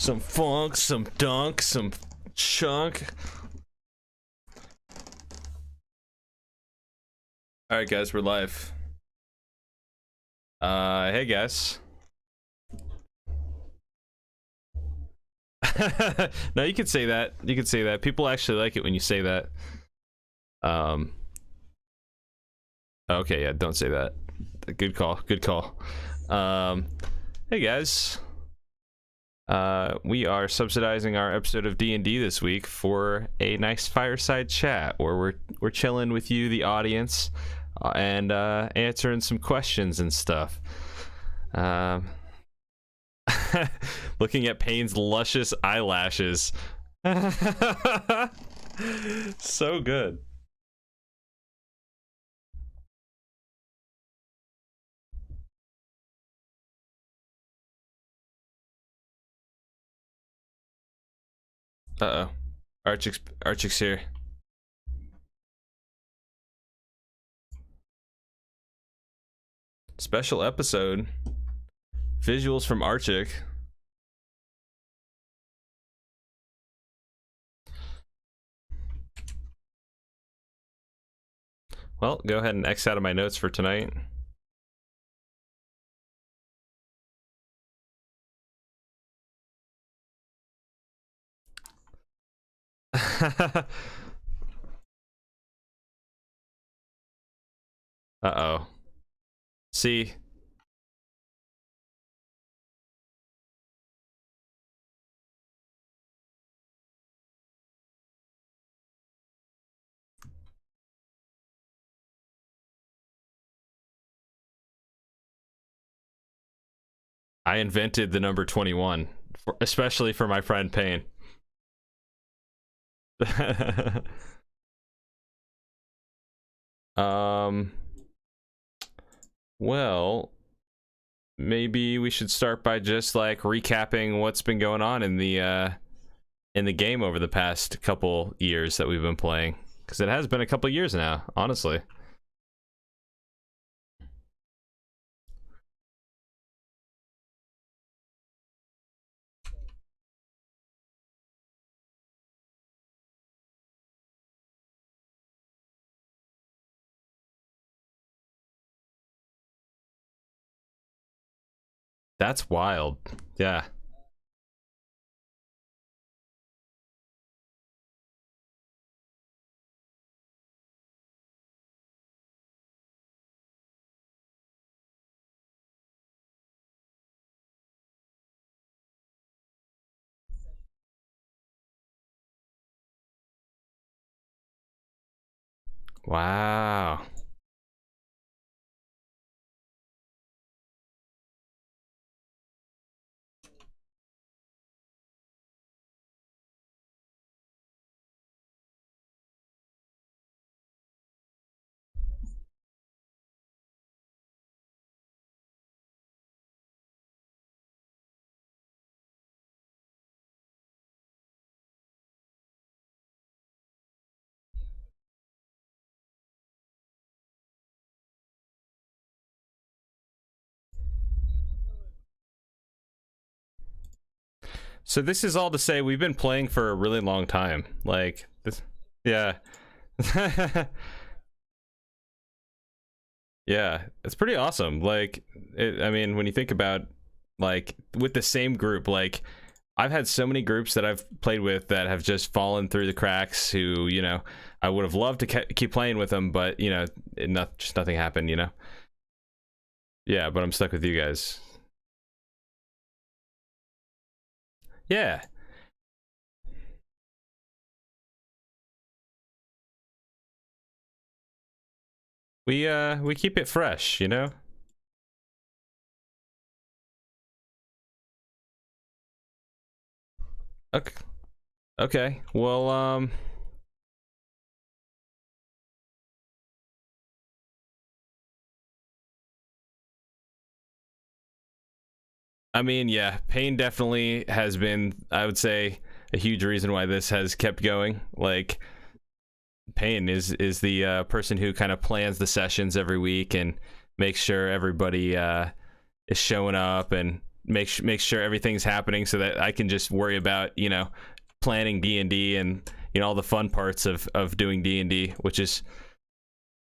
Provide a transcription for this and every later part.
Some funk, some dunk, some chunk. Alright guys, we're live. Hey guys. No, you can say that. You can say that. People actually like it when you say that. Okay, yeah, don't say that. Good call, good call. Hey guys. We are subsidizing our episode of D&D this week for a nice fireside chat where we're chilling with you, the audience, and answering some questions and stuff. Looking at Payne's luscious eyelashes. So good. Uh-oh. Archic's here. Special episode. Visuals from Archic. Well, go ahead and X out of my notes for tonight. Uh-oh. See? I invented the number 21, especially for my friend Payne. Well, maybe we should start by just like recapping what's been going on in the game over the past couple years that we've been playing, because it has been a couple years now, honestly. That's wild. Yeah. Wow. So this is all to say we've been playing for a really long time. Like this, yeah. Yeah, it's pretty awesome. Like, I mean, when you think about like with the same group, like I've had so many groups that I've played with that have just fallen through the cracks. Who, you know, I would have loved to keep playing with them, but you know, just nothing happened. You know. Yeah, but I'm stuck with you guys. Yeah. We keep it fresh, you know? Okay. Okay. Well, I mean, yeah, Payne definitely has been, I would say, a huge reason why this has kept going. Like, Payne is the person who kind of plans the sessions every week and makes sure everybody is showing up and make sure everything's happening so that I can just worry about, you know, planning D&D and, you know, all the fun parts of doing D&D, which is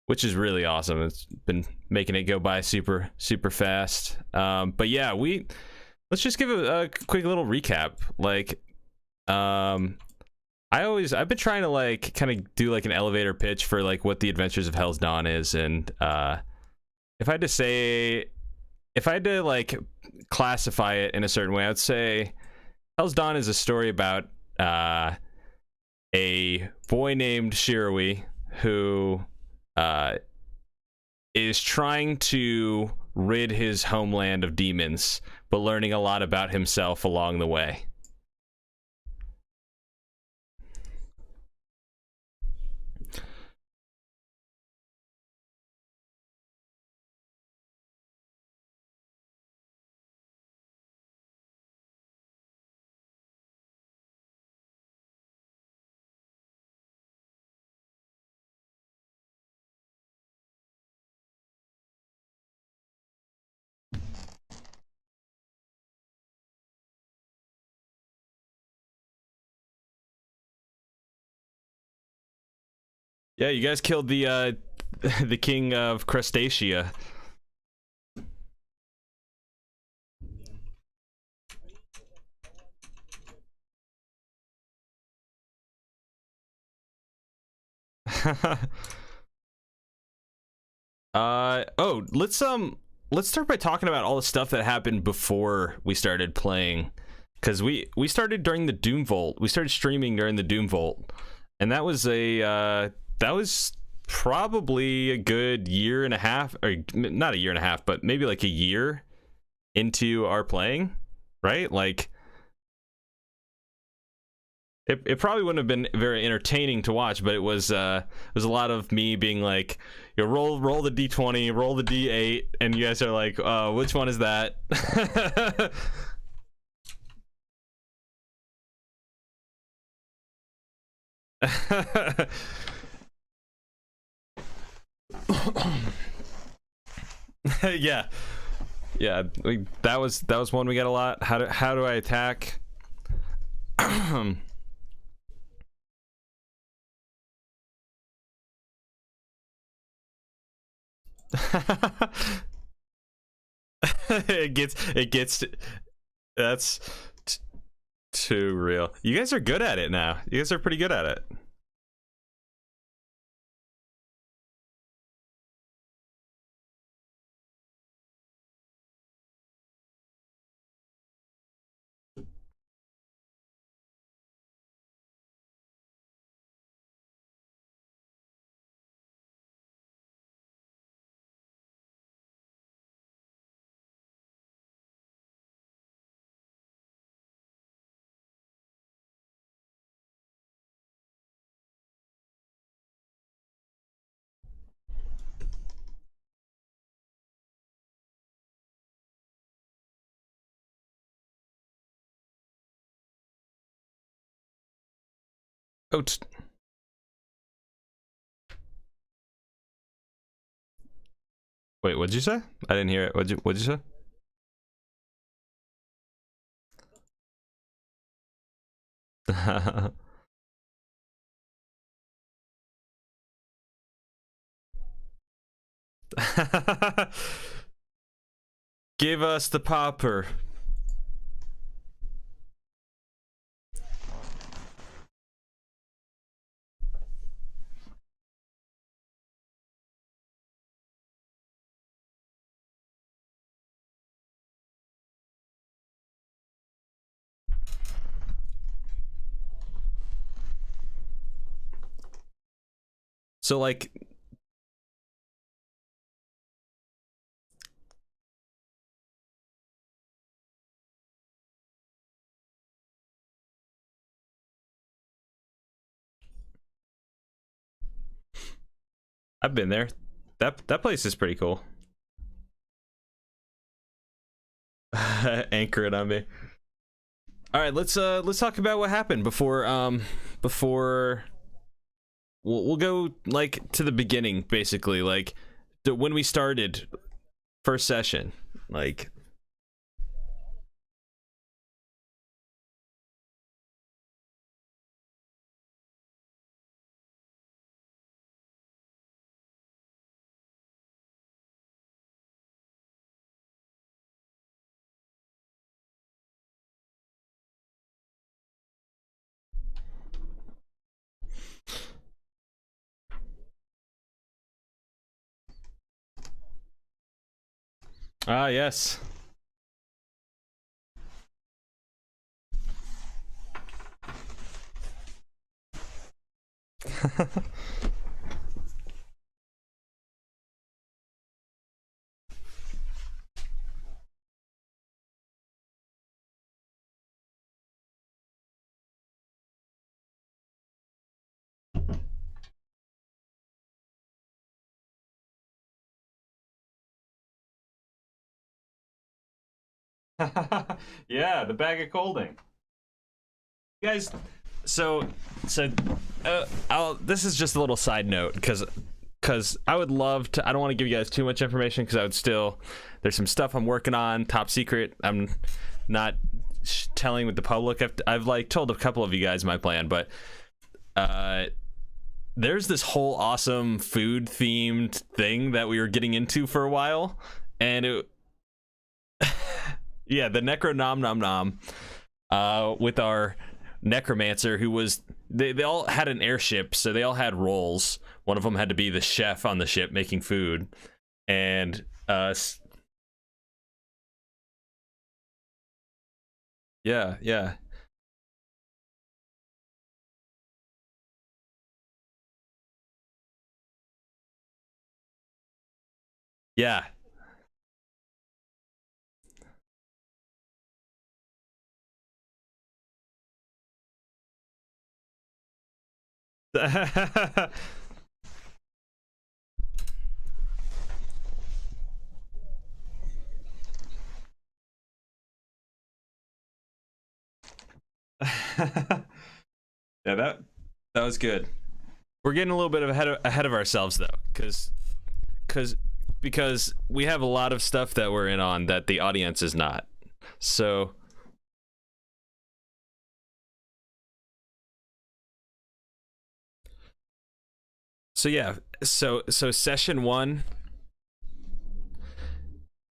really awesome. It's been making it go by super fast. But yeah, let's just give a quick little recap. Like, I've been trying to like kind of do like an elevator pitch for like what the Adventures of Hell's Dawn is, and if I had to like classify it in a certain way, I would say Hell's Dawn is a story about a boy named Shirui who is trying to rid his homeland of demons, but learning a lot about himself along the way. Yeah, you guys killed the the king of Crustacea. Oh, let's start by talking about all the stuff that happened before we started playing, because we started during the Doom Vault. We started streaming during the Doom Vault, and that was probably a good year and a half, or not a year and a half, but maybe like a year into our playing, right? Like, it probably wouldn't have been very entertaining to watch, but it was a lot of me being like, you know, roll the d20, roll the d8, and you guys are like, which one is that? yeah, that was one we got a lot. How do I attack? it gets that's too real. You guys are good at it now. You guys are pretty good at it. Oh, wait, what'd you say? I didn't hear it. What'd you say? Give us the popper. So like, I've been there. That place is pretty cool. Anchor it on me. All right, let's talk about what happened before we'll go like to the beginning, basically, like when we started first session. Like, Ah, yes. Yeah, the bag of colding. You guys, so so this is just a little side note because I would love to. I don't want to give you guys too much information because I would still. There's some stuff I'm working on, top secret. I'm not telling with the public. I've like told a couple of you guys my plan, but there's this whole awesome food themed thing that we were getting into for a while, and it. Yeah, the Necro Nom Nom Nom, with our necromancer who was they all had an airship, so they all had roles. One of them had to be the chef on the ship making food, and yeah, yeah, yeah. Yeah, that was good. We're getting a little bit ahead of ourselves though, because because we have a lot of stuff that we're in on that the audience is not. So yeah, so session one.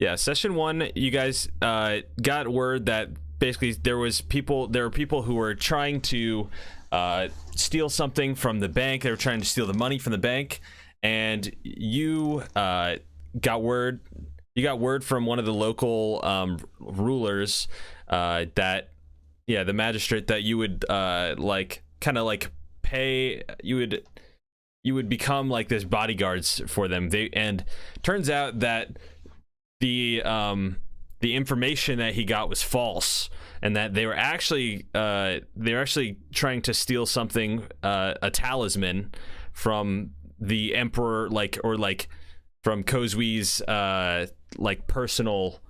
Yeah, session one, you guys got word that basically there were people who were trying to steal something from the bank. They were trying to steal the money from the bank, and you got word. You got word from one of the local rulers that, yeah, the magistrate, that you would like kind of like pay. You would become like this bodyguards for them. And turns out that the information that he got was false, and that they were actually trying to steal something, a talisman from the emperor, like, or like from Kozui's like personal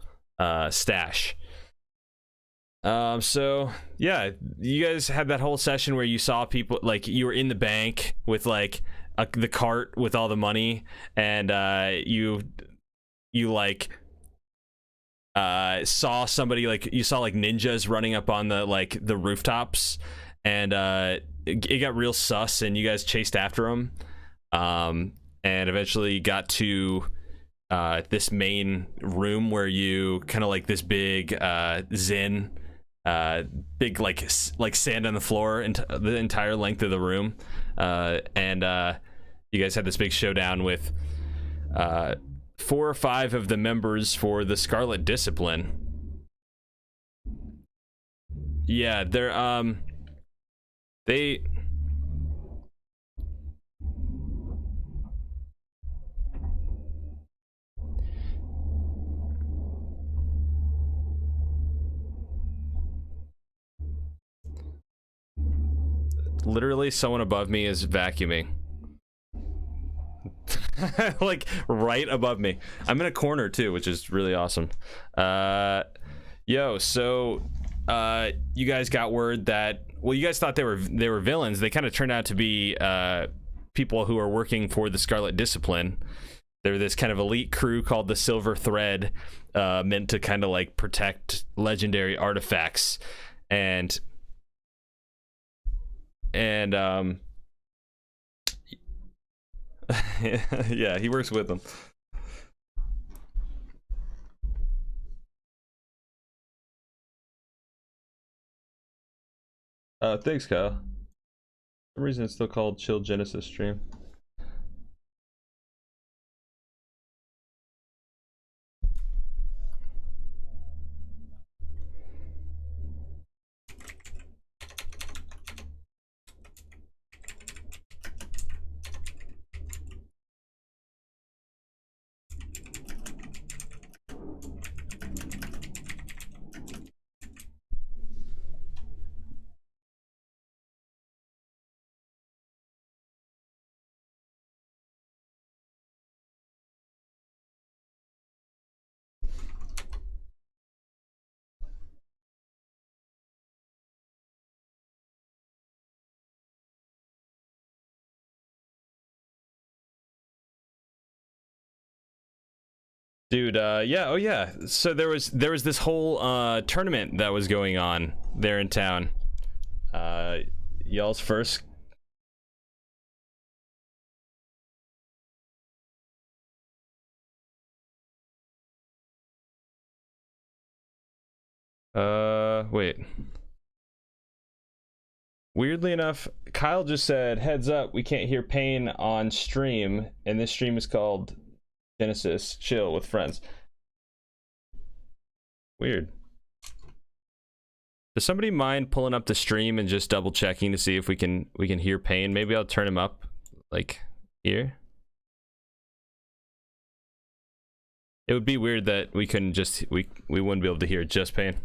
stash. So yeah, you guys had that whole session where you saw people, like you were in the bank with like the cart with all the money, and you like saw somebody, like you saw like ninjas running up on the rooftops, and it got real sus, and you guys chased after them, and eventually got to this main room where you kind of like this big zen, big like sand on the floor and the entire length of the room, and you guys had this big showdown with 4 or 5 of the members for the Scarlet Discipline. Yeah, they literally, someone above me is vacuuming. Like right above me. I'm in a corner too, which is really awesome. Yo, so you guys got word that, well, you guys thought they were villains. They kind of turned out to be people who are working for the Scarlet Discipline. They're this kind of elite crew called the Silver Thread, meant to kind of like protect legendary artifacts, and yeah, he works with them. Thanks, Kyle. For some reason it's still called Chill Genesis Stream. Dude, yeah, oh yeah. So there was this whole tournament that was going on there in town. Y'all's first. Wait. Weirdly enough, Kyle just said, "Heads up, we can't hear Pain on stream, and this stream is called Genesis Chill with Friends." Weird. Does somebody mind pulling up the stream and just double checking to see if we can hear Pain? Maybe I'll turn him up, like here. It would be weird that we couldn't just we wouldn't be able to hear just Pain.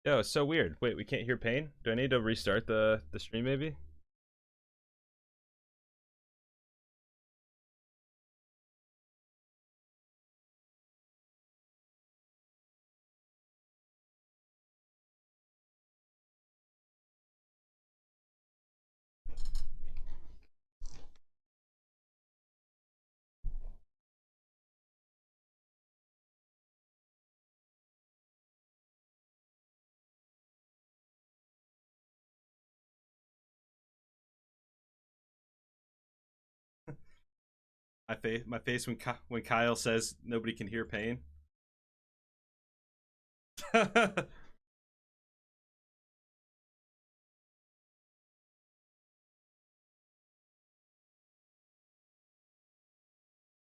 Yo, it's so weird. Wait, we can't hear Pain? Do I need to restart the stream maybe? My face when Kyle says nobody can hear Pain.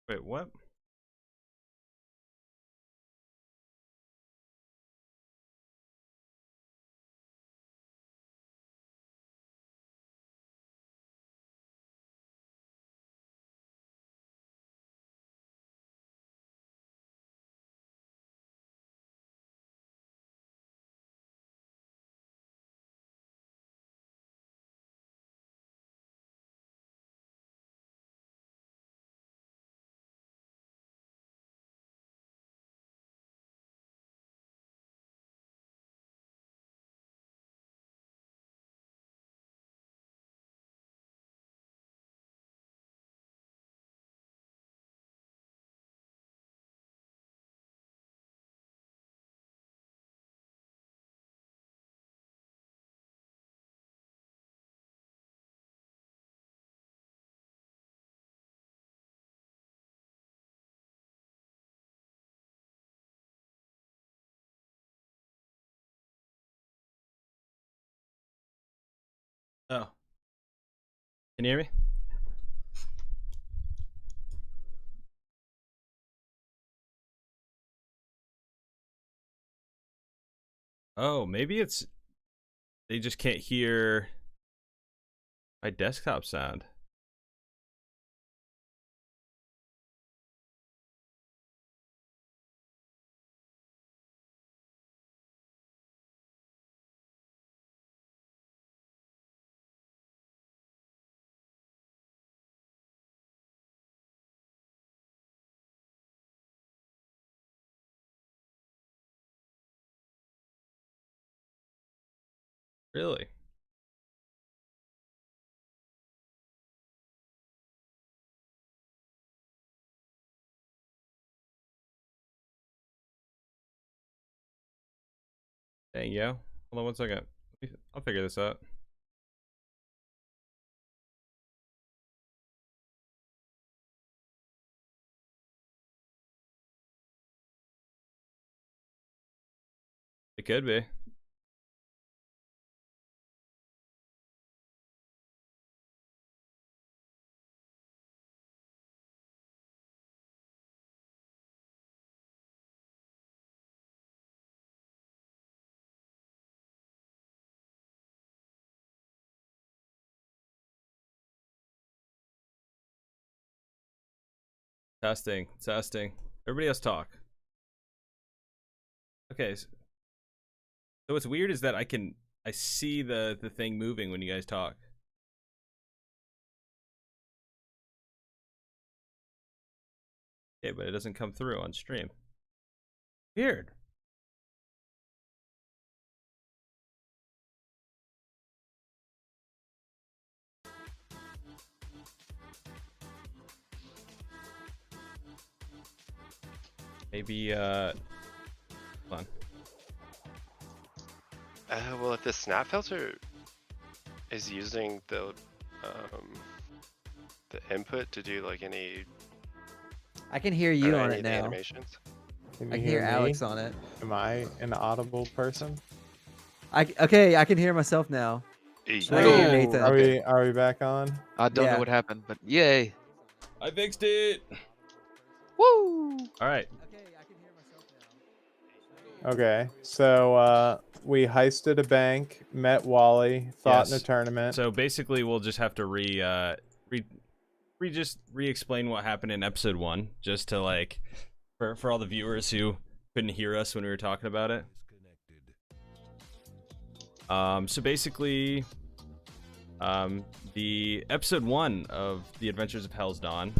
Wait, what? Oh, can you hear me? Oh, maybe it's they just can't hear my desktop sound. Really? Dang, yo. Hold on one second. I'll figure this out. It could be. Testing, testing. Everybody else talk. Okay. So what's weird is that I see the thing moving when you guys talk. Okay, but it doesn't come through on stream. Weird. Maybe hold on. Well, if the snap filter is using the input to do like any, I can hear you on any it of the now. animations. I can hear Alex on it. Am I an audible person? Okay, I can hear myself now. I can hear Nathan. Are we back on? I don't know what happened, but yay! I fixed it. Woo! All right. Okay, I can hear myself now. Okay, so we heisted a bank, met Wally, fought in a tournament. So basically, we'll just have to re-explain what happened in episode 1, just to like, for all the viewers who couldn't hear us when we were talking about it. So basically, the episode 1 of the Adventures of Hell's Dawn,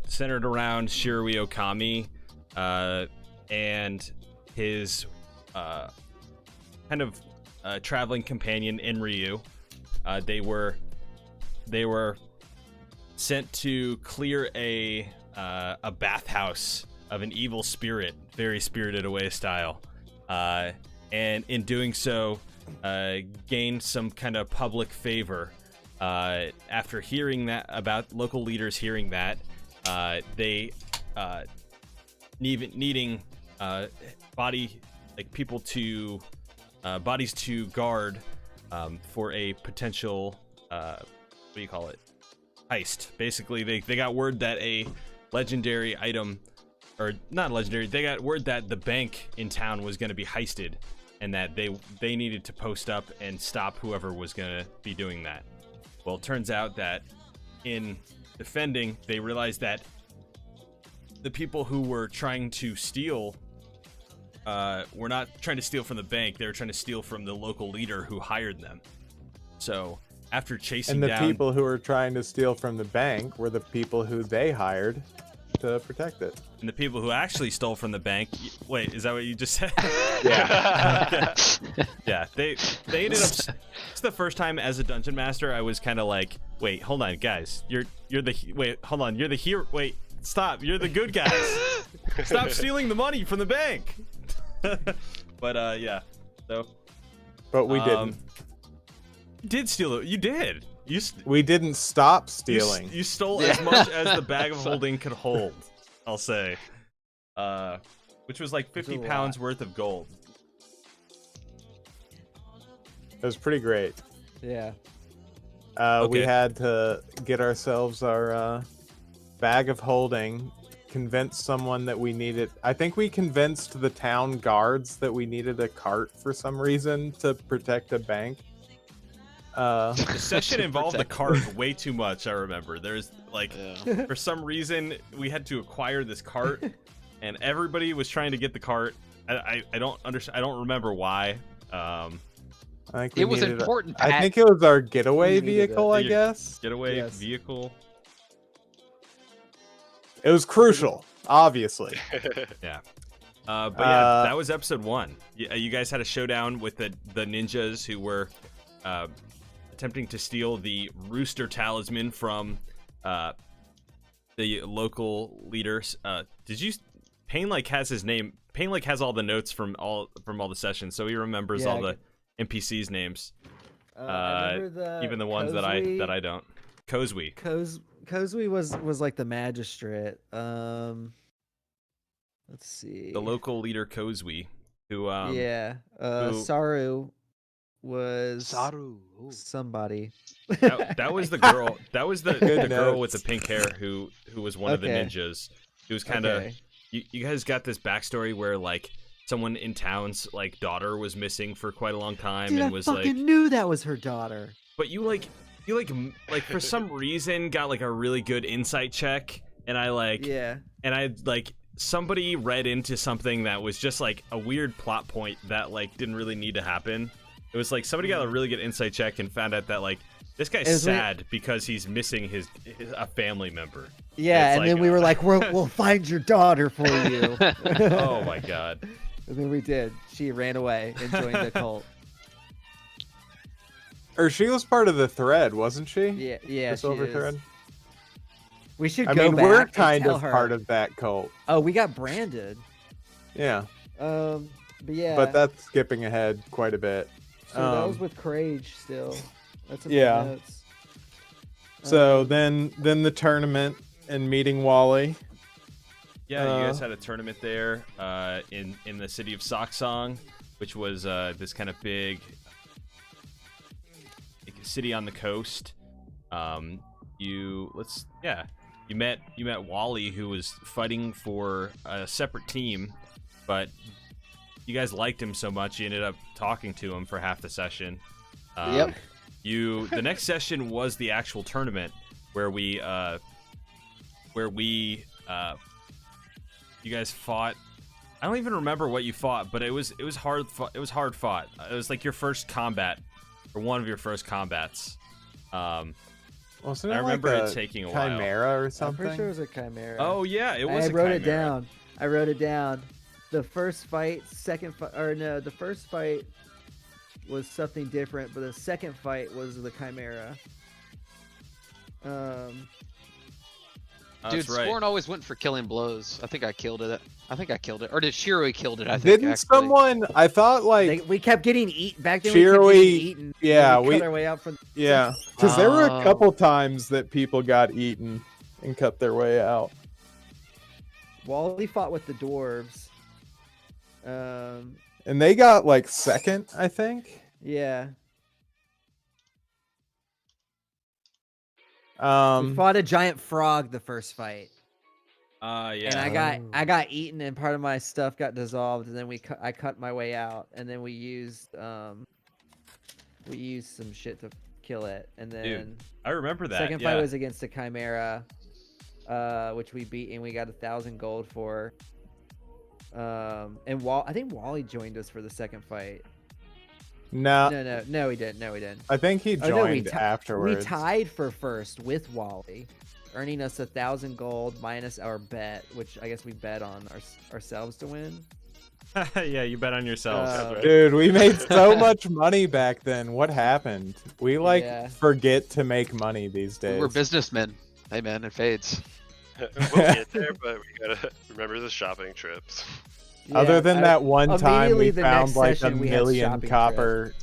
centered around Shirui Okami, and his kind of traveling companion Inryu. They were sent to clear a bathhouse of an evil spirit, very Spirited Away style, and in doing so, gained some kind of public favor. After hearing that, about local leaders hearing that, they needing bodies to guard for a potential what do you call it, heist. Basically, they got word that a legendary item, or not legendary, they got word that the bank in town was going to be heisted, and that they needed to post up and stop whoever was going to be doing that. Well, it turns out that in defending, they realized that the people who were trying to steal were not trying to steal from the bank. They were trying to steal from the local leader who hired them. So after chasing down... And the people who were trying to steal from the bank were the people who they hired to protect it. And the people who actually stole from the bank... Wait, is that what you just said? Yeah. Yeah, they ended up... It's the first time as a dungeon master I was kind of like, wait, hold on, guys. You're the... Wait, hold on. You're the hero... Wait, stop. You're the good guys. Stop stealing the money from the bank. But, yeah. So... But we didn't. You did steal it. You did. We didn't stop stealing. You stole as much as the bag of holding could hold, I'll say. Which was like 50 pounds worth of gold. It was pretty great. Yeah. We had to get ourselves our bag of holding, convince someone that we needed... I think we convinced the town guards that we needed a cart for some reason to protect a bank. The session involved the cart way too much, I remember. There's like, for some reason, we had to acquire this cart, and everybody was trying to get the cart. I don't understand. I don't remember why. I think it was important. I think it was our getaway vehicle, I guess. Getaway vehicle. It was crucial, obviously. Yeah. But yeah, that was episode 1. You guys had a showdown with the ninjas who were attempting to steal the rooster talisman from the local leaders. Did you... Payne like has his name. Payne like has all the notes from all the sessions, so he remembers all the NPCs' names. Even the ones that I don't. Kozui. Kozui was like the magistrate. Let's see. The local leader Kozui. who yeah. who- Saru was Saru. Ooh. somebody. that was the girl. That was the Good girl with the notes. pink hair who was one of the Okay. ninjas. It was kind of Okay. you guys got this backstory where like someone in town's like daughter was missing for quite a long time Dude, and I was fucking like, knew that was her daughter. but you like for some reason got like a really good insight check, and I like Yeah. and I like somebody read into something that was just like a weird plot point that like didn't really need to happen. It was like somebody got a really good insight check and found out that like this guy's It was sad because he's missing a family member. Yeah, It's and like, then we were like, we'll find your daughter for you. Oh my god. And then we did. She ran away and joined the cult. Or she was part of the thread, wasn't she? Yeah, yeah. The She silver is. thread. We should I go mean, back we're and kind tell of her. part of that cult. Oh, we got branded. Yeah, But yeah. but that's skipping ahead quite a bit. So that was with Crage still. That's in Yeah. my notes. So then the tournament and meeting Wally. Yeah, you guys had a tournament there in the city of Socksong, which was this kind of big city on the coast. You met Wally, who was fighting for a separate team, but you guys liked him so much you ended up talking to him for half the session. Yep. The next session was the actual tournament where you guys fought. I don't even remember what you fought, but it was hard. It was hard fought. It was like your first combat, or one of your first combats. Wasn't it I remember like it a taking a while. Chimera or I'm something? pretty sure it was a chimera. Oh yeah, it was. I a wrote it chimera. down. I wrote it down. The first fight, the first fight was something different, but the second fight was the chimera. Dude, That's right. Scorn always went for killing blows. I think I killed it. Or did Shiroi killed it? I think. Didn't actually. someone? I thought like We kept getting eaten back then. Shiroi- we kept getting eaten. yeah, and we we- cut our way out from. yeah, because there were a Oh. couple times that people got eaten and cut their way out. Wally fought with the dwarves. And they got like second, I think. Yeah. We Um, fought a giant frog the first fight. Yeah. And I got eaten, and part of my stuff got dissolved, and then I cut my way out, and then we used some shit to kill it, and then Dude, I remember that. second yeah. fight was against a chimera, which we beat, and we got 1,000 gold for. And I think Wally joined us for the second fight. no, No, he didn't. No, he didn't. I think he Oh, no, we joined ti- afterwards. We tied for first with Wally, earning us 1,000 gold minus our bet, which I guess we bet on ourselves to win. Yeah, you bet on yourselves. Uh, Dude, we made so much money back then. What happened? We like Yeah. forget to make money these days. We're businessmen. Hey man, it fades. We'll get there, but we gotta remember the shopping trips. Other Yeah, than I- that one time we immediately the found next like a session we had million shopping copper.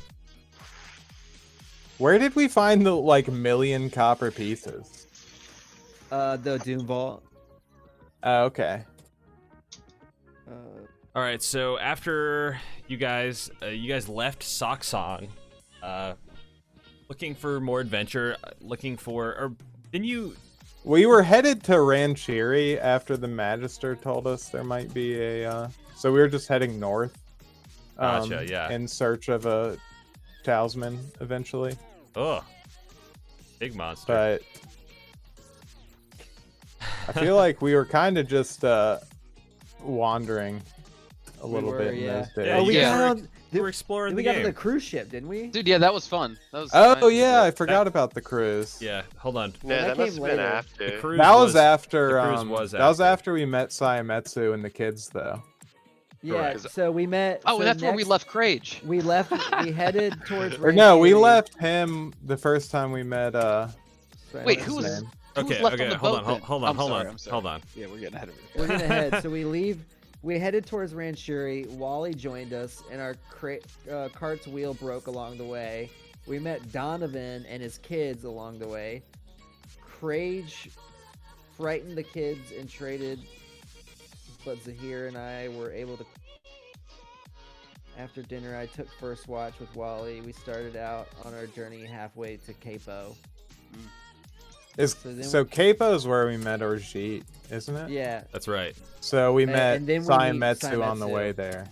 Where did we find the like million copper pieces? The Doom Vault. Oh, okay. All right, so after you guys left Socksong, looking for more adventure, We were headed to Rancheri after the Magister told us there might be a. So we were just heading north. Gotcha, yeah. In search of a talisman eventually, ugh, big monster. but I feel like we were kind of just wandering a little were, bit in yeah. those days. Yeah, Oh, we you got were- on. we were exploring We the got game. on the cruise ship, didn't we? Dude, yeah, that was fun. That was. Oh nice. yeah, I forgot about the cruise. Yeah, hold on. Yeah, that that must came have been later. The after. cruise That was after. the cruise was that was after. after we met Sayametsu and the kids, though. Yeah. Correct. So we met. Oh, so and that's where we next- left Crage. We left. We headed towards. Or no, we Rancheri. left him the first time we met. Sorry, Wait, what's who his was? name? Who was Okay, left okay, on the hold boat on, then? hold on, I'm hold sorry, on, I'm sorry. hold on. Yeah, we're getting ahead of it. We're getting ahead. So we leave. We headed towards Rancheri. Wally joined us, and our cart's wheel broke along the way. We met Donovan and his kids along the way. Crage frightened the kids and traded, but Zahir and I were able to After dinner, I took first watch with Wally. We started out on our journey halfway to Capo. So Capo's where we met Orjeet, isn't it? Yeah. That's right. So we met and then we meet Saimetsu on the Saimetsu. way there.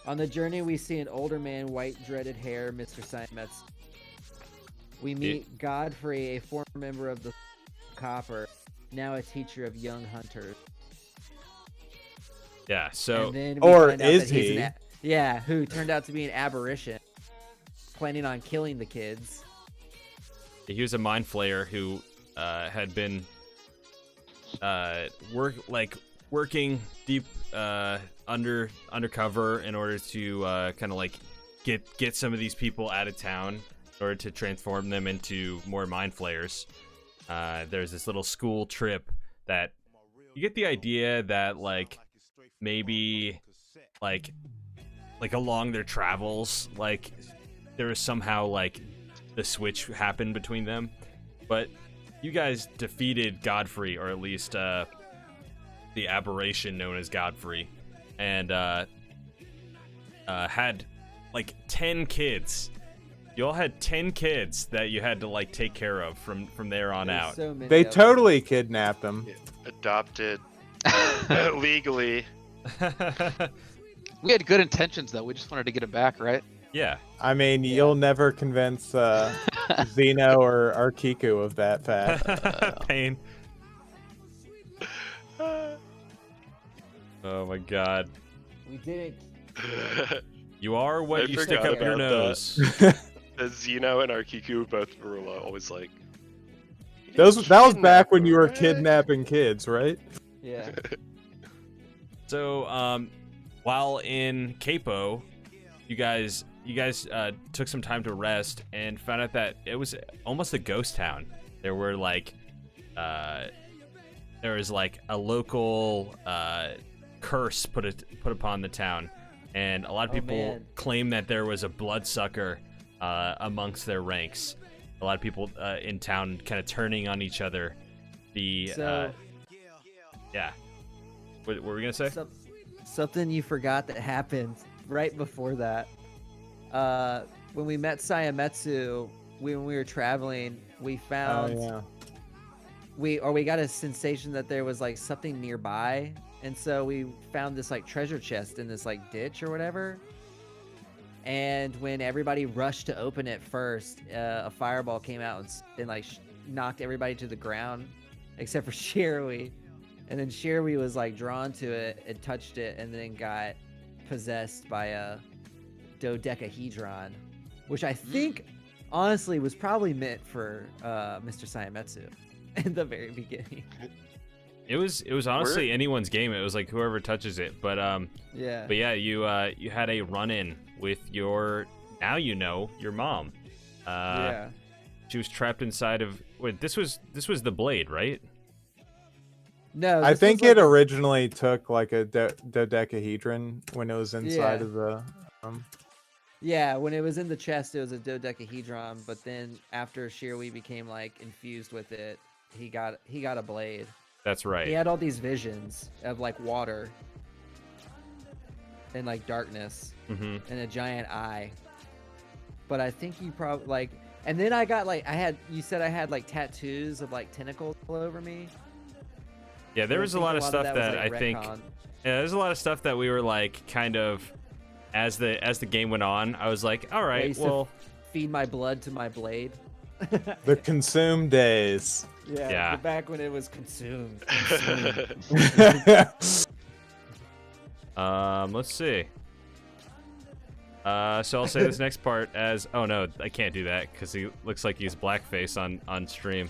On the journey, we see an older man, white dreaded hair, Mr. Saimetsu. We meet Godfrey, a former member of the Copper, now a teacher of young hunters. Yeah. So And then we Or find out is that he's he? yeah, who turned out to be an aberration, planning on killing the kids. he was a mind flayer who had been working deep undercover in order to kind of like get some of these people out of town in order to transform them into more mind flayers. There's this little school trip that you get the idea that like maybe like along their travels, like there was somehow like the switch happened between them, but you guys defeated Godfrey, or at least the aberration known as Godfrey, and had like 10 kids. You all had 10 kids that you had to like take care of from there on There's out. so many They of them. totally kidnapped him. Adopted legally. We had good intentions though. We just wanted to get it back, right? Yeah. I mean, you'll never convince Zeno or Arkiku of that fact. Pain. Oh my god. We didn't. You are what I you stick forgot up your about that. nose. Zeno and Arkiku both were always like. That was back when you were Kidnap her, right? kidnapping kids, right? Yeah. So, while in Capo, you guys took some time to rest and found out that it was almost a ghost town. There were like, there was like a local curse put upon the town, and a lot of Oh, people man. claim that there was a bloodsucker amongst their ranks. A lot of people in town kind of turning on each other. So, Yeah. What were we gonna say? something you forgot that happened right before that. When we met Saimetsu, when we were traveling, we found Oh yeah. we got a sensation that there was like something nearby, and so we found this like treasure chest in this like ditch or whatever. And when everybody rushed to open it first, a fireball came out and like knocked everybody to the ground, except for Shirui. And then Shirui was like drawn to it and touched it, and then got possessed by a dodecahedron, which I think honestly was probably meant for Mr. Saimetsu in the very beginning. It was honestly anyone's game. It was like whoever touches it. But Yeah. But yeah, you had a run-in with your your mom. Yeah. She was trapped inside of this was the blade, right? No, I this think was it like- originally took like a dodecahedron when it was inside Yeah. of the. Yeah, when it was in the chest, it was a dodecahedron. But then after Shirui became like infused with it, he got a blade. That's right. He had all these visions of like water and like darkness Mm-hmm. and a giant eye. But I think you probably like, and then I got like you said I had like tattoos of like tentacles all over me. Yeah, there I was a think lot of stuff was, that like, I think. retcon. Yeah, there's a lot of stuff that we were like kind of as the game went on. I was like, all I right, used well, to feed my blood to my blade. The consume days. Yeah. Back when it was consumed. Let's see. So I'll say this next part as no, I can't do that because he looks like he's blackface on stream.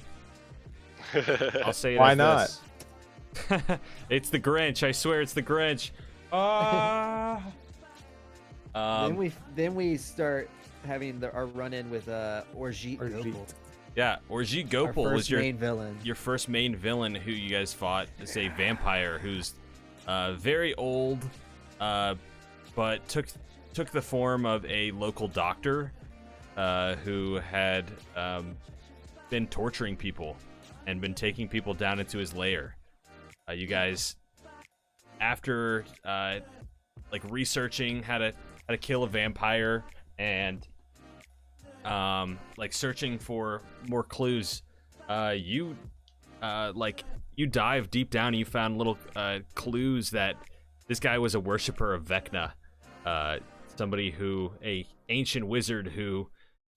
I'll say it Why as not? this. It's the Grinch. I swear it's the Grinch. Then we start having our run-in with Orjeet Orjeet. Gopal, Yeah, Orjeet our Gopal first was your main villain. first main villain who you guys fought. It's a vampire who's very old, but took the form of a local doctor who had been torturing people and been taking people down into his lair. You guys, after like researching how to how to kill a vampire, and like searching for more clues. You dive deep down and you found little clues that this guy was a worshiper of Vecna, somebody who, a ancient wizard who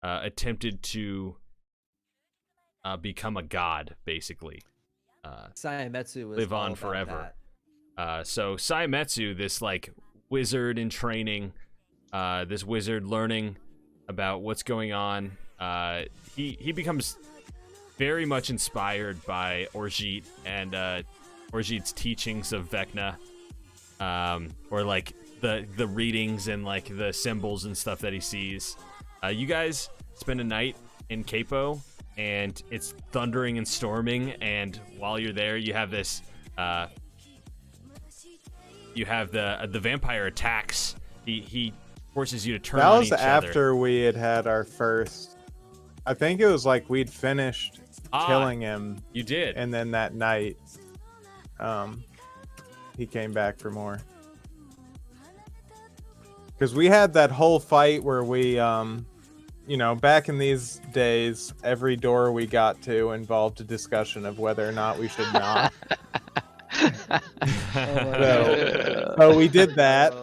attempted to become a god, basically. Saiyametsu was live all on about forever. that. So Saiyametsu, this like wizard in training, this wizard learning about what's going on, he becomes very much inspired by Orjit and Orjit's teachings of Vecna, or like the readings and like the symbols and stuff that he sees. You guys spend a night in Capo, and it's thundering and storming, and while you're there, you have this the vampire attacks. He forces you to turn on each other. That was after we had our first, I think it was like we'd finished killing him. You did. And then that night, he came back for more. Because we had that whole fight where we, you know, back in these days, every door we got to involved a discussion of whether or not we should knock. So we did that.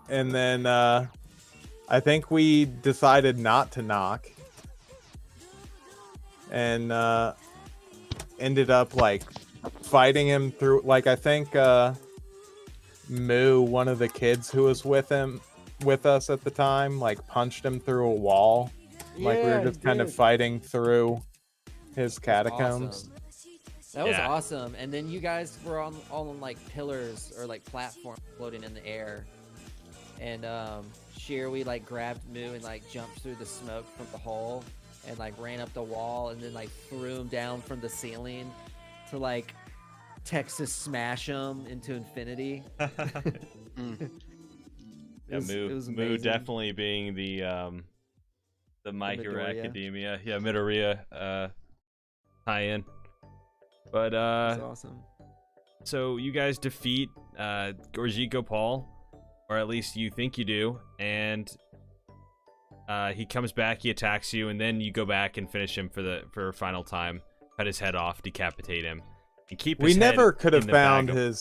And then I think we decided not to knock. And ended up like fighting him through, like, I think Moo, one of the kids who was with us at the time, like punched him through a wall. Like we were just kind of fighting through his catacombs. That was awesome. And then you guys were all on like pillars or like platforms floating in the air. And we like grabbed Moo and like jumped through the smoke from the hole and like ran up the wall and then like threw him down from the ceiling to like Texas smash him into infinity. Yeah, Moo definitely being the My Hero Academia, Midoriya tie-in. But that's awesome. So you guys defeat Orjit Gopal, or at least you think you do, and he comes back, he attacks you, and then you go back and finish him for a final time, cut his head off, decapitate him, and keep his We head never could have in the found bag of...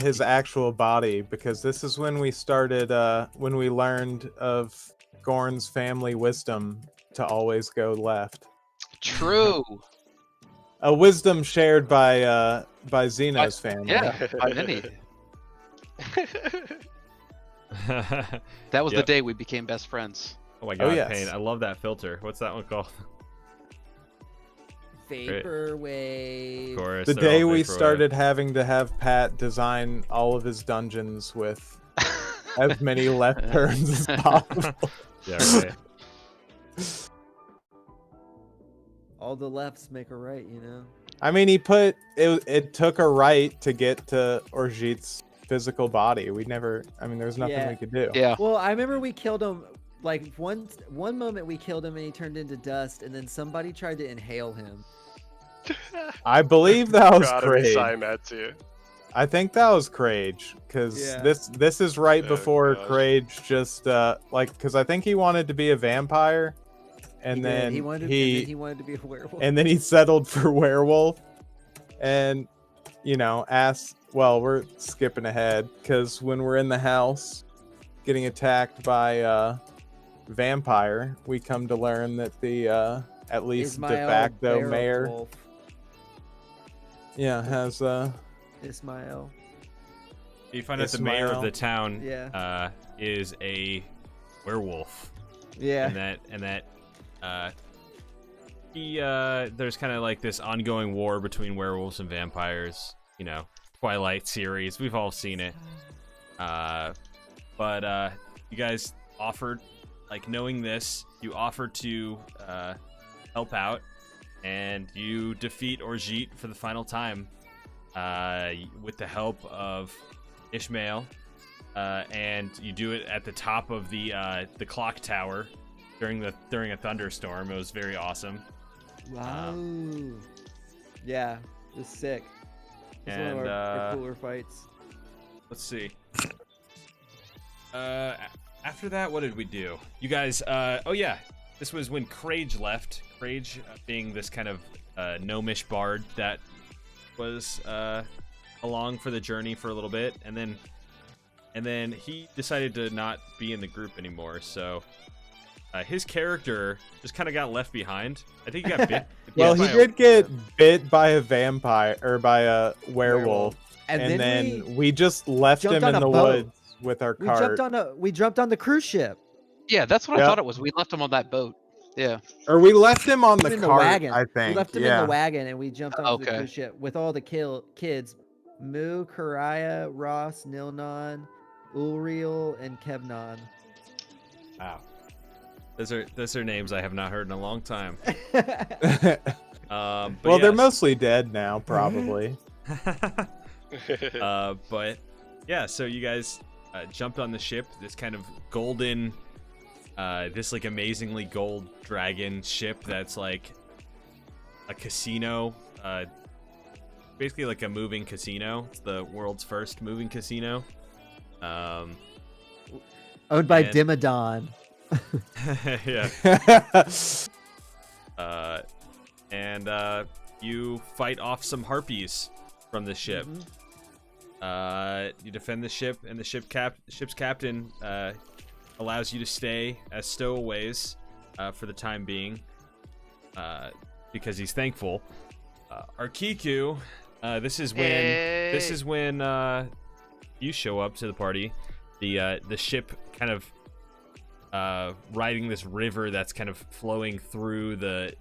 his actual body, because this is when we started, when we learned of Gorn's family wisdom to always go left. True. A wisdom shared by Xeno's family. Yeah, by many. That was the day we became best friends. Oh my god, yes. Payne, I love that filter. What's that one called? Vaporwave. Of course, The they're day all we Vaporwave. started having to have Pat design all of his dungeons with as many left turns as possible. Yeah, right. All the lefts make a right, you know? I mean, it took a right to get to Orjit's physical body. There's nothing we could do. Yeah. Well, I remember we killed him, like one moment we killed him and he turned into dust, and then somebody tried to inhale him. I believe that was Gotta be Crage. Saiyametsu. I think that was Crage, because this is right before gosh. Crage just because I think he wanted to be a vampire, and then he wanted to be a werewolf. and then he settled for werewolf, and we're skipping ahead, because when we're in the house getting attacked by vampire, we come to learn that the at least de facto mayor has Ismail. You find out the mayor of the town is a werewolf. Yeah. And that there's kind of like this ongoing war between werewolves and vampires, Twilight series, we've all seen it. But you guys offered, like, knowing this, you offered to help out, and you defeat Orjit for the final time with the help of Ishmael, and you do it at the top of the clock tower during a thunderstorm. It was very awesome. Wow. Yeah, it was sick. It was one of our cooler fights. Let's see. after that, what did we do? You guys, oh yeah, this was when Crage left. Crage being this kind of gnomish bard that was along for the journey for a little bit, and then he decided to not be in the group anymore. So his character just kind of got left behind. I think he got bit. Well, he did get bit by a vampire or by a werewolf, and then we just left him in the woods with our cart. We jumped on the cruise ship. Yeah, that's what I thought it was. We left him on that boat. Yeah. Or we left him on the In cart, the wagon. I think. We left him in the wagon, and we jumped on the Okay. cruise ship with all the kids: Moo, Karaya, Ross, Nilnon, Ulriel, and Kevnon. Wow. Those are names I have not heard in a long time. Well, But they're yes. mostly dead now, probably. But yeah, so you guys jumped on the ship, this kind of golden, this like amazingly gold dragon ship that's like a casino, basically like a moving casino. It's the world's first moving casino. Owned by Dimmadon. Yeah. And you fight off some harpies from the ship. You defend the ship, and the ship's captain allows you to stay as stowaways for the time being, because he's thankful. Arkiku, this is when you show up to the party. The ship kind of riding this river that's kind of flowing through the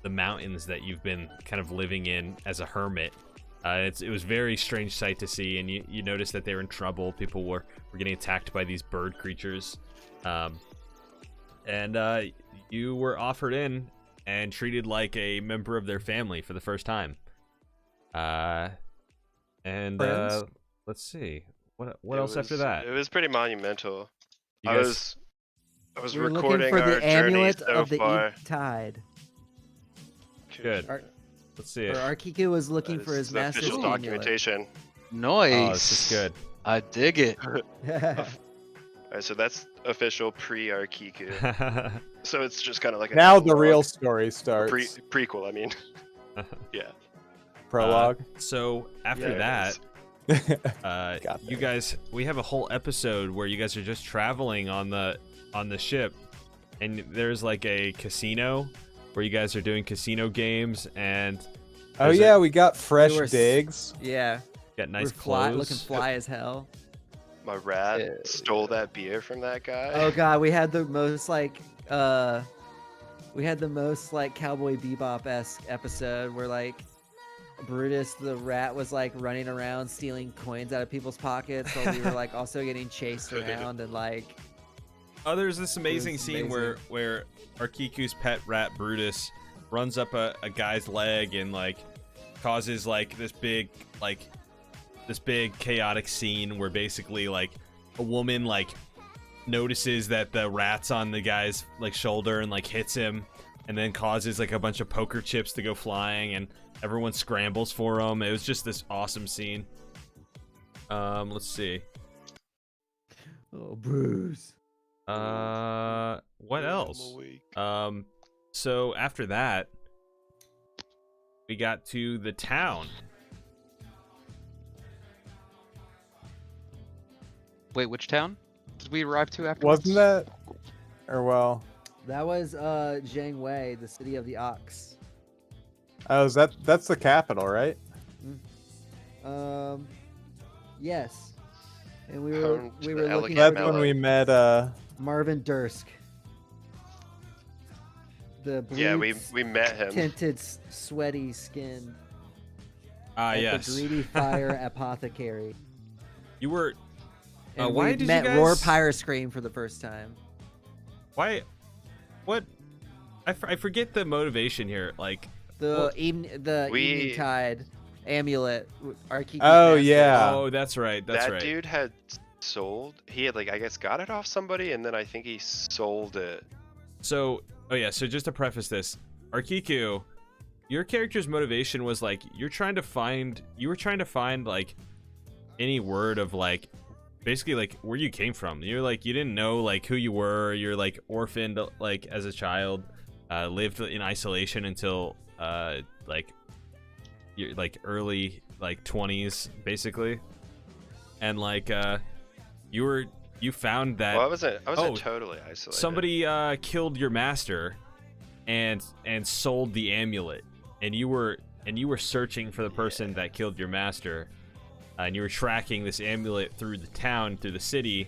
mountains that you've been kind of living in as a hermit. It was a very strange sight to see, and you noticed that they were in trouble. People were getting attacked by these bird creatures, and you were offered in and treated like a member of their family for the first time. Let's see what else after that. It was pretty monumental. You I guys- was We were recording looking for our the journey amulet so of the far. Tide. Good. Ar- Let's see Or it. Arkiku was looking for his It's the master's official amulet. documentation. Nice. Oh, this is good. I dig it. Alright, so that's official pre-Arkiku. So it's just kind of like a Now the prologue. real story starts. Prequel, I mean. Yeah. Prologue. So after Yeah, that, Got you there. guys, we have a whole episode where you guys are just traveling on the ship, and there's like a casino where you guys are doing casino games, and Oh there's yeah, we got fresh were digs. Yeah. got nice We're fly, clothes. looking fly as hell. My rat stole that beer from that guy. Oh god, we had the most like Cowboy Bebop-esque episode where like Brutus the rat was like running around stealing coins out of people's pockets while we were like also getting chased around, and like Oh, there's this amazing was scene where Arkiku's pet rat Brutus runs up a guy's leg and like causes like this big chaotic scene where basically like a woman like notices that the rat's on the guy's like shoulder and like hits him, and then causes like a bunch of poker chips to go flying, and everyone scrambles for him. It was just this awesome scene. Let's see. oh Bruce. What else? So after that, we got to the town. Wait, which town did we arrive to afterwards? Wasn't that? Or well, That was Jiangwei, the city of the ox. oh, that's the capital, right? Yes. And we were Home to the looking elegant That's for when mellow. we met. Marvin Dursk. The Yeah, blue we met him. tinted sweaty skin. Yes. The greedy fire apothecary. You were. And Why we did met you guys? Roar Pyre Scream for the first time. Why? What? I forget the motivation here. Like. The evening tide amulet. Arkiku Oh, master. yeah. Oh, that's right. That's that right. dude had sold. He had like I guess got it off somebody, and then I think he sold it. So, so just to preface this, Arkiku, your character's motivation was like you were trying to find like any word of like basically like where you came from. You're like you didn't know like who you were. You're like orphaned like as a child, lived in isolation until like you're like early like 20s basically, and like you found that Well, I wasn't totally isolated. somebody killed your master and sold the amulet, and you were searching for the person that killed your master, and you were tracking this amulet through the town, through the city,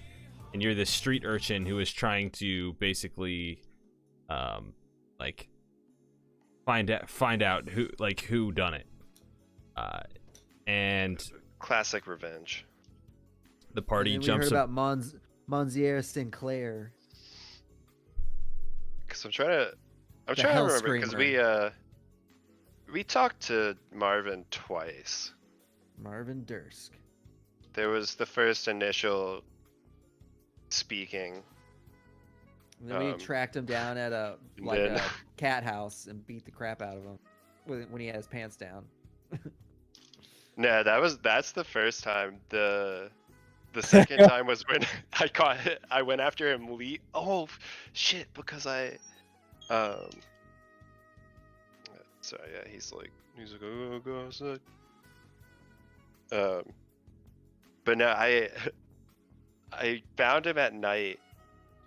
and you're this street urchin who is trying to basically like find out who done it, and Classic revenge. the party And then jumps we heard about Monsieur Sinclair. Because I'm trying to The remember, because Hellscreamer. we talked to Marvin twice. Marvin Dursk. There was the first initial speaking. And then we tracked him down at a cat house and beat the crap out of him when he had his pants down. No, that's the first time. The second time was when I went after him. Oh shit! Because so yeah, he's like oh go outside. But no, I found him at night,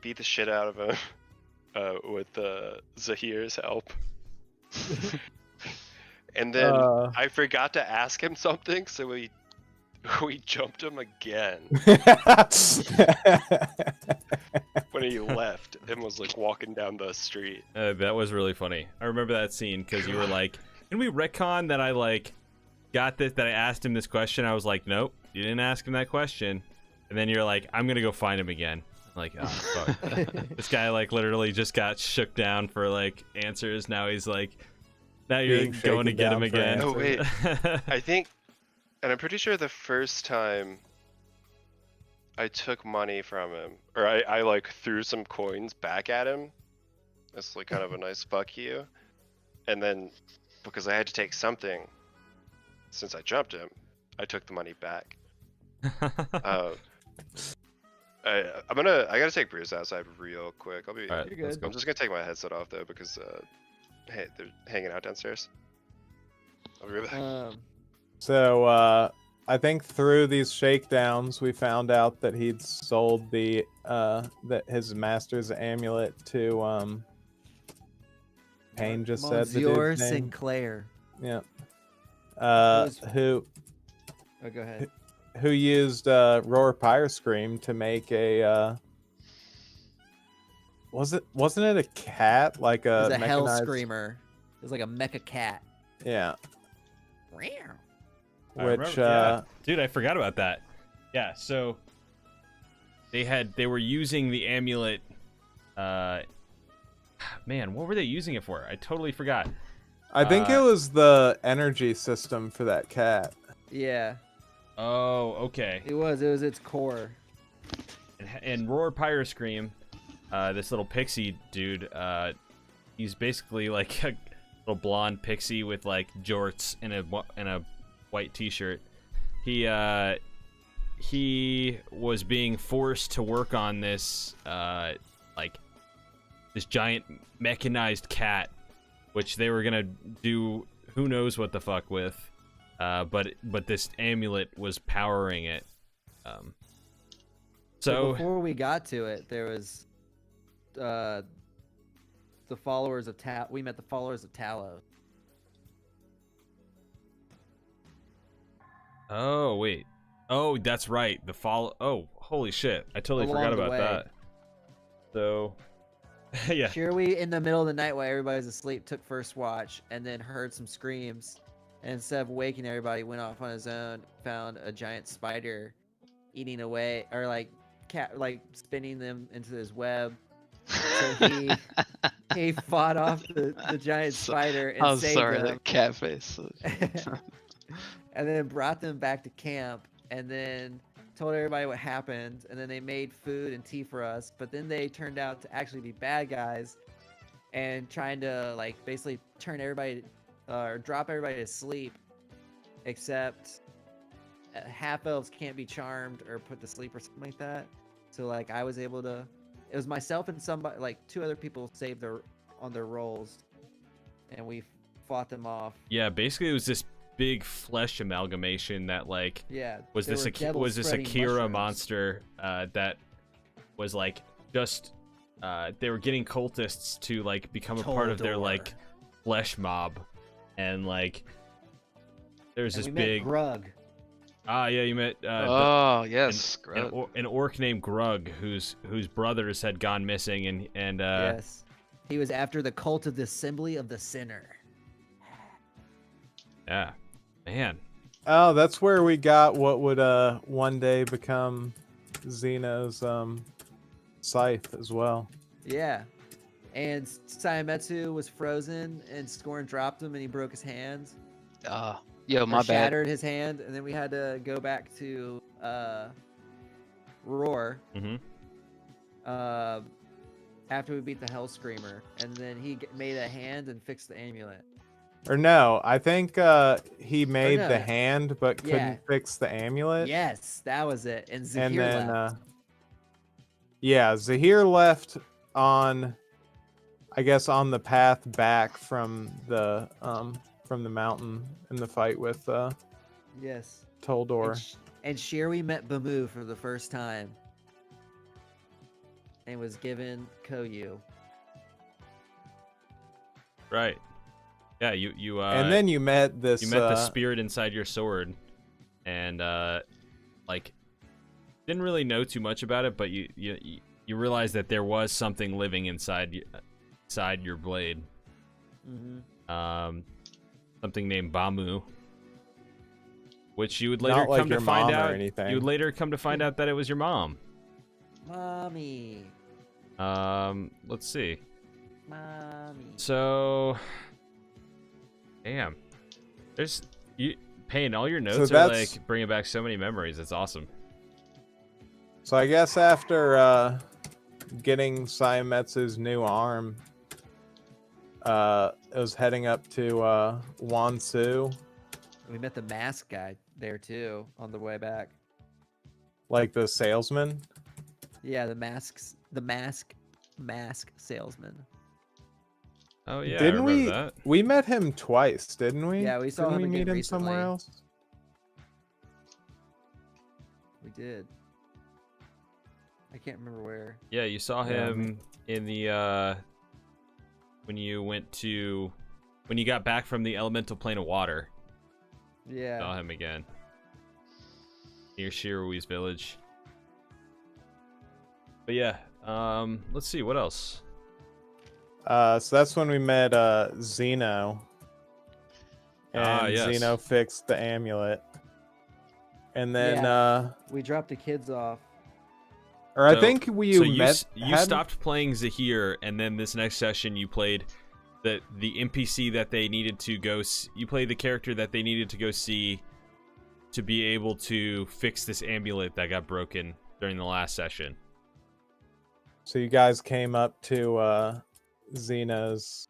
beat the shit out of him, with Zahir's help. And then I forgot to ask him something, so we jumped him again when he left and was like walking down the street. That was really funny. I remember that scene because you were like, "Can we retcon that I like got this? That I asked him this question?" I was like, "Nope, you didn't ask him that question." And then you're like, "I'm gonna go find him again." I'm like, oh fuck, this guy like literally just got shook down for like answers. Now he's like, now you're going to get him again. Oh wait, I think, and I'm pretty sure the first time I took money from him, or I like threw some coins back at him. That's like kind of a nice fuck you. And then because I had to take something, since I jumped him, I took the money back. I gotta take Bruce outside real quick. I'll be. All right, You're good. I'm just gonna take my headset off though because hey, they're hanging out downstairs. I'll be right back. So I think through these shakedowns, we found out that he'd sold the that his master's amulet to Payne just said the Monsieur dude's name. Sinclair. Yeah. Oh, go ahead. Who used Roar Pyre Scream to make a wasn't it a cat, like It a was a hell mechanized... screamer. It was like a mecha cat. Yeah. I Which remember, yeah. Dude, I forgot about that. Yeah, so they were using the amulet. Man, what were they using it for? I totally forgot. I think it was the energy system for that cat. Yeah. Oh, okay. It was its core. And Roar Pyre Scream, this little pixie dude, he's basically like a little blonde pixie with like jorts and a white t-shirt. He was being forced to work on this like this giant mechanized cat, which they were gonna do who knows what the fuck with. But this amulet was powering it. So before we got to it, there was the followers of we met the followers of Talos. Oh wait. Oh, that's right. Oh, holy shit! I totally Along forgot the about way. that. So, yeah. Sure, we in the middle of the night while everybody's asleep took first watch and then heard some screams. And instead of waking everybody, went off on his own, found a giant spider eating away, or like spinning them into his web. So he fought off the giant spider and I'm saved sorry, them. that cat face. And then brought them back to camp, and then told everybody what happened, and then they made food and tea for us. But then they turned out to actually be bad guys, and trying to like basically turn everybody or drop everybody to sleep, except half elves can't be charmed or put to sleep or something like that. So like I was able to. It was myself and somebody, like 2 other people, saved on their rolls, and we fought them off. Yeah, basically it was this big flesh amalgamation that like was this Akira monster that was like just they were getting cultists to like become a part of their like flesh mob, and like there's this big Grug. Ah, yeah, you met yes, an orc named Grug whose brothers had gone missing, and yes, he was after the cult of the Assembly of the Sinner. Yeah, man. Oh, that's where we got what would one day become Xeno's scythe as well. Yeah, and Sayametsu was frozen, and Scorn dropped him, and he broke his hand. Yo, my bad. Shattered his hand, and then we had to go back to Roar. After we beat the Hell Screamer, and then he made a hand and fixed the amulet. Or no, I think he made the hand but couldn't fix the amulet. Yes, that was it. And Zahir left. Yeah, Zahir left on, I guess, on the path back from the mountain in the fight with yes, Toldor. And Shiri met Bamu for the first time, and was given Koyu. Right. Yeah, you and then you met this. You met the spirit inside your sword, and like didn't really know too much about it, but you realized that there was something living inside your blade. Something named Bamu, which you would later come to find out. You would later come to find out that it was your mom. Mommy. Let's see. Mommy. So, damn, there's you. Payne, all your notes are like bringing back so many memories. It's awesome. So I guess after getting Sayametsu's new arm, it was heading up to Wansu. We met the mask guy there too on the way back. Like the salesman? Yeah, the mask salesman. Oh yeah, didn't I remember that. We met him twice, didn't we? Yeah, we saw him. Didn't we meet him recently. somewhere else? We did. I can't remember where. Yeah, you saw him in the when you got back from the elemental plane of water. Yeah. Saw him again. Near Shirui's village. But yeah, let's see, what else? So that's when we met Xeno. And yes. Xeno fixed the amulet. And then we dropped the kids off. Or I think you stopped playing Zahir, and then this next session you played the NPC that they needed to go. You played the character that they needed to go see to be able to fix this amulet that got broken during the last session. So you guys came up to Xeno's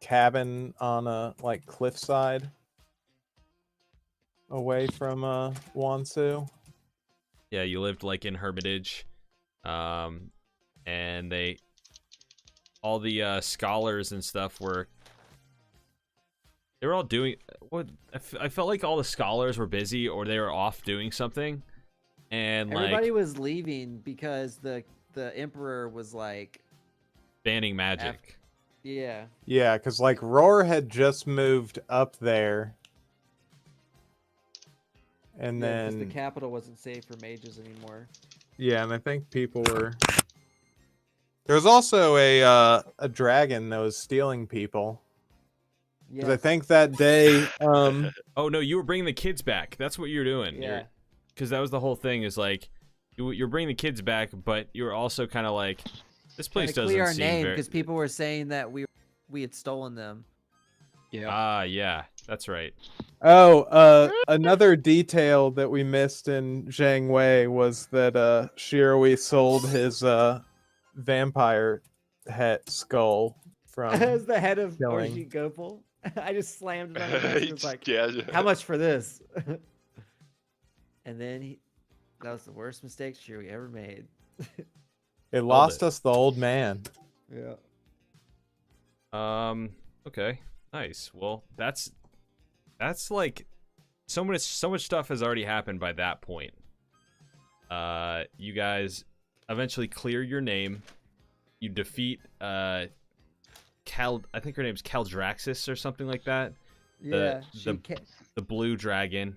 cabin on a cliffside away from Wansu. Yeah, you lived like in Hermitage. And all the scholars and stuff they were all doing what I felt like all the scholars were busy or they were off doing something, and everybody was leaving because the emperor was like banning magic. Yeah, because like Roar had just moved up there, and then the capital wasn't safe for mages anymore. Yeah, and I think people were. There was also a dragon that was stealing people. Because I think that day. Oh no, you were bringing the kids back. That's what you're doing. Yeah. Because that was the whole thing. Is like you're bringing the kids back, but you're also kind of like this place doesn't clear our seem name very... because people were saying that we had stolen them. Yeah. Yeah, that's right. Oh, another detail that we missed in Zhang Wei was that Shirui sold his vampire head skull from. That was the head of killing. Orji Gopal. I just slammed it on the desk. It was like, yeah. how much for this? And then that was the worst mistake Shiri ever made. It lost us the old man. Yeah. Okay. Nice. Well, that's like so much stuff has already happened by that point. You guys eventually clear your name. You defeat I think her name's Caldraxis or something like that. Yeah. The blue dragon.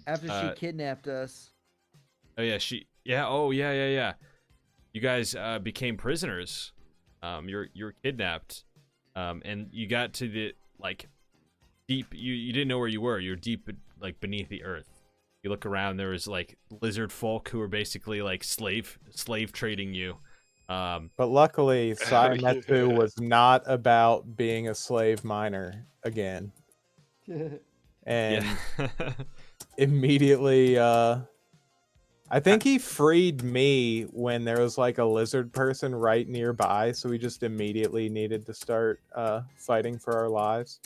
After she kidnapped us. Oh yeah, yeah. You guys became prisoners. You're kidnapped. And you got to the like deep. You didn't know where you were. You're deep like beneath the earth. You look around. There was like lizard folk who were basically like slave trading you. But luckily, Saimetsu was not about being a slave miner again. And immediately, I think he freed me when there was like a lizard person right nearby, so we just immediately needed to start fighting for our lives.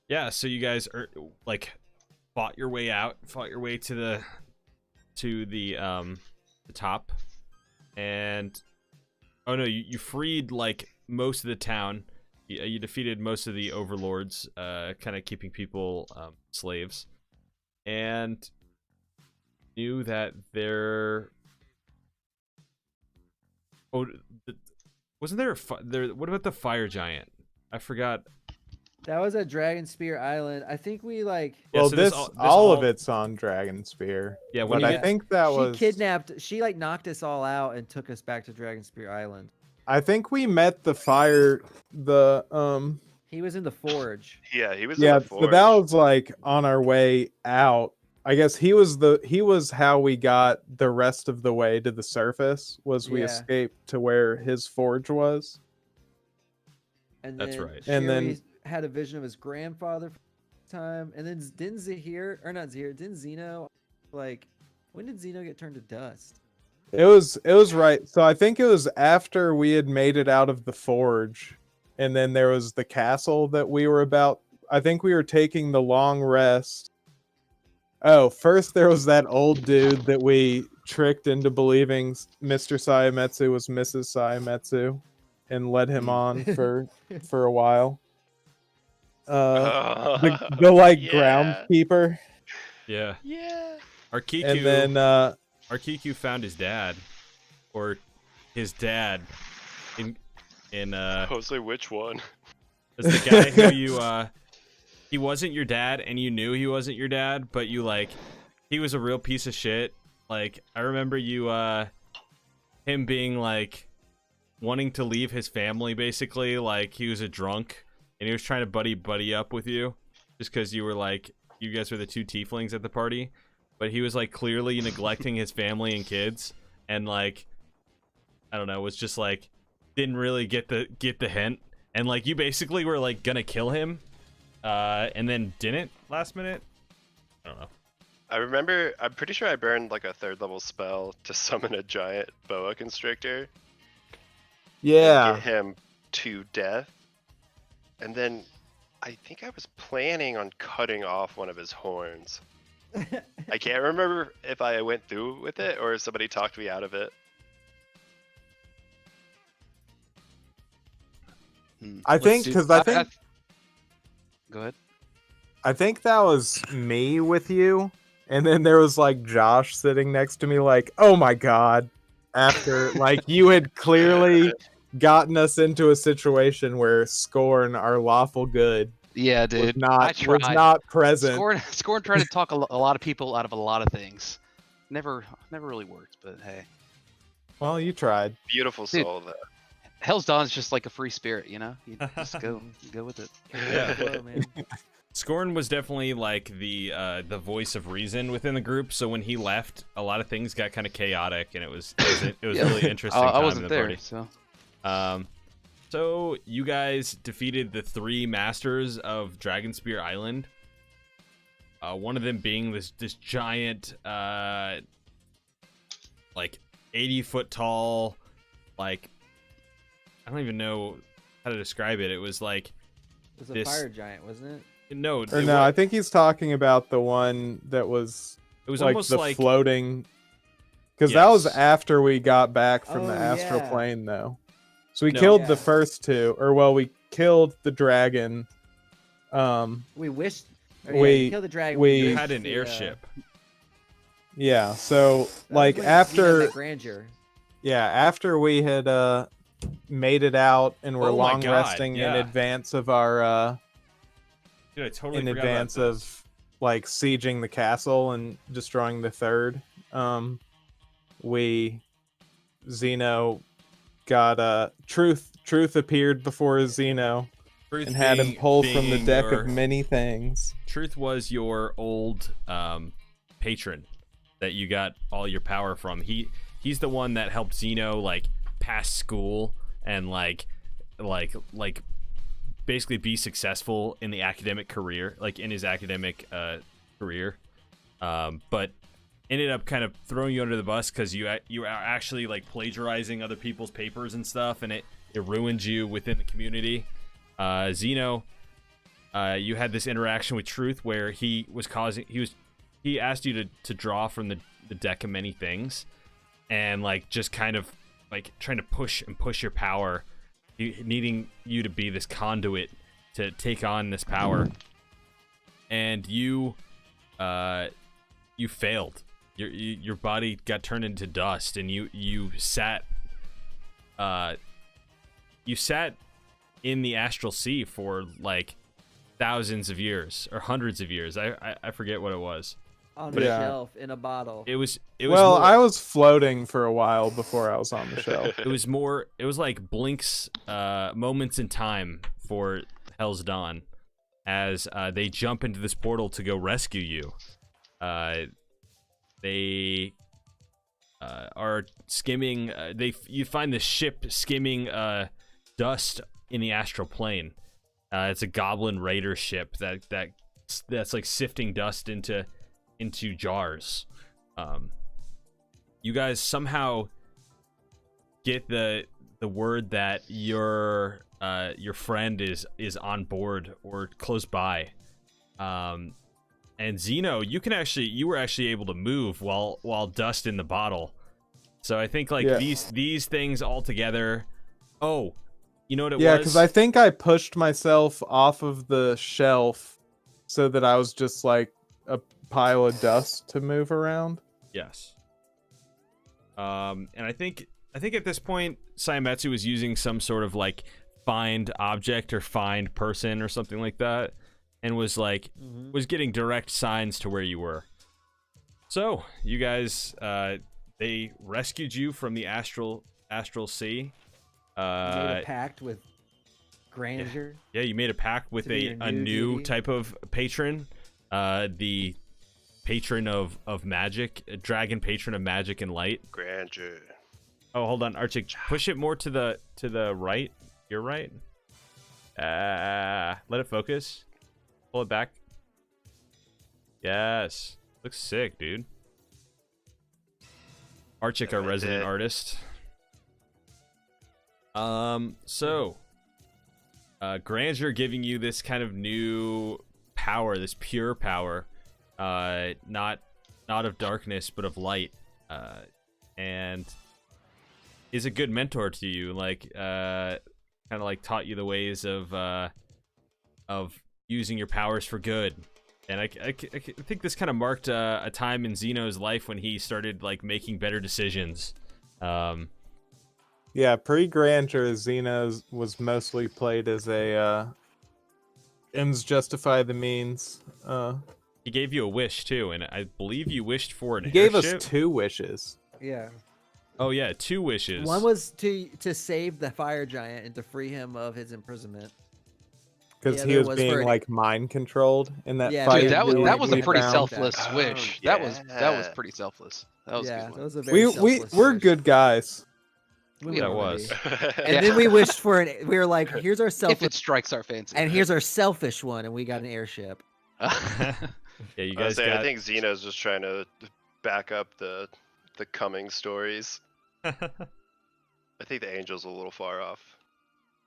Yeah, so you guys are like fought your way to the top, and oh no, you freed like most of the town. You defeated most of the overlords, kind of keeping people slaves, and knew that there. Oh, wasn't there there? What about the fire giant? I forgot. That was at Dragon Spear Island. I think we like. Well, so this all of it's on Dragon Spear. Yeah, but I think that was. She kidnapped. She like knocked us all out and took us back to Dragon Spear Island. I think we met the fire. He was in the forge. Yeah, he was. Yeah, in the forge. so that was like on our way out. I guess he was how we got the rest of the way to the surface. Was we escaped to where his forge was. And that's right. And then had a vision of his grandfather for the time, and then didn't Zeno like when did Zeno get turned to dust? It was right. So I think it was after we had made it out of the forge, and then there was the castle that we were about. I think we were taking the long rest. Oh, first there was that old dude that we tricked into believing Mr. Saimetsu was Mrs. Saimetsu, and led him on for a while. The groundskeeper. Yeah. Yeah. Arkiku. And then Arkiku found his dad, or his dad, in Jose, which one? It's the guy who you he wasn't your dad, and you knew he wasn't your dad, but you like he was a real piece of shit. Like I remember you him being like wanting to leave his family, basically. Like he was a drunk and he was trying to buddy up with you just because you were like you guys were the two tieflings at the party, but he was like clearly neglecting his family and kids, and like I don't know, was just like didn't really get the hint, and like you basically were like gonna kill him and then didn't last minute. I don't know. I remember, I'm pretty sure I burned like a 3rd level spell to summon a giant boa constrictor. Yeah. And get him to death. And then I think I was planning on cutting off one of his horns. I can't remember if I went through with it or if somebody talked me out of it. I think because I think. Go ahead. I think that was me with you, and then there was like Josh sitting next to me, like, "Oh my god!" After like you had clearly gotten us into a situation where Scorn, our lawful good, yeah, dude, was not present. Scorn tried to talk a lot of people out of a lot of things. Never really worked, but hey. Well, you tried. Beautiful soul, though. Hell's Dawn's just like a free spirit, you know? You just go with it. Yeah, man. Scorn was definitely like the voice of reason within the group, so when he left, a lot of things got kind of chaotic, and it was really interesting. I time wasn't in the there, party. So you guys defeated the 3 masters of Dragonspear Island. One of them being this giant, like 80-foot tall, like I don't even know how to describe it. It was like it was a fire giant, wasn't it? No, Or no, I think he's talking about the one that was. it was like almost the like floating. Because that was Yes. after we got back from the Oh, astral yeah. plane, though. So we No. killed Yeah. the first two, or well, we killed the dragon. We wished. Or, We- you killed the dragon. we- you wished had an the, airship. Yeah. So that like was when Xena after, met Grandeur. yeah, after we had made it out and were Oh my long God, resting in yeah. advance of our Dude, I totally in forgot about advance this. of like sieging the castle and destroying the third. We Xeno got Truth appeared before Xeno Truth and had him being- pull from the being deck your- of many things. Truth was your old patron that you got all your power from. He's the one that helped Xeno like pass school and like basically be successful in the academic career, like in his academic career. But ended up kind of throwing you under the bus because you are actually like plagiarizing other people's papers and stuff, and it ruined you within the community. Xeno, you had this interaction with Truth where he asked you to draw from the deck of many things, and like just kind of like trying to push your power, needing you to be this conduit to take on this power, and you failed. Your body got turned into dust, and you sat in the astral sea for like thousands of years or hundreds of years. I forget what it was. On But a yeah. shelf in a bottle. It was Well, more, I was floating for a while before I was on the shelf. it was like Blink's moments in time for Hell's Dawn as they jump into this portal to go rescue you. They are skimming. You find the ship skimming dust in the astral plane. It's a goblin raider ship that's like sifting dust into jars. You guys somehow get the word that your friend is on board or close by. And Xeno, you were actually able to move while dust in the bottle. So I think like Yeah. these things all together. Oh, you know what it Yeah, was? because I think I pushed myself off of the shelf so that I was just like a pile of dust to move around. Yes. And I think at this point Saimetsu was using some sort of like find object or find person or something like that, and was like was getting direct signs to where you were. So you guys, they rescued you from the astral sea. You made a pact with Grandeur. Yeah, you made a pact with To be your a new new deity. type of patron, the patron of magic, a dragon patron of magic and light. Grandeur. Oh, hold on, Archie, push it more to the right. Your right. Let it focus. Pull it back. Yes, looks sick, dude. Archie, our resident artist. So, Grandeur giving you this kind of new power, this pure power, not of darkness but of light, and is a good mentor to you. Like, kind of like taught you the ways of using your powers for good. And I think this kind of marked a time in Xeno's life when he started like making better decisions. Yeah, pre-Grandeur, Xeno was mostly played as a ends justify the means. He gave you a wish too, and I believe you wished for an He gave airship. us 2 wishes. Yeah. Oh yeah, 2 wishes. One was to save the fire giant and to free him of his imprisonment. Because The he other was was being for an- like mind controlled in that Yeah, fight. Dude, that was a we pretty found. selfless Oh, wish. yeah. That was pretty selfless. That was a Yeah, good that one. was a very selfless We're wish. good guys. We That were was. really. Yeah. And then we wished for it. We were like, here's our If selfish, it strikes our fancy. and here's our selfish one, and we got an airship. Yeah, you guys I got. think Xeno's just trying to back up the coming stories. I think the angel's a little far off.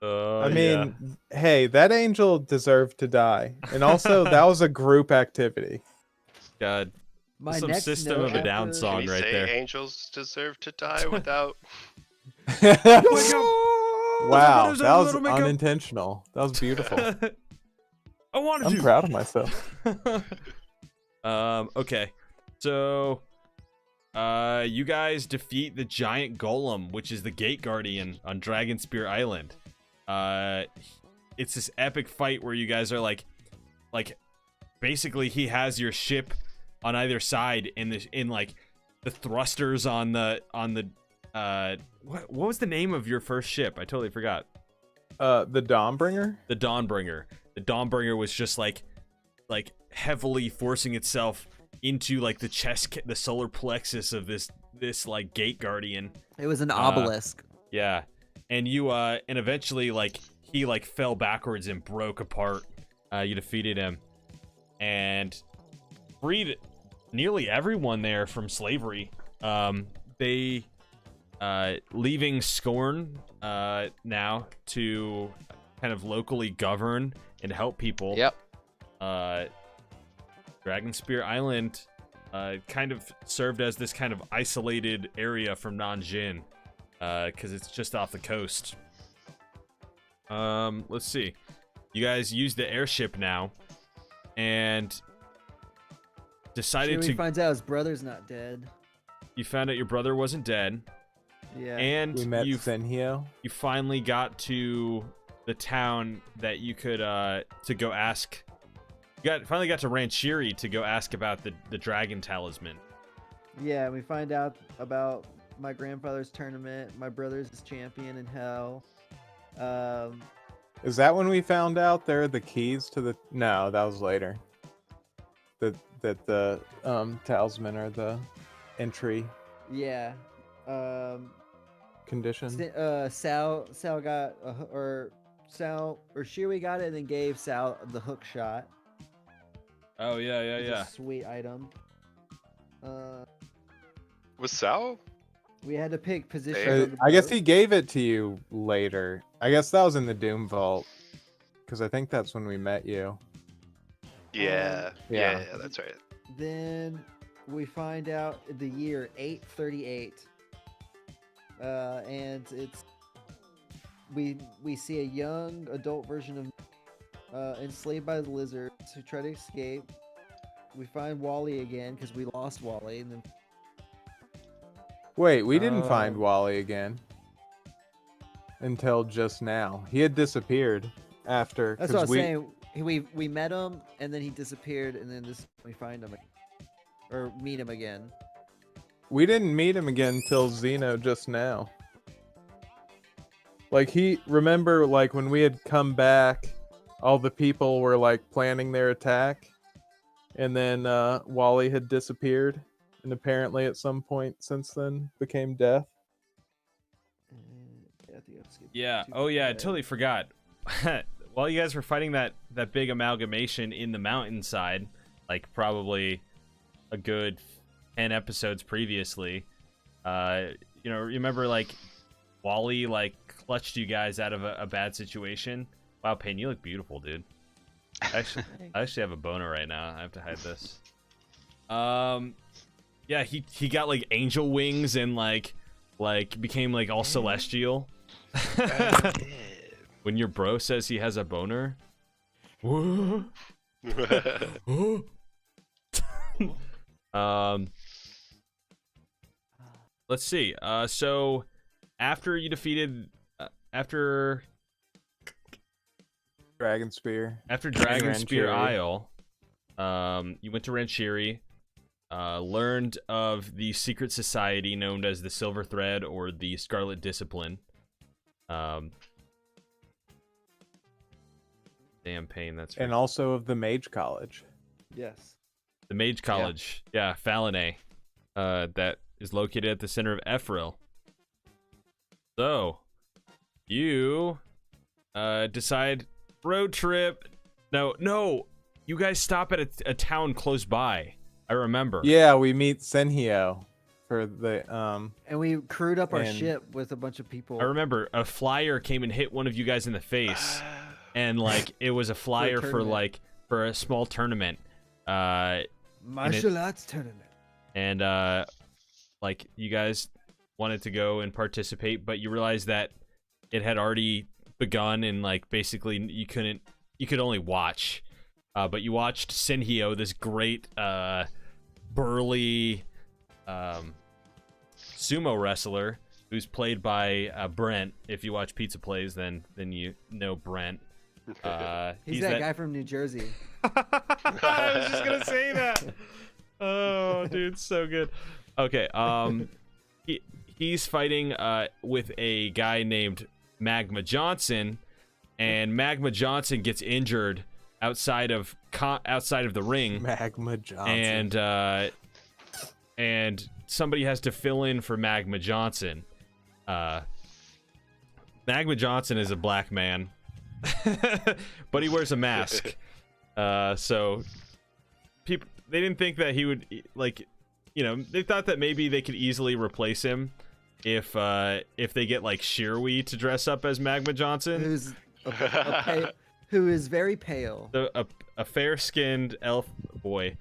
I mean, hey, that angel deserved to die, and also that was a group activity. God, My some next System note of a Down after- song Can you right say there. angels deserve to die without? Wow, that was unintentional. That was beautiful. I wanted I'm to. proud of myself. Okay, so you guys defeat the giant golem, which is the gate guardian on Dragonspear Island. It's this epic fight where you guys are like basically he has your ship on either side in like the thrusters on the what was the name of your first ship? I totally forgot. The Dawnbringer? The Dawnbringer. The Dawnbringer was just like heavily forcing itself into like the solar plexus of this like gate guardian. It was an obelisk. Yeah. And you and eventually like he like fell backwards and broke apart. You defeated him and freed nearly everyone there from slavery. They leaving Scorn now to kind of locally govern and help people. Yep. Dragonspear Island kind of served as this kind of isolated area from Nanjing because it's just off the coast. Let's see. You guys use the airship now and decided He to... finds out his brother's not dead. You found out your brother wasn't dead. Yeah. We And met you Senhyo. finally got to the town that you could to go ask. Finally got to Ranchiri to go ask about the dragon talisman. Yeah, we find out about my grandfather's tournament. My brother's his champion in hell. Is that when we found out there are the keys to the... No, that was later. That the talisman are the entry Yeah. condition. Sal got Shiri got it and then gave Sal the hook shot. Oh yeah, It's a sweet item. Was Sal? We had to pick position. Hey. on the I guess boat. he gave it to you later. I guess that was in the Doom Vault. Because I think that's when we met you. Yeah. Yeah. Yeah, that's right. Then we find out the year 838. And it's we see a young adult version of enslaved by the lizards who try to escape. We find Wally again because we lost Wally, and then Wait, we didn't find Wally again. Until just now. He had disappeared after. that's what I was saying. We met him, and then he disappeared, and then we find him or meet him again. We didn't meet him again till Xeno just now. Like remember like when we had come back, all the people were like planning their attack, and then Wally had disappeared, and apparently at some point since then became Death. Yeah. Oh yeah, I totally forgot. While you guys were fighting that big amalgamation in the mountainside, like probably a good 10 episodes previously, remember like Wally like clutched you guys out of a bad situation. Wow, Payne, you look beautiful, dude. I actually have a boner right now. I have to hide this. Yeah, he got like angel wings and like became like all celestial. When your bro says he has a boner. Let's see. So after you defeated after Dragonspear Isle, you went to Ranchiri, learned of the secret society known as the Silver Thread or the Scarlet Discipline. Damn Pain, that's right. And also of the Mage College. Yes. The Mage College, yeah, Falinae, that is located at the center of Ephrail. So, you decide road trip. No, you guys stop at a town close by. I remember. Yeah, we meet Senhyo for the And we crewed up our and- ship with a bunch of people. I remember a flyer came and hit one of you guys in the face, and like it was a flyer for tournament. for a small tournament. Martial arts tournament. And like you guys wanted to go and participate, but you realized that it had already begun, and like basically you could only watch. But you watched Senhyo, this great burly sumo wrestler who's played by Brent. If you watch Pizza Plays, then you know Brent. He's that guy from New Jersey. I was just gonna say that. Oh, dude, so good. Okay, he's fighting with a guy named Magma Johnson, and Magma Johnson gets injured outside of the ring. Magma Johnson. And somebody has to fill in for Magma Johnson. Magma Johnson is a black man, but he wears a mask. So people, they didn't think that he would, like, you know, they thought that maybe they could easily replace him if they get like Shirley to dress up as Magma Johnson, Who's who is very pale. a fair-skinned elf boy.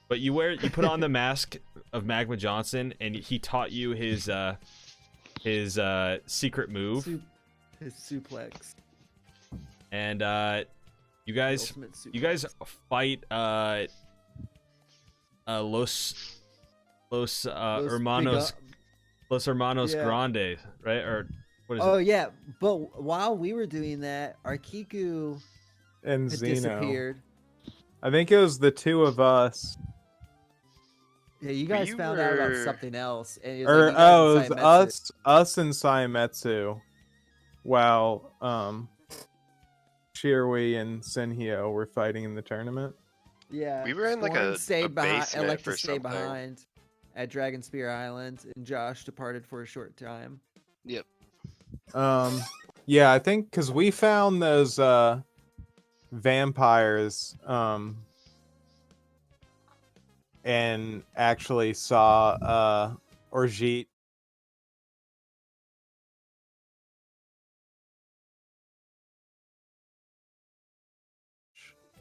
But you put on the mask of Magma Johnson, and he taught you his secret move. His suplex. And you guys fight Los Hermanos Yeah. Grandes, right? Or what is Oh it? yeah, but while we were doing that, Arkiku and had Zeno. disappeared. I think it was the two of us. Yeah, you guys We found out about were- something else. And it was Or like you guys it and was Saimetsu. us and Saimetsu. While Shirui and Senhyo were fighting in the tournament. Yeah, We were in, like, Scorn a stayed behind. basement Electra or stayed something. behind at Dragon Spear Island, and Josh departed for a short time. Yep. Yeah, I think because we found those vampires and actually saw Orjit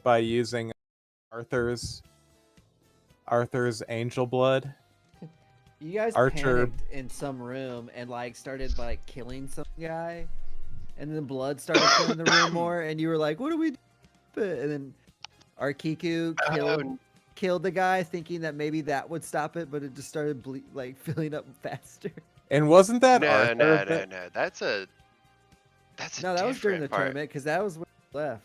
by using Arthur's angel blood. You guys Archer- panicked in some room and like started like killing some guy, and then blood started filling the room more, and you were like, "What do we do?" And then Arkiku killed the guy, thinking that maybe that would stop it, but it just started like filling up faster. And wasn't that No, Arthur? no. That's a No, that was during the different part. tournament because that was when we left.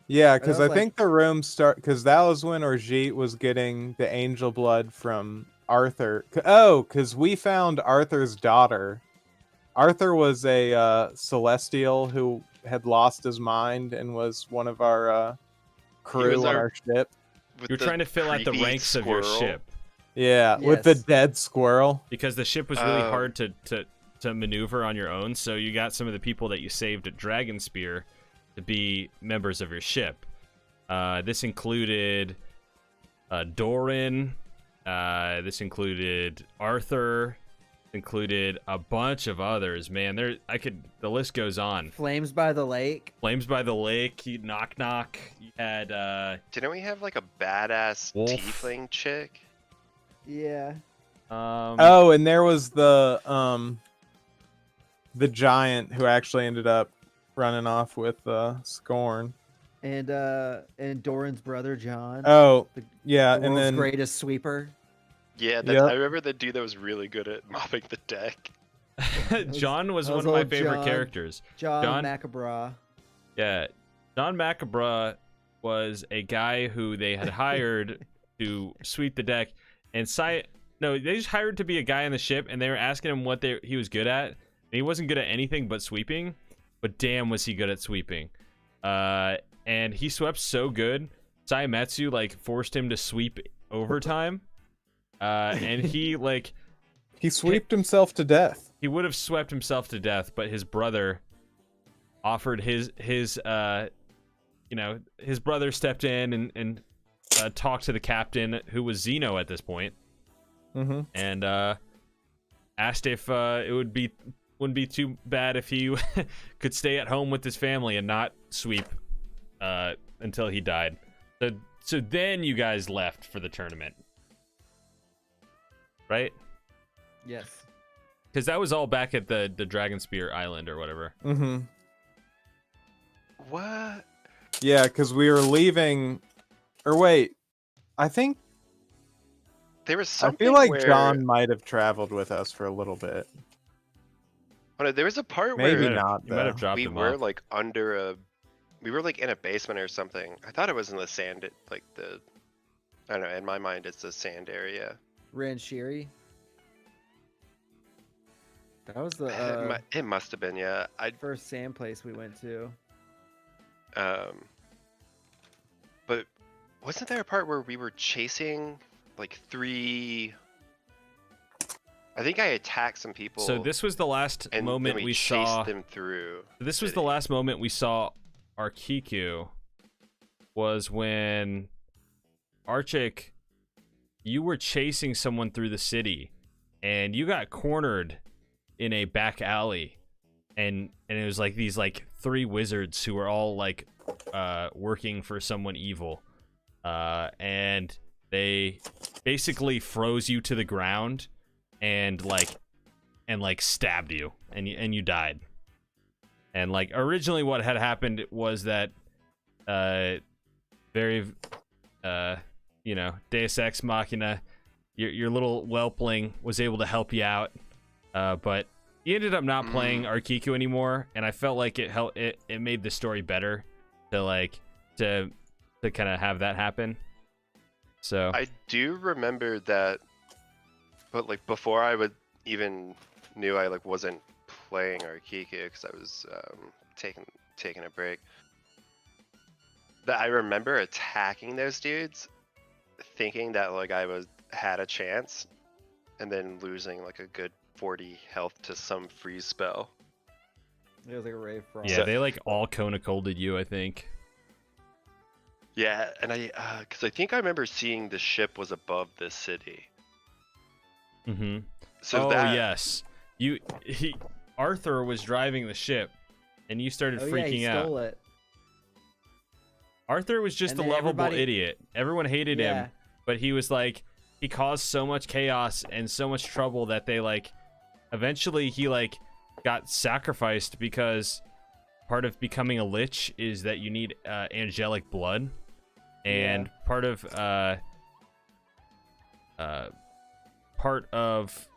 Yeah, because That I was think the room because that was when Orjit was getting the angel blood from Arthur. Because we found Arthur's daughter. Arthur was a celestial who had lost his mind and was one of our crew was on our- our ship. With You're the trying to fill out the creepy ranks of your squirrel. ship Yeah, with the Yes. dead squirrel. because the ship was really Oh. hard to maneuver on your own. So you got some of the people that you saved at Dragon Spear to be members of your ship. This included Doran. This included Arthur. Included a bunch of others. Man, the list goes on. Flames by the lake. Flames by the Lake. You knock knock. You had Didn't we have like a badass Wolf. tiefling chick? Yeah. Oh, and there was the giant who actually ended up running off with Scorn. And Doran's brother John. Oh, the yeah, the and world's then greatest sweeper. Yeah, Yep. I remember the dude that was really good at mopping the deck. John was that one was of my old favorite John. characters. John John? Macabra. Yeah, John Macabra was a guy who they had hired to sweep the deck, and they just hired to be a guy on the ship, and they were asking him what he was good at. And he wasn't good at anything but sweeping, but damn was he good at sweeping. And he swept so good, Saimetsu like forced him to sweep overtime, and he sweeped himself to death. he would have swept himself to death, but his brother offered his brother stepped in and talked to the captain, who was Zeno at this point. Mm-hmm. And asked if it wouldn't be too bad if he could stay at home with his family and not sweep until he died. So then you guys left for the tournament, right? Yes. Because that was all back at the Dragon Spear Island or whatever. Mm-hmm. What? Yeah, because we were leaving. Or wait, I think There was I something feel like where... John might have traveled with us for a little bit. Hold on, there was a part Maybe where not. You might have Though. dropped we him were off. like under a... We were like in a basement or something. I thought it was in the sand, like the... I don't know, in my mind it's the sand area. Ranshiri. That was the It must have been, yeah. first sand place we went to. But wasn't there a part where we were chasing like 3... I think I attacked some people. So this was the last and moment then we chased saw. them through. This was the city. last moment we saw Arkiku. Was when Archik, you were chasing someone through the city, and you got cornered in a back alley, and it was like these like 3 wizards who were all like working for someone evil, and they basically froze you to the ground and stabbed you, and you died. And like originally what had happened was that very Deus Ex Machina, your little whelpling was able to help you out, but you ended up not playing Arkiku anymore, and I felt like it made the story better to kind of have that happen. So I do remember that, but like before I would even knew I like wasn't playing Arkiku because I was taking a break. That I remember attacking those dudes, thinking that like I had a chance, and then losing like a good 40 health to some freeze spell. It was like a ray of frost. yeah, they like all Kona colded you, I think. Yeah, and because I think I remember seeing the ship was above the city. Mm-hmm. So yes, Arthur was driving the ship, and you started freaking he out. stole it. Arthur was just And a then lovable everybody- idiot. Everyone hated Yeah. him, but he was like, he caused so much chaos and so much trouble that they like, eventually he like got sacrificed because part of becoming a lich is that you need angelic blood, and part of part of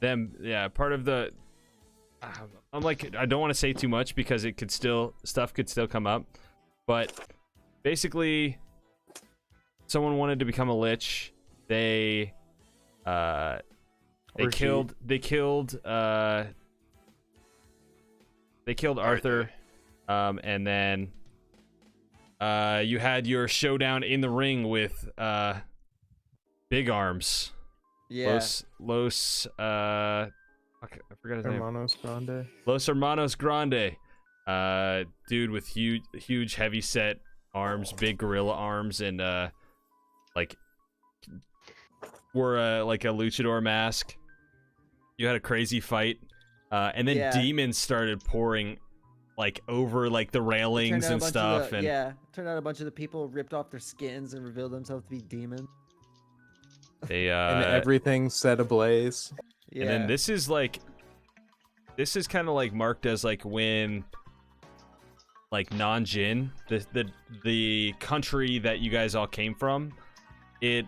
the I'm like, I don't want to say too much because stuff could still come up, but basically someone wanted to become a lich. They killed Arthur. And then you had your showdown in the ring with Big Arms. Yeah. I forgot his name. Hermanos Grande. Los Hermanos Grande. Dude with huge heavy set arms, big gorilla arms, and wore like a luchador mask. You had a crazy fight, and then demons started pouring like over like the railings and stuff. Turned out a bunch of the people ripped off their skins and revealed themselves to be demons. They and everything set ablaze. Yeah. And then this is kind of like marked as like when like Nanjing, the country that you guys all came from, it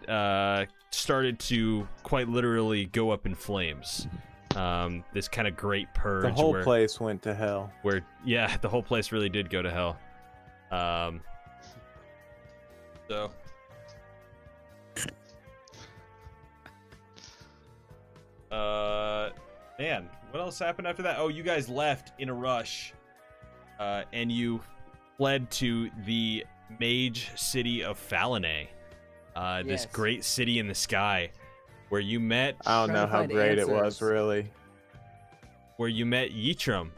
started to quite literally go up in flames. This kind of great purge. The whole place went to hell. The whole place really did go to hell. So man, what else happened after that? Oh, you guys left in a rush, and you fled to the mage city of Falinay, this great city in the sky, where you met. I don't know how great it was, really. Where you met Yitram,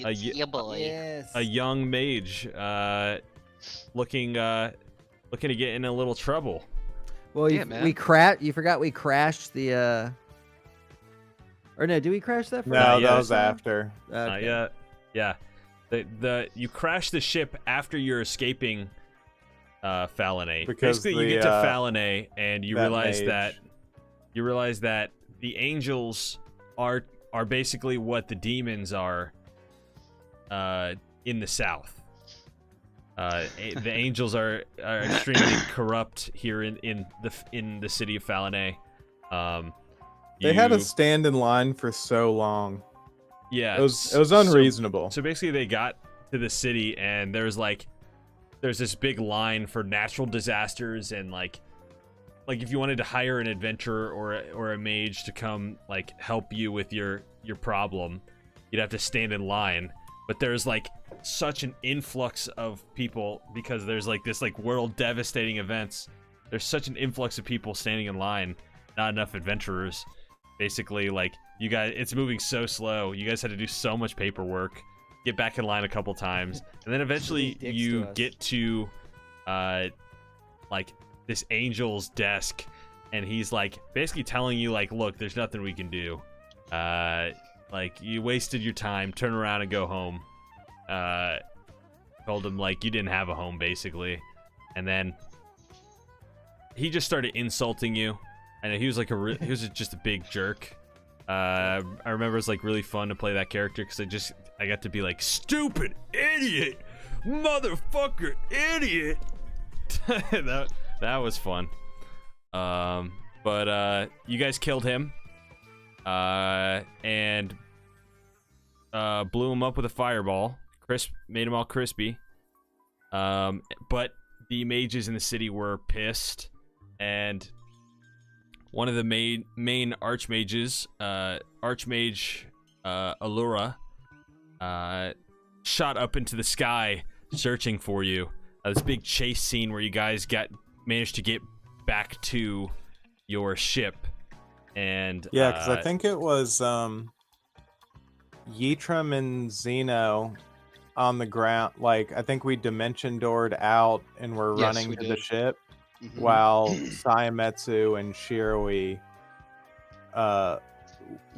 a young mage, looking to get in a little trouble. Well, Yeah, man. You forgot we crashed the. Or no, did we crash that? No, yeah. that was after. Okay. Yeah. You crash the ship after you're escaping Falinay. Because Basically, you get to Falinay and you realize mage. that the angels are basically what the demons are in the south. The angels are extremely corrupt here in the city of Falinay. They had to stand in line for so long. Yeah, It was unreasonable. So basically, they got to the city, and there's this big line for natural disasters, and like if you wanted to hire an adventurer or a mage to come like help you with your problem, you'd have to stand in line. But there's like such an influx of people because there's like this like world devastating events. There's such an influx of people standing in line, not enough adventurers. Basically, like, you guys, it's moving so slow. You guys had to do so much paperwork, get back in line a couple times, and then eventually you get to, like, this angel's desk, and he's, like, basically telling you, like, look, there's nothing we can do. Like, you wasted your time, turn around and go home. Told him, like, you didn't have a home, basically. And then he just started insulting you. And he was like he was just a big jerk. I remember it was like really fun to play that character because I got to be like, stupid idiot, motherfucker, idiot. that was fun. But you guys killed him, and blew him up with a fireball. Made him all crispy. But the mages in the city were pissed, and one of the main archmages, Archmage Allura, shot up into the sky searching for you. This big chase scene where you guys managed to get back to your ship, and yeah, because I think it was Yitram and Zeno on the ground. Like, I think we dimension doored out and we're running to the ship. Mm-hmm. While Saiyametsu and Shiroi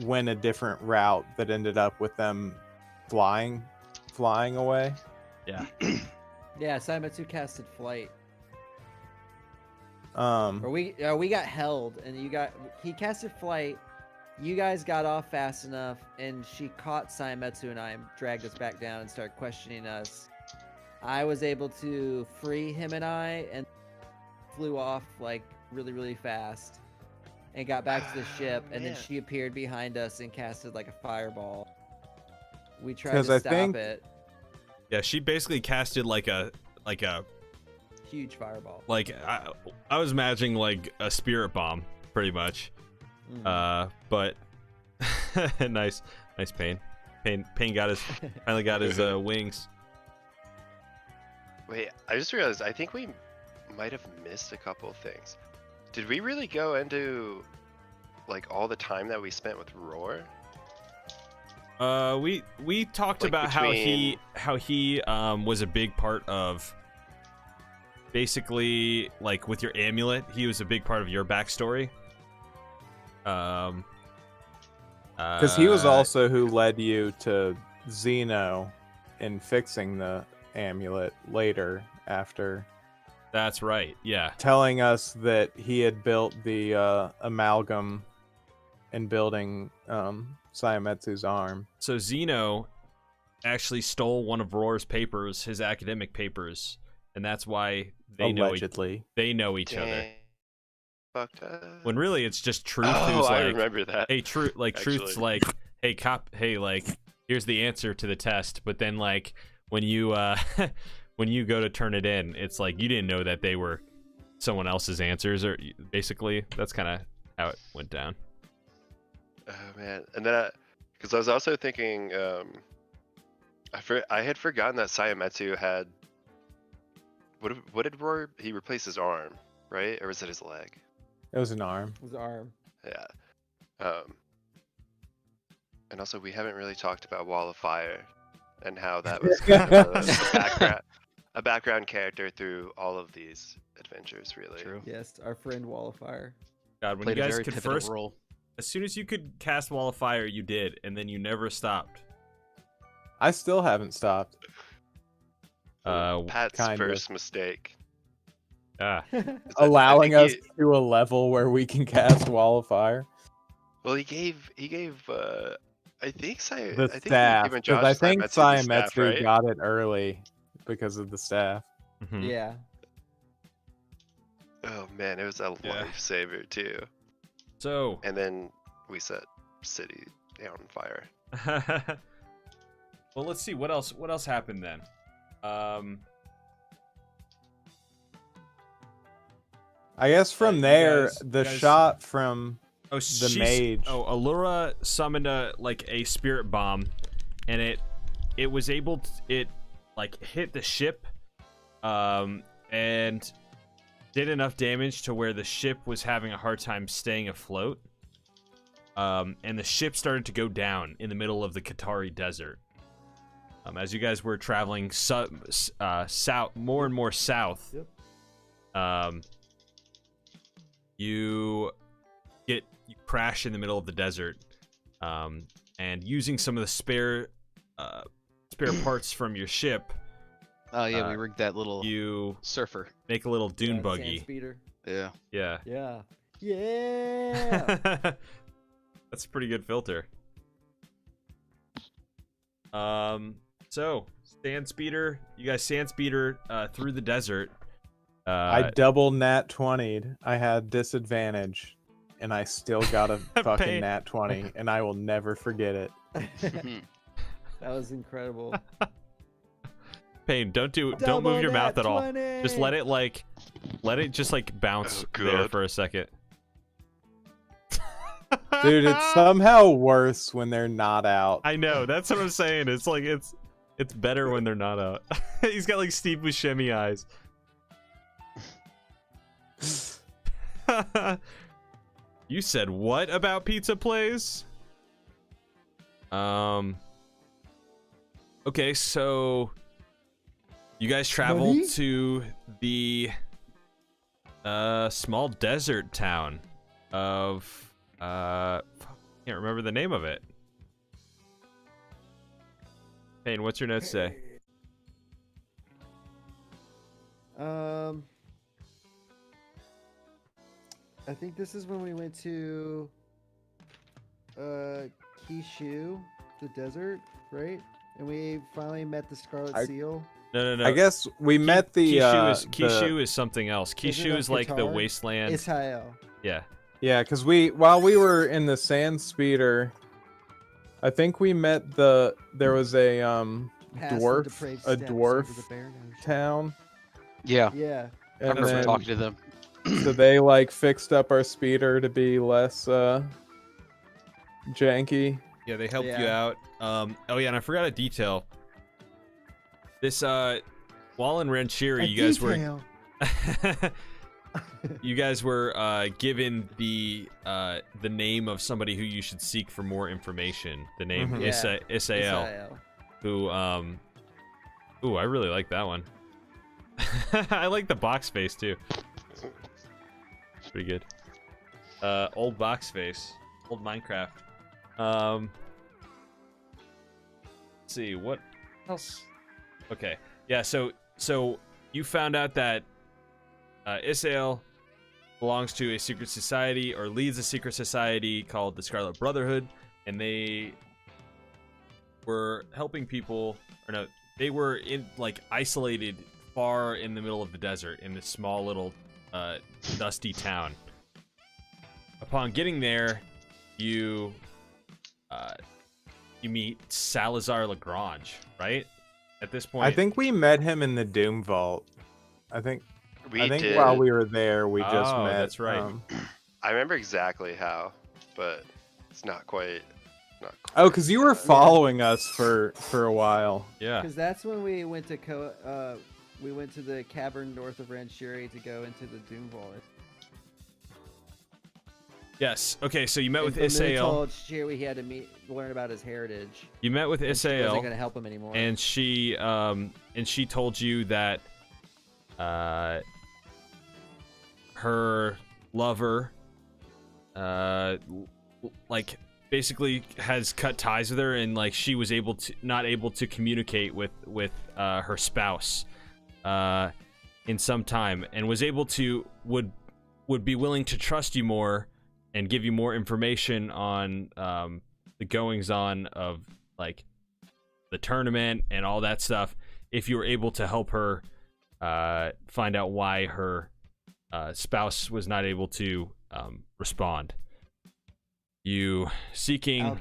went a different route that ended up with them flying away. Yeah. Yeah, Saiyametsu casted flight. Or we got held, and he casted flight. You guys got off fast enough, and she caught Saiyametsu and I and dragged us back down and started questioning us. I was able to free him and I, and flew off like really, really fast and got back to the ship, and then she appeared behind us and casted like a fireball. We tried to stop it. Yeah, she basically casted like a huge fireball. Like I was imagining like a spirit bomb, pretty much. But nice Pain finally got his wings. Wait, I just realized I think we might have missed a couple of things. Did we really go into like all the time that we spent with Roar? We talked Like about how he was a big part of basically like with your amulet. He was a big part of your backstory. Because he was also who led you to Zeno in fixing the amulet later after. That's right, yeah. Telling us that he had built the amalgam and building Saiyametsu's arm. So Zeno actually stole one of Roar's papers, his academic papers, and that's why they know each other. Fucked up. When really it's just Truth Oh, who's I like, remember that. hey, Truth, like Truth's like, hey, like, here's the answer to the test. But then like when you when you go to turn it in, it's like you didn't know that they were someone else's answers, or basically that's kind of how it went down. Oh man, and then because I was also thinking, I had forgotten that Saiyametsu had. What did Roar? He replaced his arm, right? Or was it his leg? It was an arm. His arm. Yeah. And also we haven't really talked about Wall of Fire and how that was kind of the background. a background character through all of these adventures, really. True. Yes, our friend Wall of Fire. God, when Played you a guys very could pivotal first, role. as soon as you could cast Wall of Fire, you did, and then you never stopped. I still haven't stopped. Pat's kinda. first mistake. Ah, is that Allowing I us think to a level where we can cast Wall of Fire. Well, he gave I think The I think staff. even Because Josh I think Saimetsu the staff, Saimetsu right? got it early because of the staff. mhm. Yeah. Oh man, it was a Yeah. lifesaver too. So, And then we set city on fire. well, let's see what else. What else happened then? I guess from you there, guys- the you guys- shot from Oh, the mage. Oh, Allura summoned a spirit bomb, and it was able to, it like hit the ship, and did enough damage to where the ship was having a hard time staying afloat. And the ship started to go down in the middle of the Qatari desert. As you guys were traveling south, more and more south, Yep. you crash in the middle of the desert, and using some of the spare parts from your ship, Oh yeah, we rigged that little you surfer. make a little dune Yeah, buggy. sand speeder. Yeah. Yeah. Yeah. Yeah. That's a pretty good filter. So sand speeder, you guys sand speeder through the desert. I double nat 20'd. I had disadvantage, and I still got a fucking Pain. nat 20, and I will never forget it. That was incredible. Pain, don't move Double your mouth nat at all. 20! Just let it just like bounce Oh, there God. for a second. Dude, it's somehow worse when they're not out. I know, that's what I'm saying. It's like it's better when they're not out. He's got like Steve Buscemi eyes. You said what about pizza plays? Okay, so you guys traveled Money? to the small desert town of can't remember the name of it. Payne, what's your notes say? I think this is when we went to Kishu, the desert, right? And we finally met the Scarlet Seal. No. I guess we met the Kishu is something else. Is it Kishu of is like the Qatar? wasteland. Israel. Yeah. Yeah, because while we were in the sand speeder, I think we met there was a Past the dwarf depraved a steps dwarf over the barren ocean. town, Yeah. Yeah. I and remember then talking to them. so they like fixed up our speeder to be less janky. Yeah, they helped you Yeah. out. Oh yeah, and I forgot a detail. This Wall and Ranchiri, you guys were you guys were given the name of somebody who you should seek for more information. The name Mhm. Yeah. Isael, Israel. who ooh, I really like that one. I like the box face too. Pretty good. Old box face, old Minecraft. Let's see what else. Okay, yeah. So you found out that Isael belongs to a secret society, or leads a secret society called the Scarlet Brotherhood, and they were helping people, or no, they were in like isolated far in the middle of the desert in this small little dusty town. Upon getting there, you meet Salizar LaGrange, right? At this point, I think we met him in the Doom Vault. I think We did. while we were there, we just Oh, met. that's right. I remember exactly how, but it's not quite. Oh, because you were following us for a while. yeah. Because that's when we went to we went to the cavern north of Ranchuri to go into the Doom Vault. Yes. Okay, so you met with And Moon Isael. told Chewie he had to learn about his heritage. You met with and she wasn't Isael, going to help him anymore. and she told you that her lover like basically has cut ties with her, and like she was not able to communicate with her spouse in some time, and was able to would be willing to trust you more and give you more information on the goings on of like the tournament and all that stuff if you were able to help her find out why her spouse was not able to respond. You seeking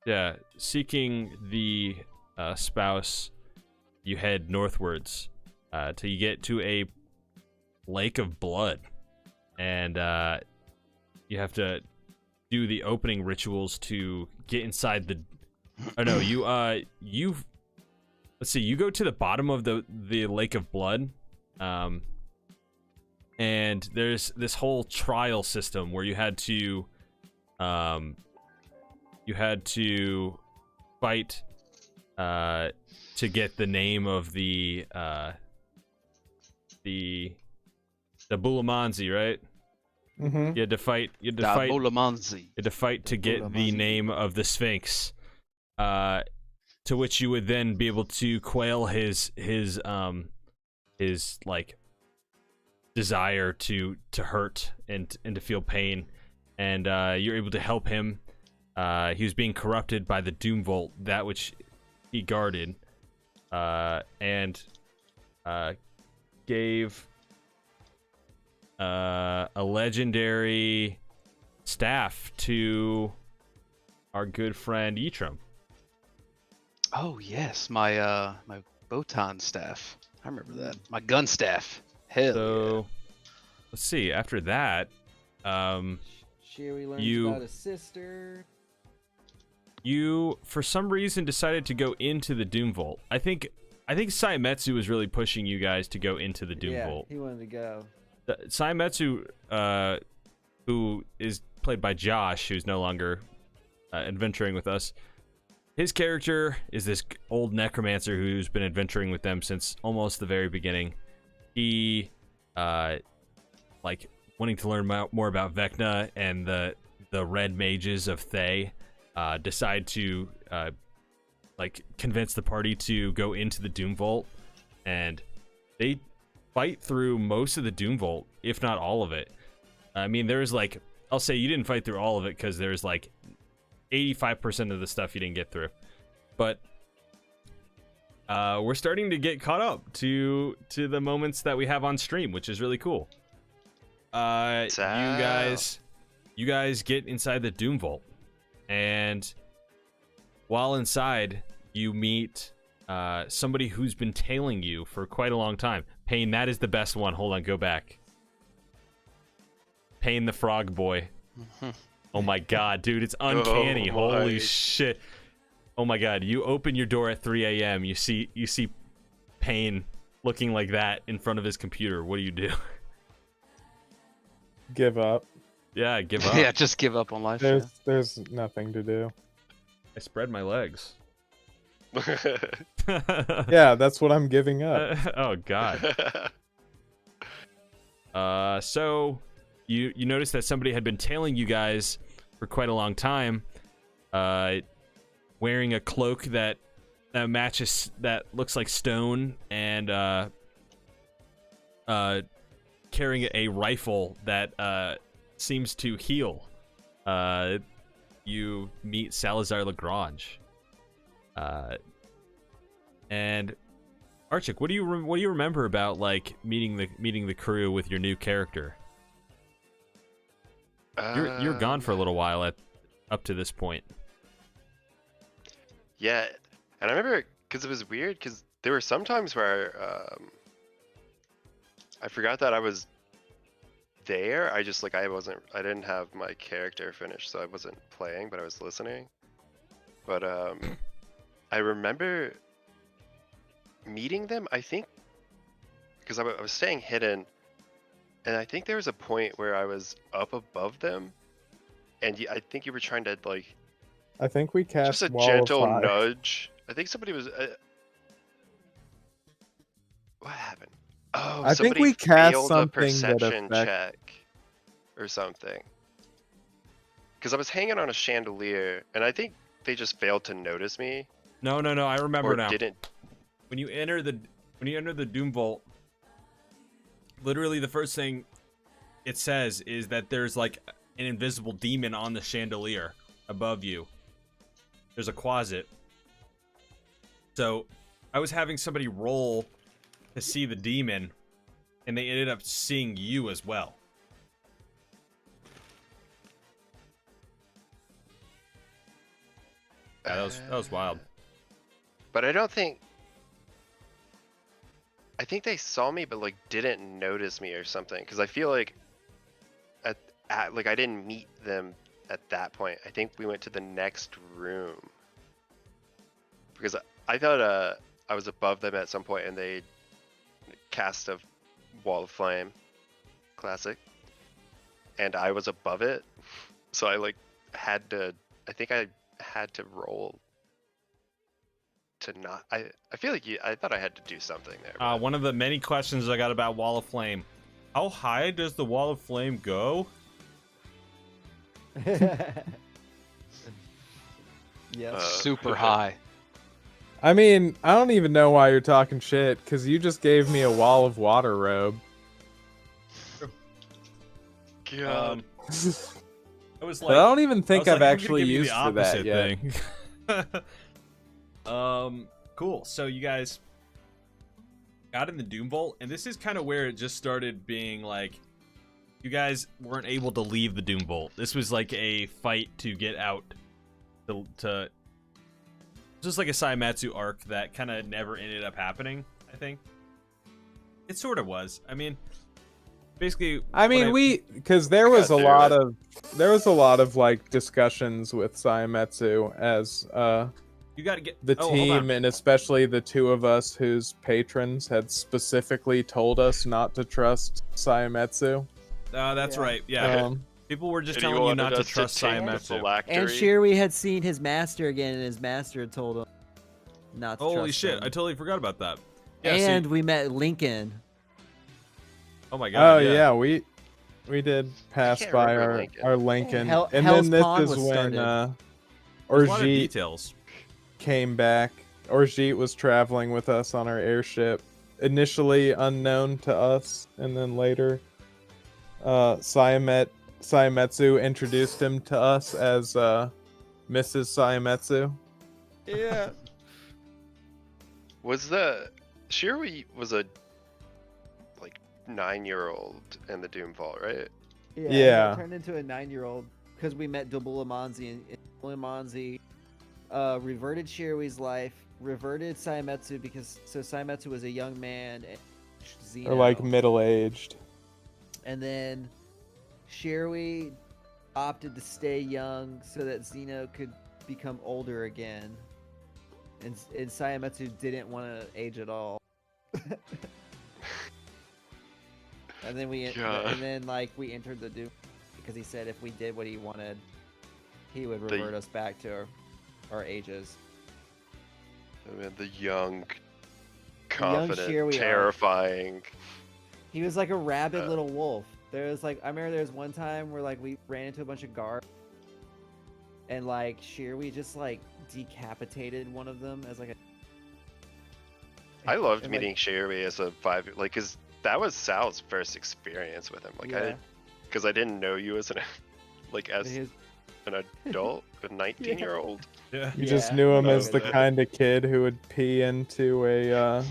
the spouse, you head northwards till you get to a lake of blood, and you have to do the opening rituals to get inside the. Oh no, you let's see. You go to the bottom of the lake of blood, and there's this whole trial system where you had to fight to get the name of the Bulamanzi, right? Mm-hmm. You had to fight. You had to fight to get the name of the Sphinx, to which you would then be able to quail his like desire to hurt and to feel pain, and you're able to help him. He was being corrupted by the Doom Vault, that which he guarded, and gave a legendary staff to our good friend Ytram. Oh yes, my my Botan staff. I remember that. My gun staff. Hell So let's see. After that, Chewie learns about his sister. You, for some reason, decided to go into the Doom Vault. I think Saimetsu was really pushing you guys to go into the Doom Vault. He wanted to go. Saimetsu, who is played by Josh, who's no longer adventuring with us. His character is this old necromancer who's been adventuring with them since almost the very beginning. He, like, wanting to learn more about Vecna and the red mages of Thay, decide to like convince the party to go into the Doom Vault, and they fight through most of the Doom Vault, if not all of it. I mean, there's like, I'll say you didn't fight through all of it because there's like 85% of the stuff you didn't get through, but we're starting to get caught up to the moments that we have on stream, which is really cool. You guys get inside the Doom Vault, and while inside, you meet somebody who's been tailing you for quite a long time. Payne, that is the best one. Hold on, go back. Payne the Frog Boy. Oh my god, dude, it's uncanny. Holy shit. Oh my god, you open your door at 3 a.m. You see Payne looking like that in front of his computer. What do you do? Give up. Yeah, give up. Yeah, just give up on life. There's nothing to do. I spread my legs. Yeah, that's what I'm giving up. Oh god. So you noticed that somebody had been tailing you guys for quite a long time, wearing a cloak that matches, that looks like stone, and carrying a rifle that seems to heal. You meet Salizar LaGrange, and Archik, what do you remember about like meeting the crew with your new character? You're gone for a little while up to this point. Yeah, and I remember because it was weird because there were some times where I forgot that I was there. I didn't have my character finished, so I wasn't playing, but I was listening. But I remember meeting them, I think, because I was staying hidden, and I think there was a point where I was up above them, and I think you were trying to like I think we cast just a Wall gentle of Fire. nudge. I think somebody was. What happened? Oh, I think somebody we cast failed a something that perception affect- check or something. Because I was hanging on a chandelier, and I think they just failed to notice me. No, I remember Or now. didn't. When you enter the Doom Vault, literally the first thing it says is that there's like an invisible demon on the chandelier above you. There's a closet. So I was having somebody roll to see the demon, and they ended up seeing you as well. Yeah, that was wild. But I don't think. I think they saw me, but like didn't notice me or something. Because I feel like like I didn't meet them at that point. I think we went to the next room. Because I thought I was above them at some point, and they cast a wall of flame, classic, and I was above it, so I like had to. I think I had to roll to not. I feel like I thought I had to do something there. But... One of the many questions I got about Wall of Flame. How high does the Wall of Flame go? Yes. Super high. I mean, I don't even know why you're talking shit, because you just gave me a Wall of Water robe. God. I was But I don't even think I was I've like, I'm gonna actually give you used the for that opposite yet. thing. Cool. So you guys got in the Doom Vault, and this is kind of where it just started being like, you guys weren't able to leave the Doom Vault. This was like a fight to get out. To just like a Saimatsu arc that kind of never ended up happening. I think it sort of was. I mean, basically. I mean, because there was a lot of like discussions with Saimatsu as you got to get the team, and especially the two of us whose patrons had specifically told us not to trust Saimatsu. That's right. Yeah. People were just telling you not to trust Saimatsu. And Shirui had seen his master again, and his master had told him not to trust Holy shit, him. I totally forgot about that. Yeah, and we met Lincoln. Oh my god. Oh yeah, we did pass by our Lincoln. And Hell's then Pond this is was when Orjeet came back. Orjeet was traveling with us on our airship, initially unknown to us, and then later Saimatsu introduced him to us as Mrs. Saimatsu. Yeah. Was the Shirui was a like 9-year-old in the Doom Vault, right? Yeah. He turned into a 9-year-old because we met Dobulamanzi, and Dobulamanzi reverted Shirui's life, reverted Saimatsu because Saimatsu was a young man, and Zeno, Or like middle-aged. and then Shirui opted to stay young so that Zeno could become older again. And Saimatsu didn't want to age at all. And then we entered the Doom because he said if we did what he wanted, he would revert us back to our ages. I mean, the young, confident, Shirui terrifying. He was like a rabid little wolf. I remember there was one time where like we ran into a bunch of guards, and like Shirui just like decapitated one of them as like a. I loved meeting Shirui as a 5, like, cause that was Sal's first experience with him. Like because I didn't know you as an adult, a 19-year-old. Yeah. You just knew him as the kind of kid who would pee into a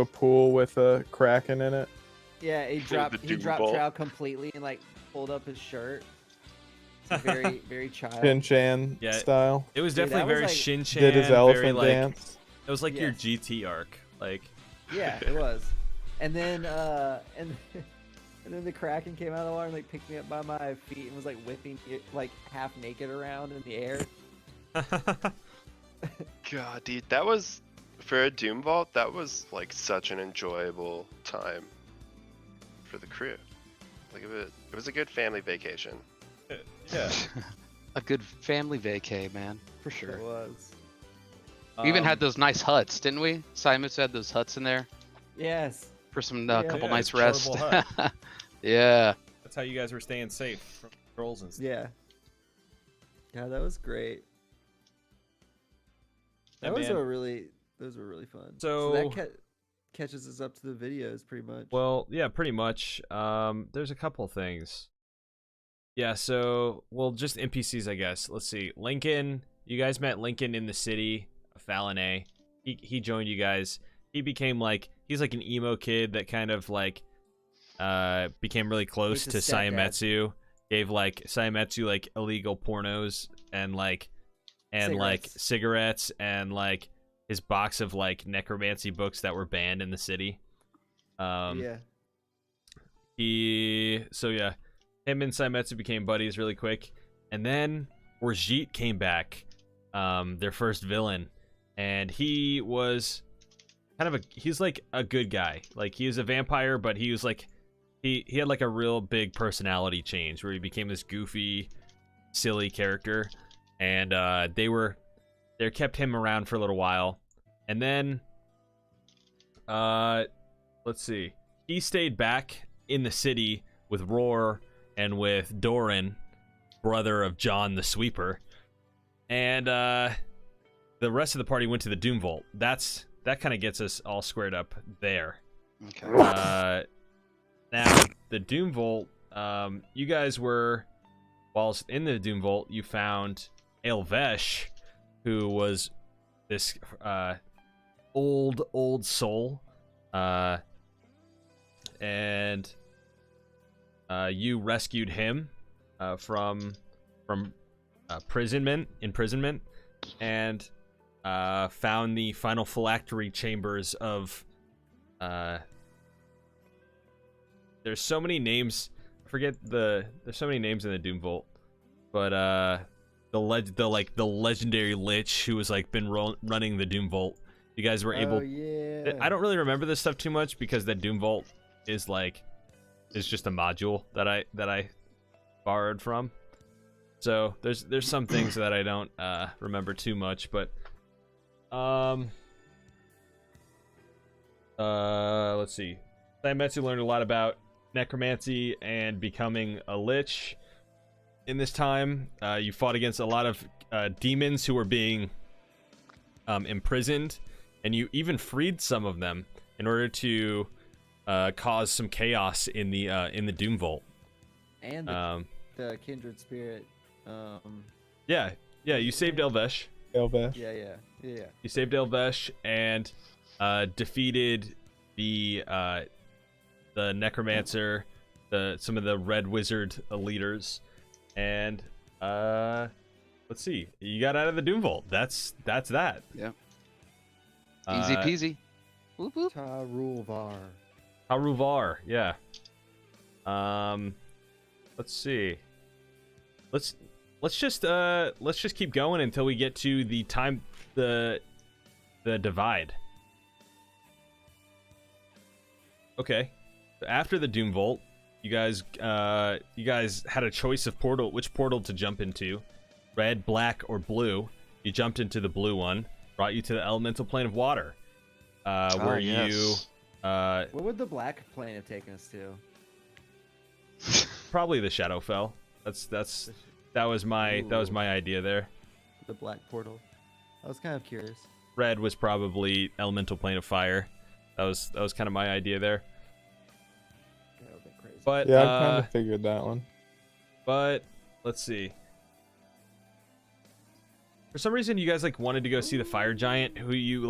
pool with a kraken in it. Yeah, he dropped trout completely and like pulled up his shirt. It's very, very child. Shin-chan style. It was definitely very like, Shin-chan. Did his elephant very, like, dance. It was like your GT arc, like. Yeah, it was. And then and then the Kraken came out of the water and like picked me up by my feet and was like whipping it like half naked around in the air. God, dude, that was for a Doom Vault. That was like such an enjoyable time for the crew. Like it was a good family vacation. Yeah. A good family vacay, man, for sure. It was. We even had those nice huts, didn't we? Simon's had those huts in there Yes. for some Yeah. couple Yeah, nights portable rest. hut. Yeah. That's how you guys were staying safe from trolls and stuff. Yeah. Yeah, that was great. Yeah, That was man. those were really fun. So that catches us up to the videos pretty much. Well, yeah, pretty much. There's a couple things. Yeah, so just NPCs, I guess. Let's see. Lincoln, you guys met Lincoln in the city of Falane. He joined you guys. He became he's like an emo kid that kind of became really close He's to a stepdad. Sayametsu. Gave Sayametsu illegal pornos and cigarettes and his box of necromancy books that were banned in the city. Yeah. Him and Saimetsu became buddies really quick, and then Orjit came back, their first villain, and he was he's a good guy. He was a vampire, but he was he had a real big personality change where he became this goofy, silly character, and they kept him around for a little while, and then let's see, he stayed back in the city with Roar and with Doran, brother of John the Sweeper, and the rest of the party went to the Doom Vault. That kind of gets us all squared up there. Okay. Now the Doom Vault, you guys were, whilst in the Doom Vault, you found Elvesh, who was this old soul, and you rescued him from imprisonment, and found the final phylactery chambers of. There's so many names. There's so many names in the Doom Vault, but the legendary Lich who was been running the Doom Vault. You guys were able. Yeah. I don't really remember this stuff too much because the Doom Vault is just a module that I borrowed from. So there's some things that I don't remember too much, but let's see. Saimetsu learned a lot about necromancy and becoming a lich. In this time, you fought against a lot of demons who were being imprisoned, and you even freed some of them in order to cause some chaos in the Doom Vault. And the kindred spirit. Yeah, you saved Elvesh. Yeah. You saved Elvesh and defeated the necromancer, some of the red wizard leaders, and let's see, you got out of the Doom Vault. That's that. Yeah. Easy peasy. Whoop whoop. Haruvar, yeah. Let's see. Let's just keep going until we get to the divide. Okay. After the Doom Vault, you guys had a choice of which portal to jump into, red, black, or blue. You jumped into the blue one, brought you to the elemental plane of water, where yes. What would the black plane have taken us to? probably the Shadowfell. That was my idea there. The black portal. I was kind of curious. Red was probably elemental plane of fire. That was kind of my idea there. That would have been crazy. But Yeah, I kind of figured that one. But let's see. For some reason, you guys wanted to go see the fire giant, who you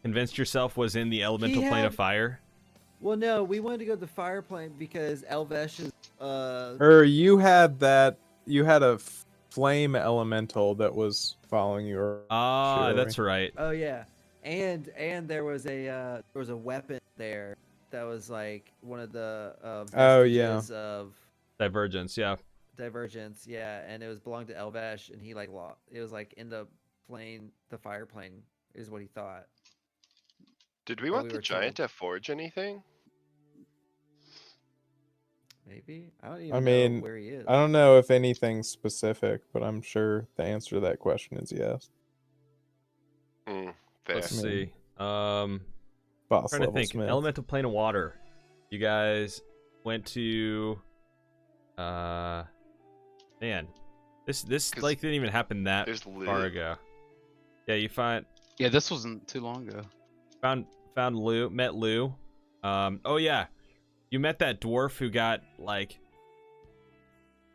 convinced yourself was in the elemental plane of fire. Well, no, we wanted to go to the fire plane because Elvesh is you had a flame elemental that was following you. That's right. Oh yeah, and there was a weapon there that was one of the vestiges of Divergence, yeah. Divergence, yeah, and it was belonged to Elvesh, and he lost. It was in the plane, the fire plane is what he thought. Did we want the giant to forge anything? Maybe I don't I even mean, know where he is. I don't know if anything's specific, but I'm sure the answer to that question is yes. Fair. Let's I mean, see. Boss Trying to level think. Smith. Elemental plane of water. You guys went to. Man, this 'Cause like didn't even happen that There's Lou. far ago. Yeah, you Yeah, this wasn't too long ago. found Lou, met Lou. Oh yeah, you met that dwarf who got like.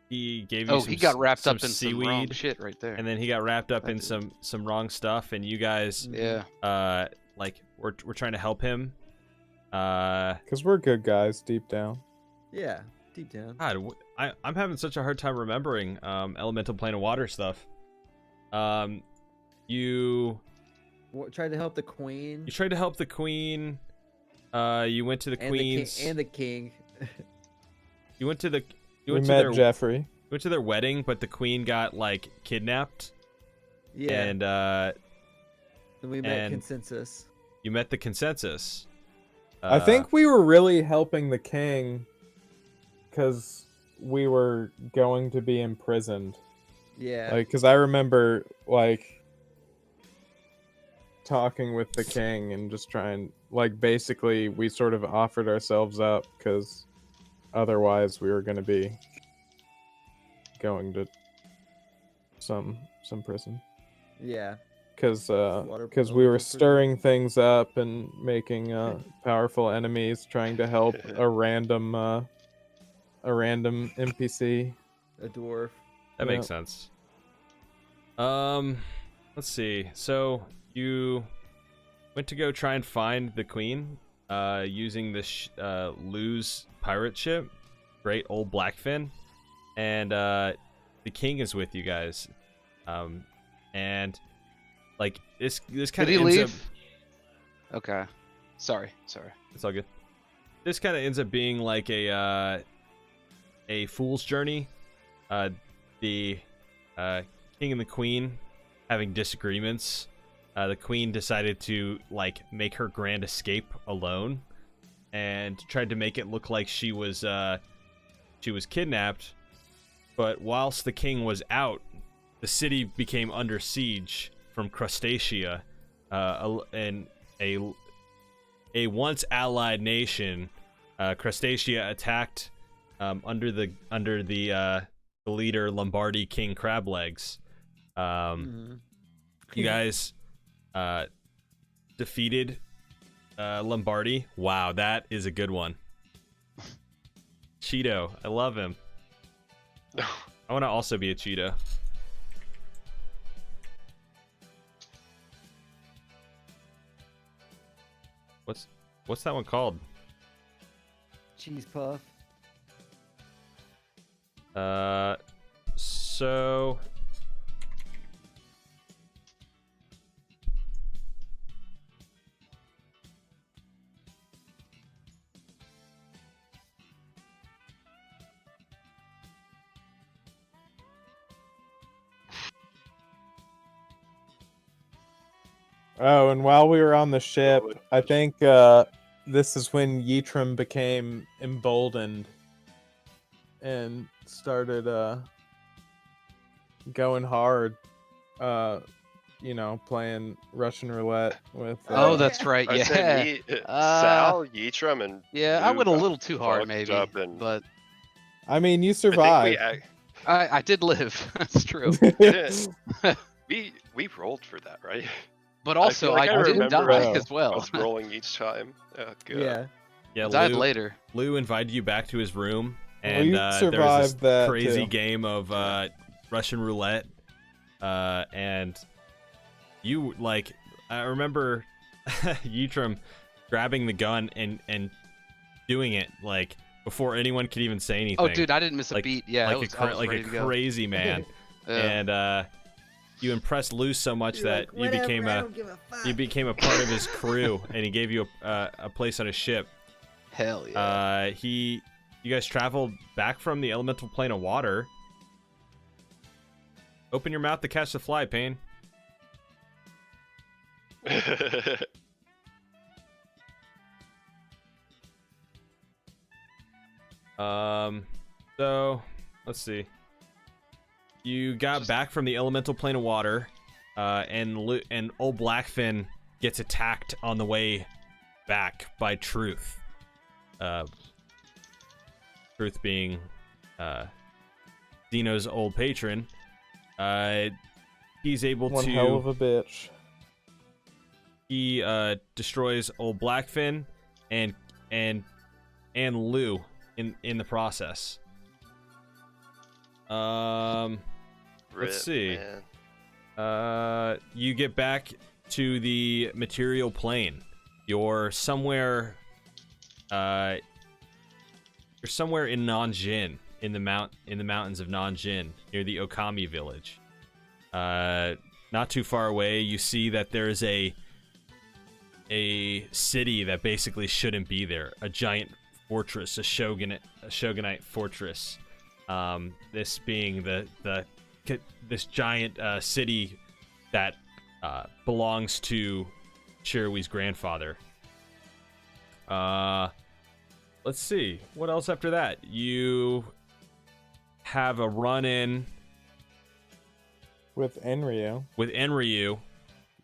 He gave you Oh, some, he got wrapped some up in seaweed, some wrong shit right there. and then he got wrapped up That in dude. some wrong stuff, and you guys Yeah. like we're trying to help him. Because we're good guys deep down. Yeah, deep down. God, I'm having such a hard time remembering elemental plane of water stuff. You Tried to help the queen. tried to help the queen. You went to the and queen's. The king, and the king. You went to the. You We went to met their. Jeffrey. You went to their wedding, but the queen got like kidnapped, Yeah. and then we met and- consensus. you met the consensus. I think we were really helping the king because we were going to be imprisoned. Yeah. Like, because I remember, like, talking with the king and just trying, like, basically, we sort of offered ourselves up because otherwise we were going to be going to some prison. Yeah. Because we Water were prison. stirring things up and making powerful enemies, trying to help a random NPC. A dwarf. That makes sense. Let's see. So you went to go try and find the queen, using this Lou's pirate ship, great old Blackfin, and the king is with you guys, and like this kind Did of he ends leave? Okay. Sorry. it's all good. This kind of ends up being like a fool's journey. The king and the queen having disagreements. The queen decided to like make her grand escape alone, and tried to make it look like she was kidnapped. But whilst the king was out, the city became under siege from Crustacea, and a once allied nation. Crustacea attacked under the leader Lombardi King Crablegs. You guys defeated Lombardi. Wow, that is a good one. Cheeto, I love him. I want to also be a Cheeto. What's that one called? Cheese puff. So Oh, and while we were on the ship, I think this is when Yitram became emboldened and started going hard. Playing Russian roulette with. Oh, that's right. I Yeah. said Sal, Yitram, and Yeah, I Lou went a got little too hard, fucked maybe. up and- But I mean, you I survived. think I did live. That's true. we rolled for that, right? But I also, feel like I, I did remember die as well. us rolling each time. Oh, God. Yeah. yeah, Died Lou, later. Lou invited you back to his room, Well, and you there was survived this that, crazy too. game of Russian roulette, and you like. I remember Yitram grabbing the gun and doing it like before anyone could even say anything. Oh, dude, I didn't miss a Like- beat. Yeah, like I was a ready to go. crazy man, Yeah. and you impressed Lou so much that you became a part of his crew, and he gave you a place on his ship. Hell yeah. You guys traveled back from the elemental plane of water. Open your mouth to catch the fly, Payne. So let's see. You got back from the elemental plane of water, and old Blackfin gets attacked on the way back by Truth. Truth being Dino's old patron. He's able One to. hell of a bitch. He destroys old Blackfin and Lou in the process. Let's see. Man. You get back to the material plane. You're somewhere in Nanjin, in the mountains of Nanjin, near the Okami village. Not too far away, you see that there's a city that basically shouldn't be there. A giant fortress, a shogunate fortress. This being this giant city that belongs to Shirowi's grandfather. Let's see. What else after that? You have a run-in with Enryu.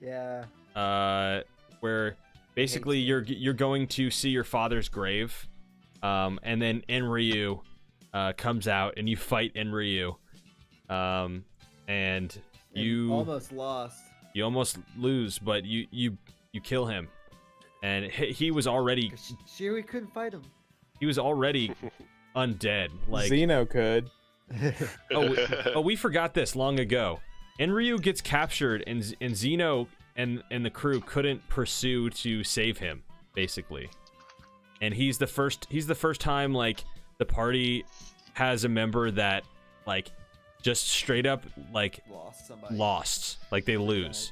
Yeah. Where basically you're going to see your father's grave, and then Enryu comes out and you fight Enryu, and you almost lost. You almost lose, but you kill him, and he was already. Shirui couldn't fight him. He was already undead. Like Zeno could. we forgot this long ago. Enryu gets captured, and Zeno and the crew couldn't pursue to save him, basically. And he's the first time like the party has a member that like just straight up like lost, like they lose.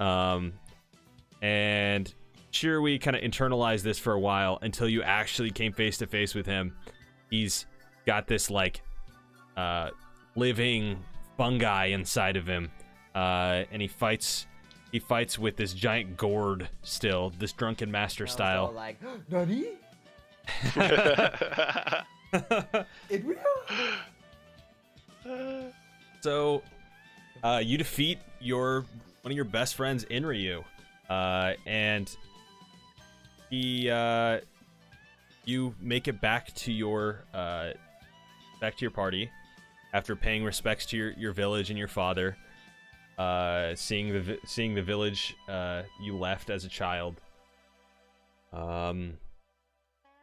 And Shirui kind of internalized this for a while until you actually came face to face with him. He's got this like living fungi inside of him, and he fights with this giant gourd still, this drunken master style. Like, Nani? In real? So, you defeat one of your best friends, Enryu, and you make it back to your party after paying respects to your village and your father, seeing the village you left as a child.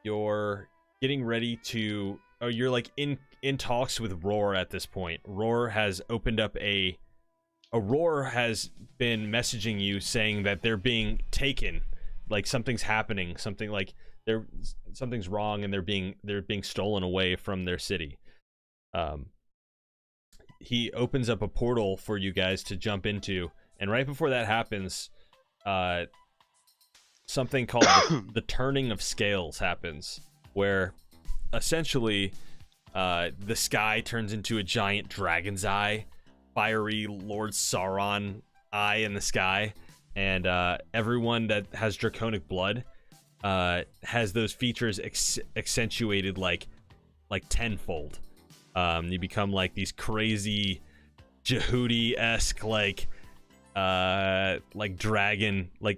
You're getting ready to. Oh, you're like in talks with Roar at this point. Roar has opened up Roar has been messaging you saying that they're being taken, like something's happening, something's wrong, and they're being stolen away from their city. He opens up a portal for you guys to jump into, and right before that happens, something called the turning of scales happens, where essentially the sky turns into a giant dragon's eye, fiery Lord Sauron eye in the sky, and everyone that has draconic blood has those features accentuated like tenfold. You become like these crazy Jehudi-esque like dragon, like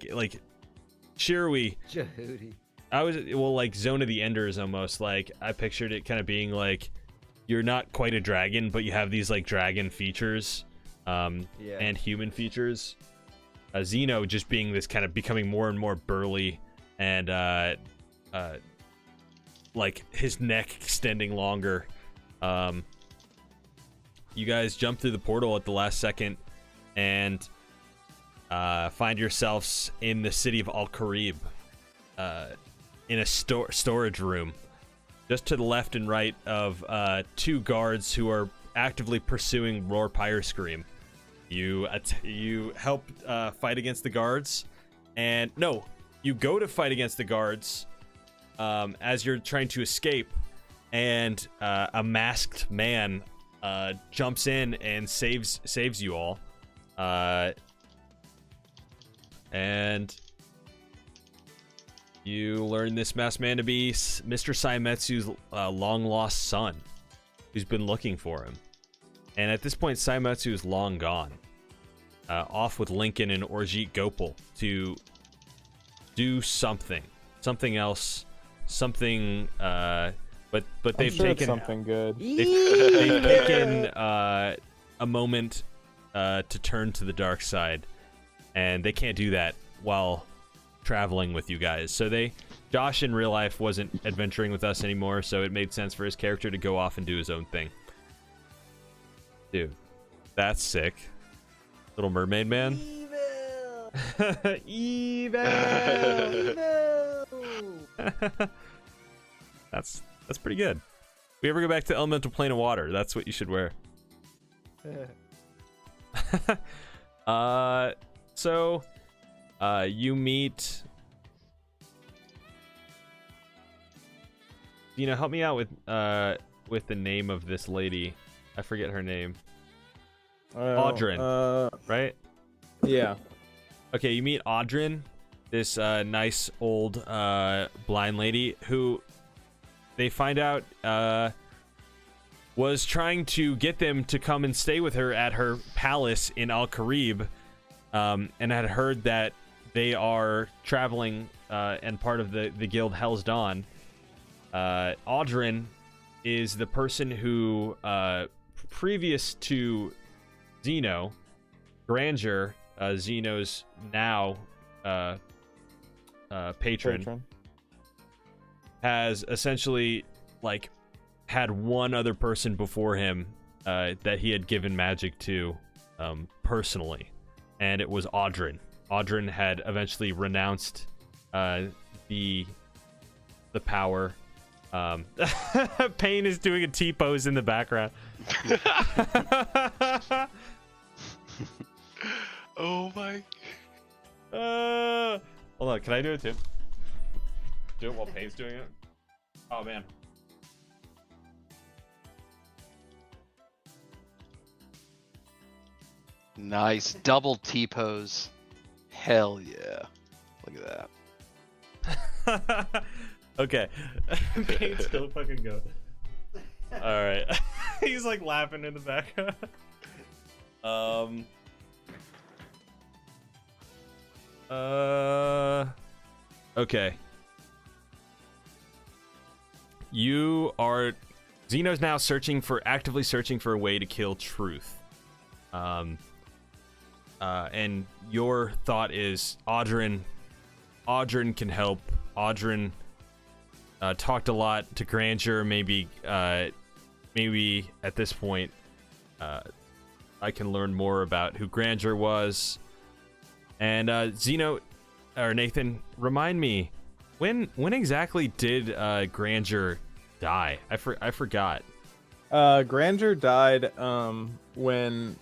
Shirui. Jehudi. Like Zone of the Enders almost. Like I pictured it kind of being like you're not quite a dragon, but you have these like dragon features, and human features. Zeno just being this kind of becoming more and more burly, and like his neck extending longer. You guys jump through the portal at the last second and find yourselves in the city of Al-Karib, in a storage room just to the left and right of two guards who are actively pursuing Roar Pyrescream. You help fight against the guards, and no, you go to fight against the guards as you're trying to escape, and a masked man jumps in and saves you all, and You learn this masked man to be Mr. Saimetsu's long-lost son, who's been looking for him. And at this point, Saimetsu is long gone, off with Lincoln and Orjit Gopal to do something else, something. But they've taken something good. They've taken a moment to turn to the dark side, and they can't do that while traveling with you guys. So Josh in real life wasn't adventuring with us anymore, so it made sense for his character to go off and do his own thing. Dude, that's sick. Little Mermaid Man. Evil. That's pretty good. If we ever go back to Elemental Plane of Water, that's what you should wear. So you meet. Help me out with the name of this lady. I forget her name. Audrin, right? Yeah. Okay, you meet Audrin, this nice old blind lady who they find out was trying to get them to come and stay with her at her palace in Al-Karib, and had heard that they are traveling and part of the guild Hell's Dawn. Audrin is the person who, previous to Zeno, Granger, Zeno's now patron, has essentially had one other person before him that he had given magic to personally, and it was Audrin. Audrin had eventually renounced the power. Payne is doing a T-pose in the background. Oh my. Hold on, can I do it too? Do it while Payne's doing it? Oh man. Nice double T-pose. Hell yeah. Look at that. Okay. Payne's still fucking going. Alright. He's laughing in the background. Okay. Zeno's now actively searching for a way to kill Truth. And your thought is Audrin can help. Audrin talked a lot to Granger. Maybe at this point, I can learn more about who Granger was. And Zeno or Nathan, remind me, when exactly did Granger die? I forgot. Granger died when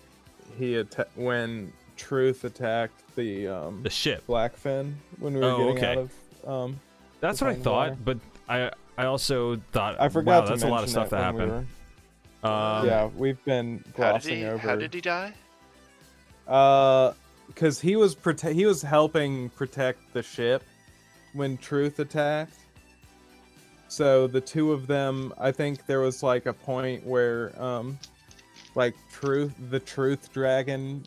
Truth attacked the ship Blackfin when we were getting out of that's what I thought, but I also thought I forgot wow, that's a lot of stuff that happened. Yeah, we've been glossing over. How did he die? Because he was helping protect the ship when Truth attacked. So the two of them, I think there was a point where the Truth Dragon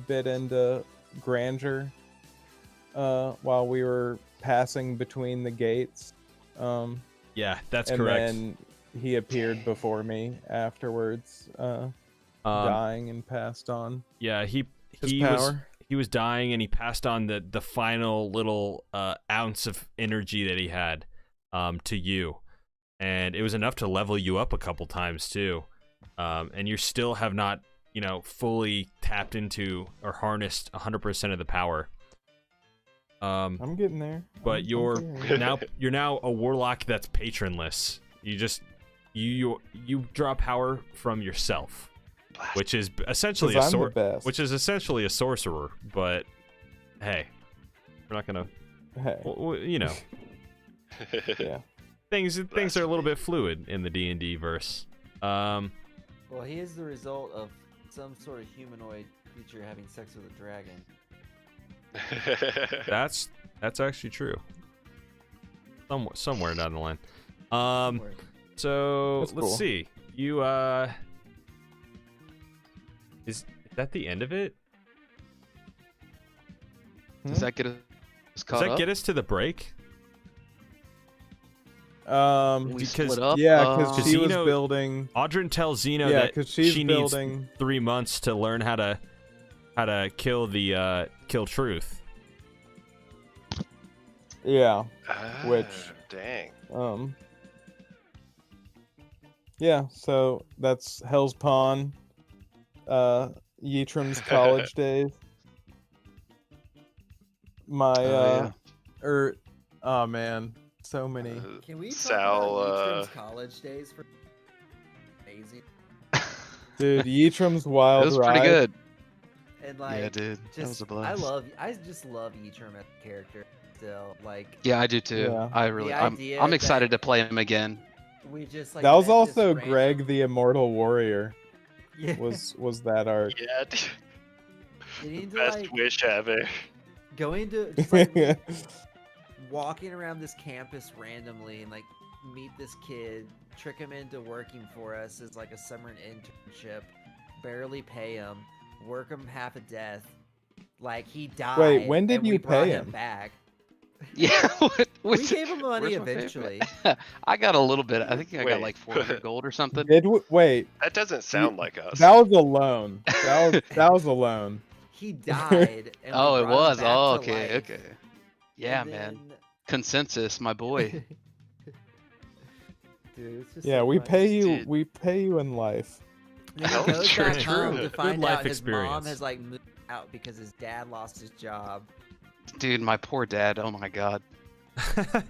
bit into Granger while we were passing between the gates. Yeah, that's and correct. And then he appeared before me afterwards, dying and passed on. Yeah, he was dying, and he passed on the final little ounce of energy that he had to you, and it was enough to level you up a couple times too. And you still have not, fully tapped into or harnessed 100% of the power. I'm getting there. But you're now a warlock that's patronless. You draw power from yourself, which is essentially a sorcerer. But hey, we're not gonna. Hey. Yeah. Things are a little bit fluid in the D&D verse. Well, he is the result of some sort of humanoid creature having sex with a dragon. That's actually true. somewhere down the line. Somewhere. So That's let's cool. see. You is that the end of it? Does that get us Does caught that up? get us to the break? We because- split up. Yeah, because she was Xeno- building. Audrin tells Xeno Yeah, that 'cause she's she building- needs 3 months to learn how to kill the kill Truth. Yeah. Which- Dang. Yeah. So that's Hell's Pawn. Yeatram's college days. My yeah. oh man, so many. Can we talk Sal, about Yeatram's college days for amazing? Dude, Yeatram's Wild It was Ride. pretty good. And like, Yeah, dude. That was a blast. I just love Yeatram as a character still. Like, Yeah, I do too. Yeah. I really. The I'm idea I'm excited that- to play him again. we just like That was met this also random- Greg the Immortal Warrior. Yeah. Was that art? Yeah, dude. Getting to, Best like, wish ever. going to just, like, walking around this campus randomly and like meet this kid, trick him into working for us as like a summer internship, barely pay him, work him half a death. Like he died. Wait, when did and we you brought pay him him? back? Yeah. We gave him money where's my eventually. favorite? I got a little bit. I think I got Wait. like 400 gold or something. Wait, That doesn't sound like us. that was a loan. That was a loan. He died. And we Oh, it brought him was. back Oh, to okay, life. okay. Yeah, And man. then- Consensus, my boy. Dude, it's just Yeah, so we funny. pay you in life. Then Hell, he goes true, back home true. to Good find life out his mom experience. has like moved out because his dad lost his job. Dude, my poor dad. Oh my god. I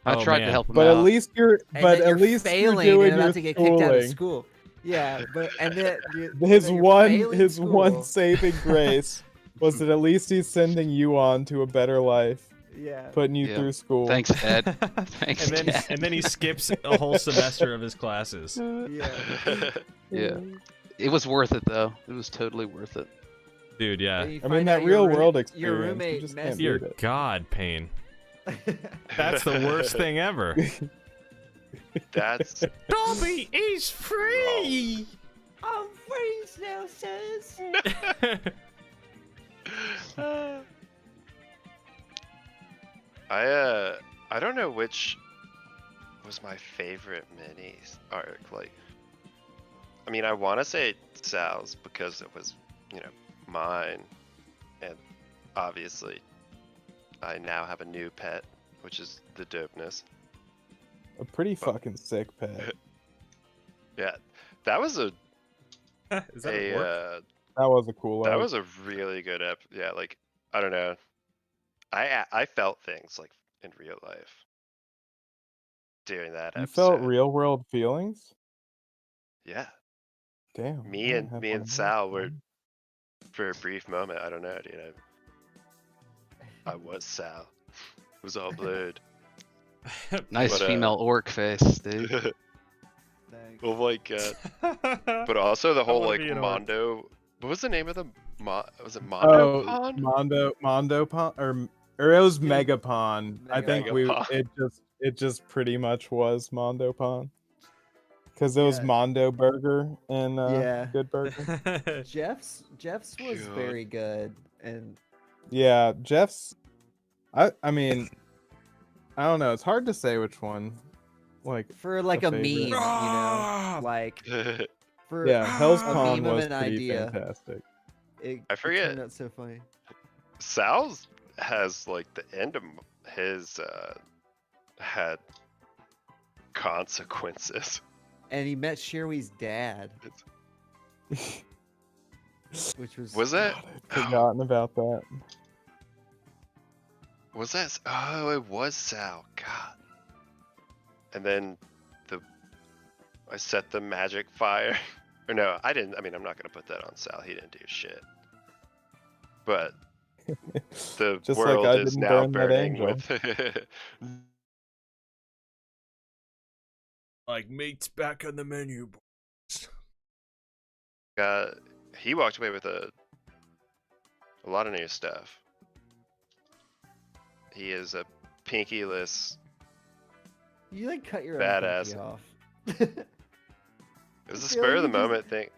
Oh, tried man. to help him But out. at least you're. And But then you're at least failing you're doing and about your to get kicked out of schooling. school. Yeah, but and then His then you're one failing one school. saving grace was that at least he's sending you on to a better life, Yeah. putting you Yeah. through school. Thanks, Dad. Thanks, and Dad. then he skips a whole semester of his classes. Yeah. Yeah. It was worth it though. It was totally worth it. Dude, yeah. And you I mean, find that out your real room- world Your experience, you roommate just messed can't Dear beat it. God, Pain. That's the worst thing ever. That's Dobby is free! I'm free now, sis. I don't know which was my favorite mini arc. Like, I mean, I want to say Sal's because it was, you know, mine, and obviously, I now have a new pet, which is the dopeness. A pretty fucking sick pet. Yeah, that was a Is that a orc? That was a cool. that arc. was a really good yeah, like I don't know, I felt things like in real life during that You episode. felt real world feelings. Yeah, Damn. Me I and- have me one and of those, Sal were- man. for a brief moment. I don't know, dude. I was Sal. It was all blurred. Nice But, female orc face, dude. Thanks. Oh my god. But also the whole wanna like be an orc. Mondo. What was the name of the was it Mondo Oh, Pond? Mondo Pond, or it was Megapon. I think Megapon. it just pretty much was Mondo Pond. Because it was Yeah. Mondo Burger and Yeah. Good Burger. Jeff's was God. very good, and Yeah, Jeff's. I mean, I don't know. It's hard to say which one. Like, for like A a meme, favorite. you know, like for yeah, Hell's a Pond meme of was an pretty idea. fantastic. I forget. It turned out so funny. Sal's has like the end of his had consequences. And he met Sherwy's dad, which was Was that? God, I'd forgotten about that. Was that? Oh, it was Sal. God. And then I set the magic fire. Or no, I didn't. I mean, I'm not gonna put that on Sal. He didn't do shit. But the Just like world I is didn't now burn that burning angel. with. Like, meat's back on the menu. He walked away with a lot of new stuff. He is a pinkyless You like cut your Badass. own off. It was a spur of the moment thing.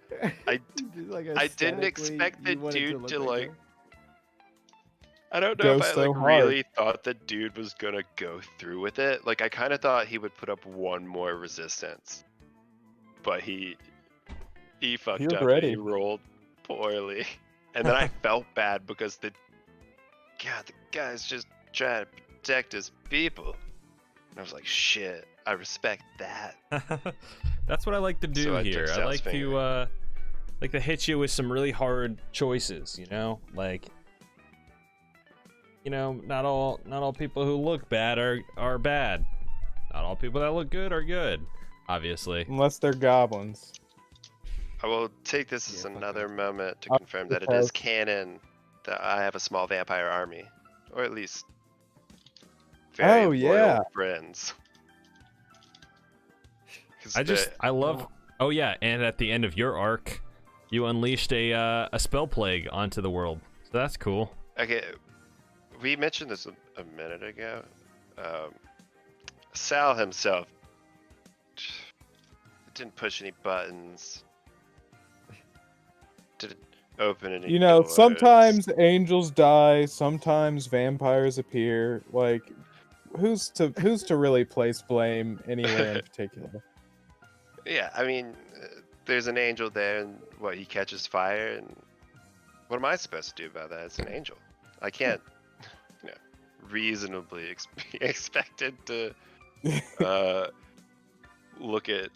I didn't aesthetically, expect the you want it dude look to like like. that. I don't know Go if I so like hard. really thought the dude was gonna go through with it. Like I kind of thought he would put up one more resistance, but he fucked You're up ready. and he rolled poorly. And then I felt bad because the guy's just trying to protect his people. And I was like, shit, I respect that. That's what I like to do So I took here. I Sal's like finger. to hit you with some really hard choices, you know? Like, you know, not all people who look bad are bad. Not all people that look good are good, obviously. Unless they're goblins. I will take this as Yeah, fuck another that. moment to I'll confirm that it propose. is canon that I have a small vampire army, or at least very Oh, loyal yeah. friends. 'Cause I love. Oh yeah, and at the end of your arc, you unleashed a spell plague onto the world. So that's cool. Okay, we mentioned this a minute ago. Sal himself didn't push any buttons. Didn't open any You know, doors. sometimes angels die, sometimes vampires appear. Like, who's to really place blame anywhere in particular? Yeah, I mean, there's an angel there, and what, he catches fire, and what am I supposed to do about that? It's an angel. I can't, you know, reasonably be expected to look at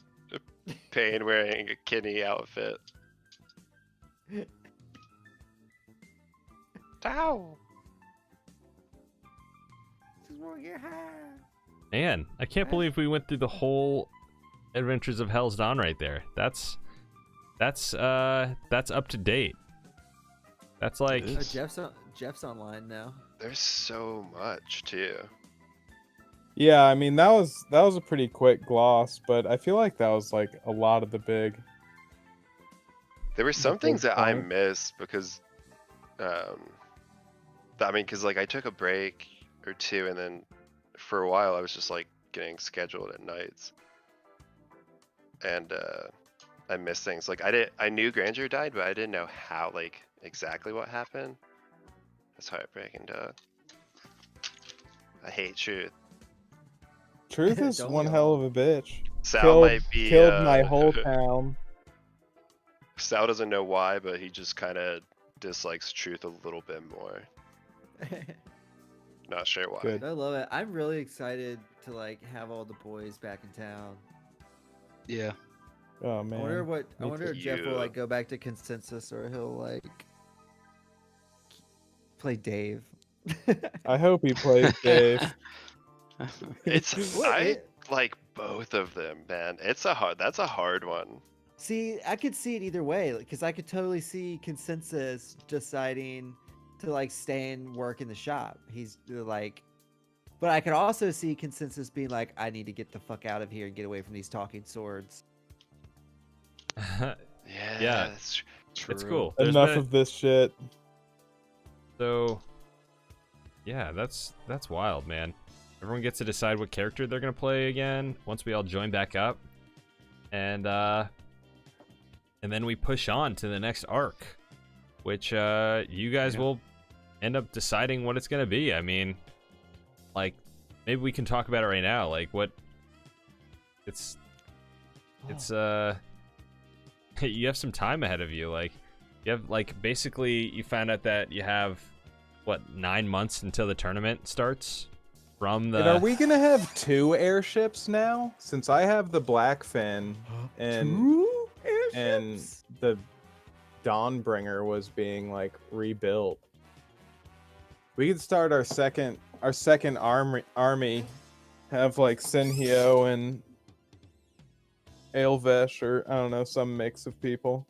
Payne wearing a kidney outfit. Ow! Man, I can't believe we went through the whole Adventures of Hell's Dawn right there. That's up to date. That's like It is. Jeff's online now. There's so much too. Yeah, I mean that was a pretty quick gloss, but I feel like that was like a lot of the big. There were some big things that I point. missed because, I mean, because like I took a break or two, and then for a while I was just like getting scheduled at nights, and I missed things. Like I knew Granger died, but I didn't know how, like exactly what happened. That's heartbreaking, dog. I hate truth. Truth is Don't one we hell all? of a bitch. Sal might be Killed my whole town. Sal doesn't know why, but he just kind of dislikes truth a little bit more. Not sure why. Good. I love it. I'm really excited to like have all the boys back in town. Yeah. Oh man. I wonder Me if Jeff will Yeah. like go back to consensus or he'll like play Dave. I hope he plays Dave. It's What, I it- like both of them, man. That's a hard one. See, I could see it either way because I could totally see consensus deciding to like stay and work in the shop. He's like, but I could also see consensus being like, I need to get the fuck out of here and get away from these talking swords. Yeah, Yeah. that's it's true. cool. There's Enough been- of this shit. So, yeah, that's wild, man. Everyone gets to decide what character they're gonna play again once we all join back up, and then we push on to the next arc, which you guys will end up deciding what it's gonna be. I mean, like, maybe we can talk about it right now. Like, what? It's you have some time ahead of you. Like, you have like basically you found out that you have what 9 months until the tournament starts from the. And are we gonna have 2 airships now? Since I have the Blackfin and 2 and airships? the Dawnbringer was being like rebuilt. We could start our second army, have like Senhyo and Aelvesh, or I don't know, some mix of people.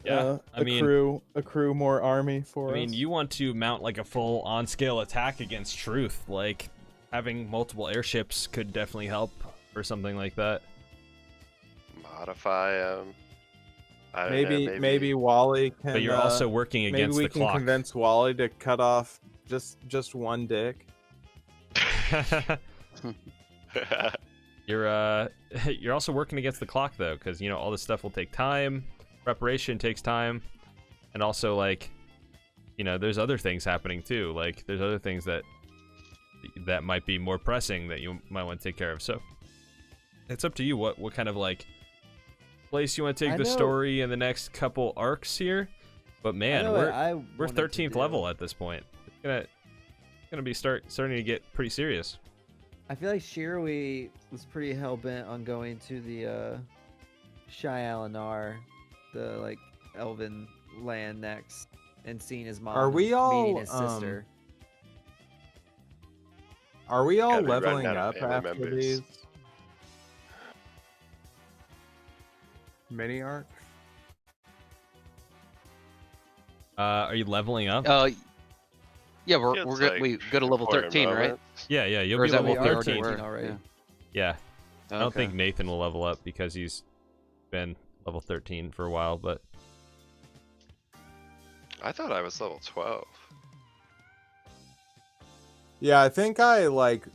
Yeah, I mean, accrue more army for us. I mean, you want to mount like a full on-scale attack against Truth. Like, having multiple airships could definitely help for something like that. Modify I don't know, maybe Wally can. But you're also working maybe against we the can clock. convince Wally to cut off just one dick. You're also working against the clock though, because you know all this stuff will take time. Preparation takes time, and also like, you know, there's other things happening too. Like there's other things that might be more pressing that you might want to take care of. So it's up to you what kind of like place you want to take the story in the next couple arcs here. But man, we're 13th level at this point. It's gonna be starting to get pretty serious. I feel like Shirui was pretty hell bent on going to the Shai-Alanar, the like elven land next, and seeing his mom. Are we all meeting his sister? Are we all Gotta be leveling running out up of family after members. these mini arcs? Are you leveling up? Yeah, Yeah, we it's go to level important 13, right? moment. Yeah, you'll Or be is that level what we already 13. were? already. Yeah, I don't Okay. think Nathan will level up because he's been level 13 for a while, but I thought I was level 12. Yeah, I think I like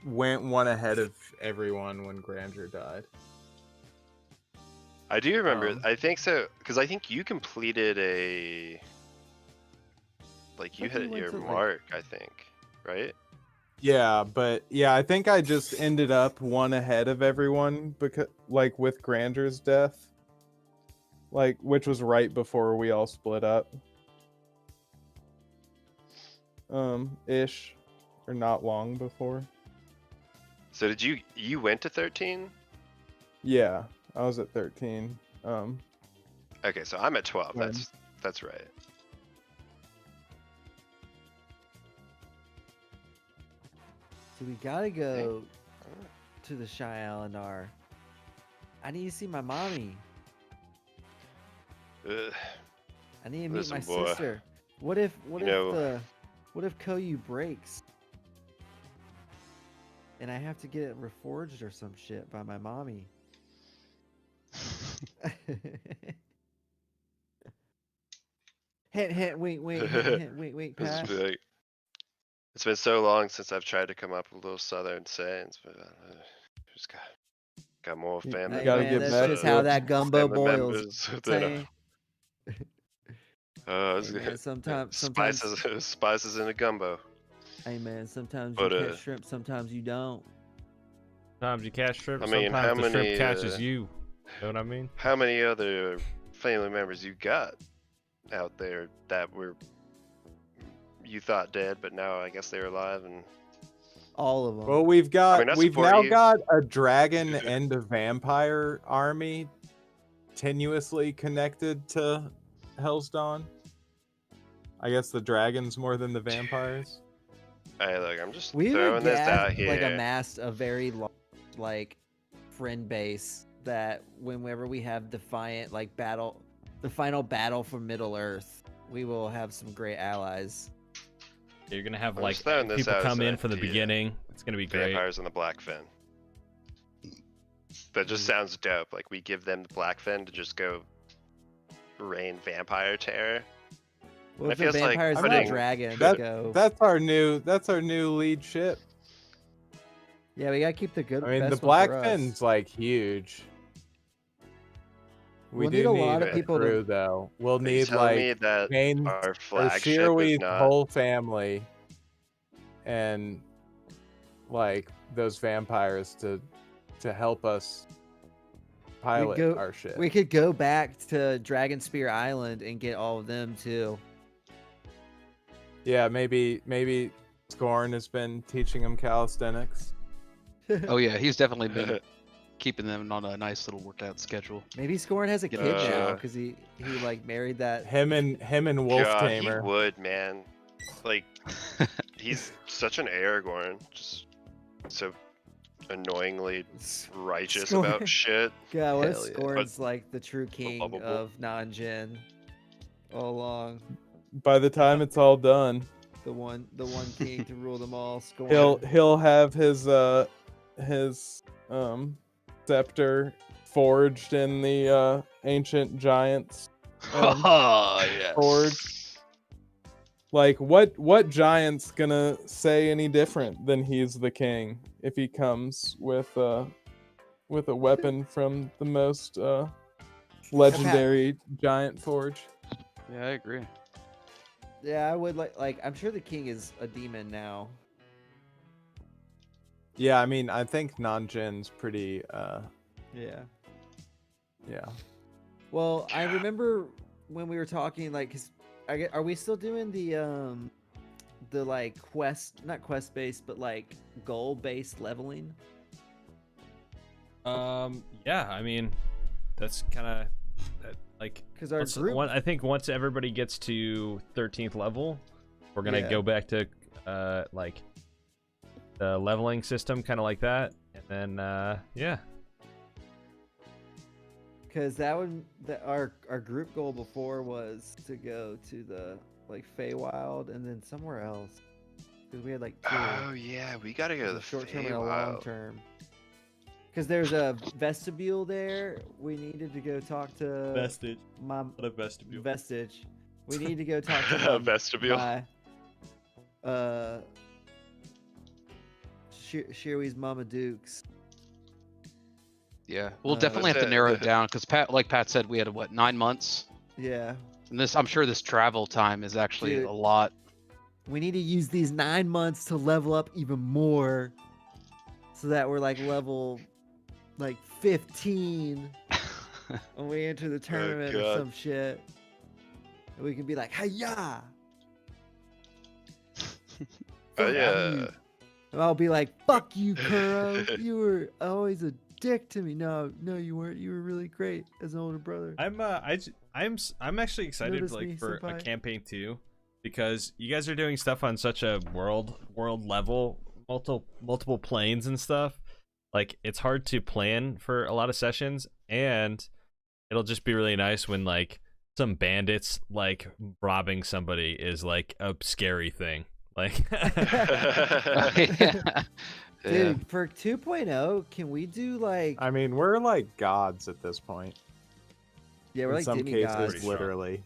went one ahead of everyone when Grandeur died. I do remember. Um, I think so because I think you completed a. Like you I thought you hit went your to, like- mark, I think, right? Yeah, but yeah, I think I just ended up one ahead of everyone because like with Grandeur's death. Like which was right before we all split up. Ish. Or not long before. So did you went to 13? Yeah, I was at 13. Okay, so I'm at 12. When? That's right. So we gotta go to the Shai-Alanar. I need to see my mommy. Ugh. I need to meet Listen, my boy. sister. What if know- Koyu breaks? And I have to get it reforged or some shit by my mommy. Hint, wink, This Pat. is like- it's been so long since I've tried to come up with little southern sayings, but just got more You family. gotta man, get that's back just to how it. that gumbo family boils. members that Saying, it's hey, man, good. sometimes, Spices in a gumbo. hey man, sometimes But, you catch shrimp, sometimes you don't. sometimes you catch shrimp, I mean, sometimes how the shrimp many, catches you. Know what I mean? How many other family members you got out there that were you thought dead, but now I guess they're alive and All of them. Well, we've got I we've support now you. got a dragon and a vampire army tenuously connected to Hell's Dawn. I guess the dragons more than the vampires. hey, look, I'm just We throwing would this get out here. like amassed a very large like friend base that whenever we have defiant like battle, the final battle for Middle Earth, we will have some great allies. You're gonna have I'm like just throwing this people out as come an in from the idea. beginning. It's gonna be great. Vampires and the Blackfin. That just sounds dope. Like we give them the Blackfin to just go rain vampire terror. Well, It if the feels like vampires and the putting- dragon That- go. That's our new lead ship. Yeah, we gotta keep the good. I mean, the best one for us. Blackfin's like huge. We We'll do need a need lot of a people to- crew though. We'll Are you need telling me like that main our or flagship is Shirui's not whole family and like those vampires to help us pilot go- our ship. We could go back to Dragon Spear Island and get all of them too. Yeah, maybe Scorn has been teaching them calisthenics. Oh yeah, he's definitely been keeping them on a nice little workout schedule. Maybe Scorn has a kid now Uh, because he like married that. Him and Wolf God, Tamer. he would, man. Like he's such an Aragorn, just so annoyingly righteous Scorn. about shit. God, what if Hell yeah. Scorn's like the true king lovable. of Nanjin all along? By the time it's all done, The one king to rule them all. Scorn. he'll have his scepter forged in the ancient giants Oh yeah. forge. Like, what giant's gonna say any different than he's the king if he comes with a weapon from the most legendary giant forge? Yeah, I agree. Yeah, I would like. I'm sure the king is a demon now. Yeah, I mean, I think Nanjin's pretty. Yeah. Yeah. Well, I remember when we were talking, like, 'cause are we still doing the like not quest based, but like goal based leveling? Yeah, I mean, that's kind of like Because our group, I think once everybody gets to 13th level, we're gonna go back to like the leveling system, kind of like that, and then yeah. because our group goal before was to go to the like Feywild and then somewhere else, because we had like two. Oh yeah, we gotta go to the short term and a long Feywild. term. Because there's a vestibule there. We needed to go talk to Vestige. Mom. What a vestibule. Vestige. We need to go talk to Vestibule. Shiri's Mama Dukes. Yeah, we'll definitely have to narrow it down because like Pat said, we had 9 months, Yeah. and I'm sure this travel time is actually a lot. We need to use these 9 months to level up even more, so that we're like level 15 when we enter the tournament or some shit, and we can be like, "Hiya!" Oh yeah. And I'll be like, "Fuck you, Kuro. You were always a dick to me." No, you weren't. You were really great as an older brother. I'm actually excited Notice like me, for a senpai. campaign 2, because you guys are doing stuff on such a world level, multiple planes and stuff. Like, it's hard to plan for a lot of sessions, and it'll just be really nice when like some bandits like robbing somebody is like a scary thing. Like Dude, for 2.0, can we do like? I mean, we're like gods at this point. Yeah, we're in like some demigods. cases, literally.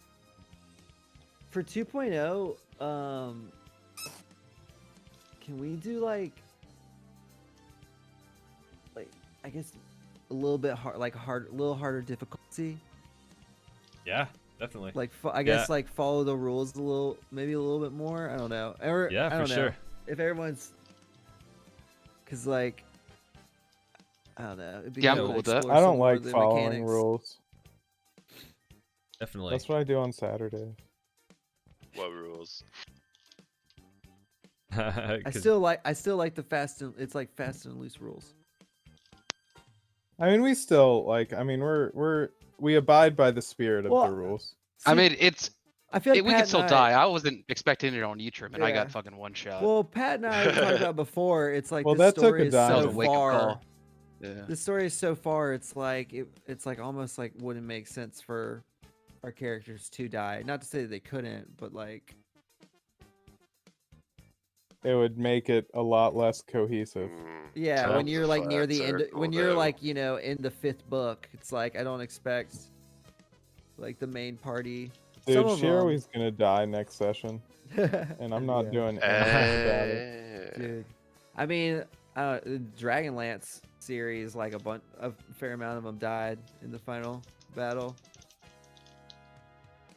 For 2.0, can we do like I guess a little bit hard, a little harder difficulty? yeah, definitely. Like I guess like follow the rules maybe a little bit more. I don't know. Yeah, I for don't know. sure. If everyone's, cause like, I don't know. It'd be Yeah, I'm cool to cool with that. explore I some don't more like of the following mechanics. rules. Definitely. That's what I do on Saturday. What rules? I 'Cause- still like the fast and it's like fast and loose rules. I mean, we still like. I mean, we abide by the spirit of Well, the rules. I See, mean, I feel like we Pat could still and die. I wasn't expecting it on Utrim, and I Yeah. got fucking one shot. Well, Pat and I talked about before. It's like Well, this that took story a is dive. that was so a wake up far. call. Yeah. The story is so far. It's like it's like almost like wouldn't make sense for our characters to die. Not to say that they couldn't, but like It would make it a lot less cohesive. yeah, when you're like near the end, when you're though. like in the 5th book, it's like I don't expect like the main party. Dude, Some of Shiroi's gonna die next session, and I'm not Yeah. doing anything about it. Dude, I mean, the Dragonlance series, like a fair amount of them died in the final battle,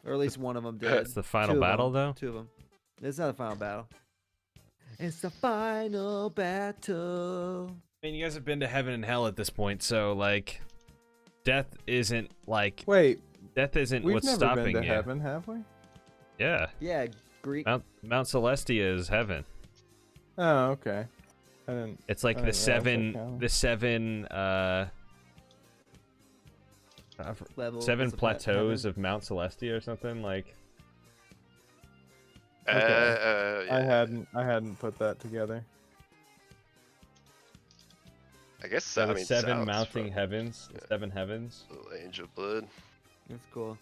or at least one of them did. It's the final Two of battle, them. though? Two of them. It's not the final battle. It's the final battle. I mean, you guys have been to heaven and hell at this point, so like, death isn't like Wait, death isn't we've what's never stopping been to you. heaven, have we? Yeah, Yeah, Greek. Mount Celestia is heaven. Oh, okay. I didn't. It's like I the didn't realize that seven Level. seven it's a plateaus heaven. of Mount Celestia or something like. Okay. Yeah. I hadn't put that together. I guess There I were mean, 7 sounds mounting fun. heavens, Yeah. 7 heavens. Little angel blood. That's cool.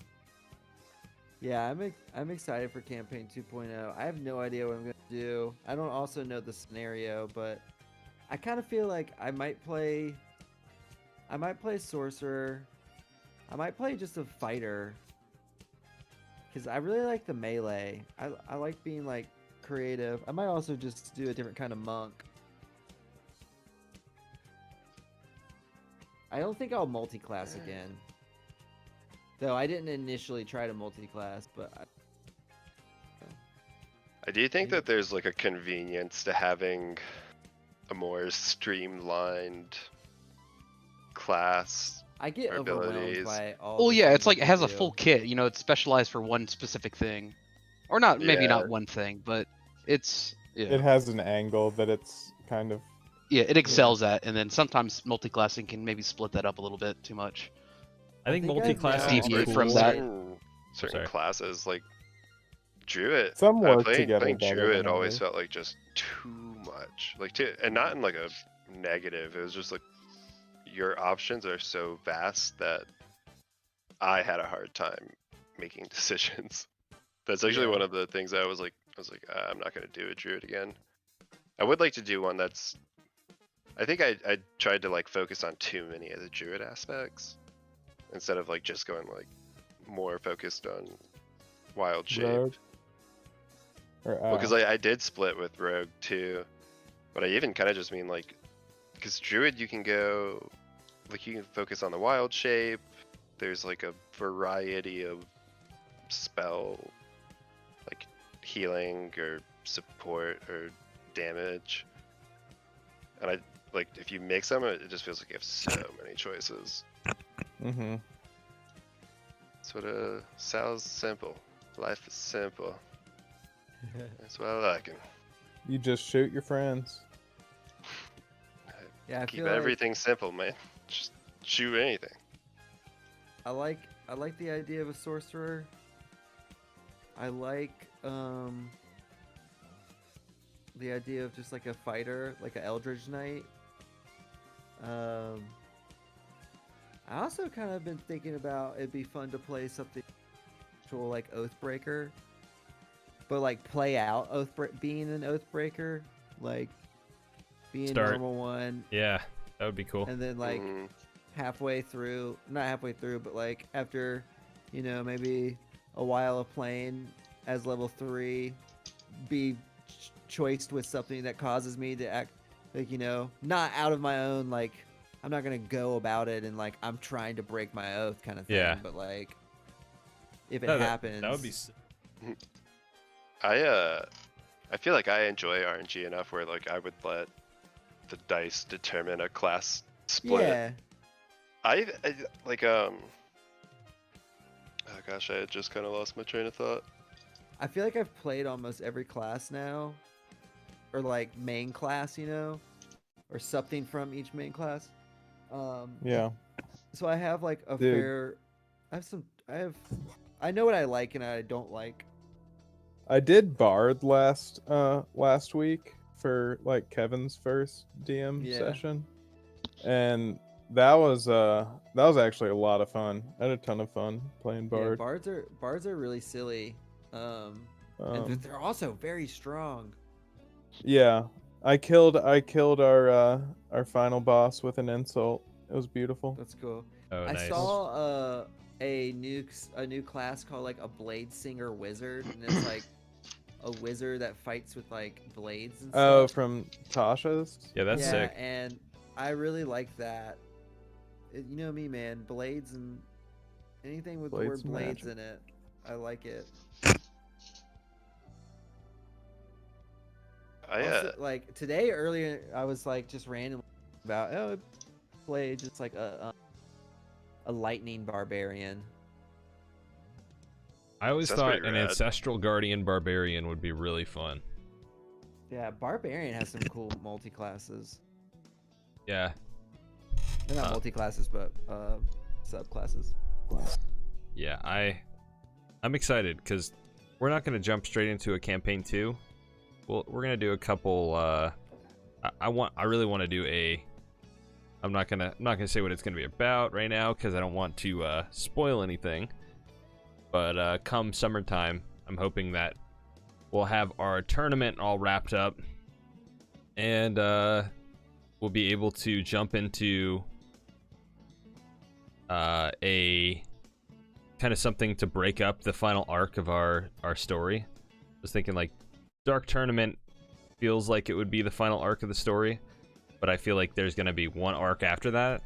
Yeah, I'm excited for campaign 2.0. I have no idea what I'm gonna do. I don't also know the scenario, but I kind of feel like I might play sorcerer. I might play just a fighter. because I really like the melee. I like being like creative. I might also just do a different kind of monk. I don't think I'll multi-class again. Though I didn't initially try to multi-class, but I do think that there's like a convenience to having a more streamlined class. I get overwhelmed abilities. by all. Well, the yeah, things it's like you it can has a do. full kit. You know, it's specialized for one specific thing, or not. Maybe Yeah. not one thing, but it's It yeah, has an angle that it's kind of. yeah, it excels at. And then sometimes multi-classing can maybe split that up a little bit too much. I think think I've multi-classing is deviated cool. from that. Certain Sorry. classes like Druid. Some work playing together playing better Druid than always others. felt like just too much. Like and not in like a negative. It was just like your options are so vast that I had a hard time making decisions. That's actually Yeah. one of the things I was like, I'm not gonna do a Druid again. I would like to do one that's. I think I tried to like focus on too many of the Druid aspects instead of like just going like more focused on wild shape. Rogue. Or, Well, because I did split with Rogue too, but I even kind of just mean like, because Druid you can go, like you can focus on the wild shape. There's like a variety of spell, like healing or support or damage, and I like if you mix them, it just feels like you have so many choices. Mm-hmm. That's what sounds simple. Life is simple. That's what I like. You just shoot your friends. Yeah, I Keep feel like everything simple, man. Just shoot anything. I like the idea of a sorcerer. I like the idea of just like a fighter, like an Eldritch Knight. I also kind of been thinking about it'd be fun to play something actual like Oathbreaker, but like play out being an Oathbreaker, like being Start. normal one, Yeah, that would be cool. and then like Mhm. halfway through, not halfway through, but like after, you know, maybe a while of playing as level 3, be choiced with something that causes me to act like, you know, not out of my own, like I'm not gonna go about it and like I'm trying to break my oath kind of thing, Yeah. but like if it No, happens, that would be. I feel like I enjoy RNG enough where like I would let the dice determine a class split. yeah. I like oh gosh, I had just kind of lost my train of thought. I feel like I've played almost every class now, or like main class, you know, or something from each main class. Yeah. So I have like a Dude. I know what I like and I don't like. I did Bard last week for like Kevin's first DM Yeah. session, and that was actually a lot of fun. I had a ton of fun playing Yeah, Bard. bards are really silly. And they're also very strong. Yeah, I killed our final boss with an insult. It was beautiful. That's cool. Oh, I nice. saw a new class called like a Blade Singer Wizard, and it's like a wizard that fights with like blades and stuff. Oh, from Tasha's. Yeah, that's yeah, sick. and I really like that. You know me, man. Blades and anything with the Blades word blades magic. in it, I like it. Also, like today earlier, I was like just randomly about play just like a lightning barbarian. I always That's thought pretty an rad. ancestral guardian barbarian would be really fun. Yeah, barbarian has some cool multi classes. Yeah. They're not multi classes, but subclasses. Yeah, I'm excited because we're not gonna jump straight into a campaign 2. Well, we're gonna do a couple. I really want to do a. I'm not gonna say what it's gonna be about right now because I don't want to spoil anything. But come summertime, I'm hoping that we'll have our tournament all wrapped up, and we'll be able to jump into a kind of something to break up the final arc of our story. I was thinking like Dark Tournament feels like it would be the final arc of the story, but I feel like there's gonna be one arc after that.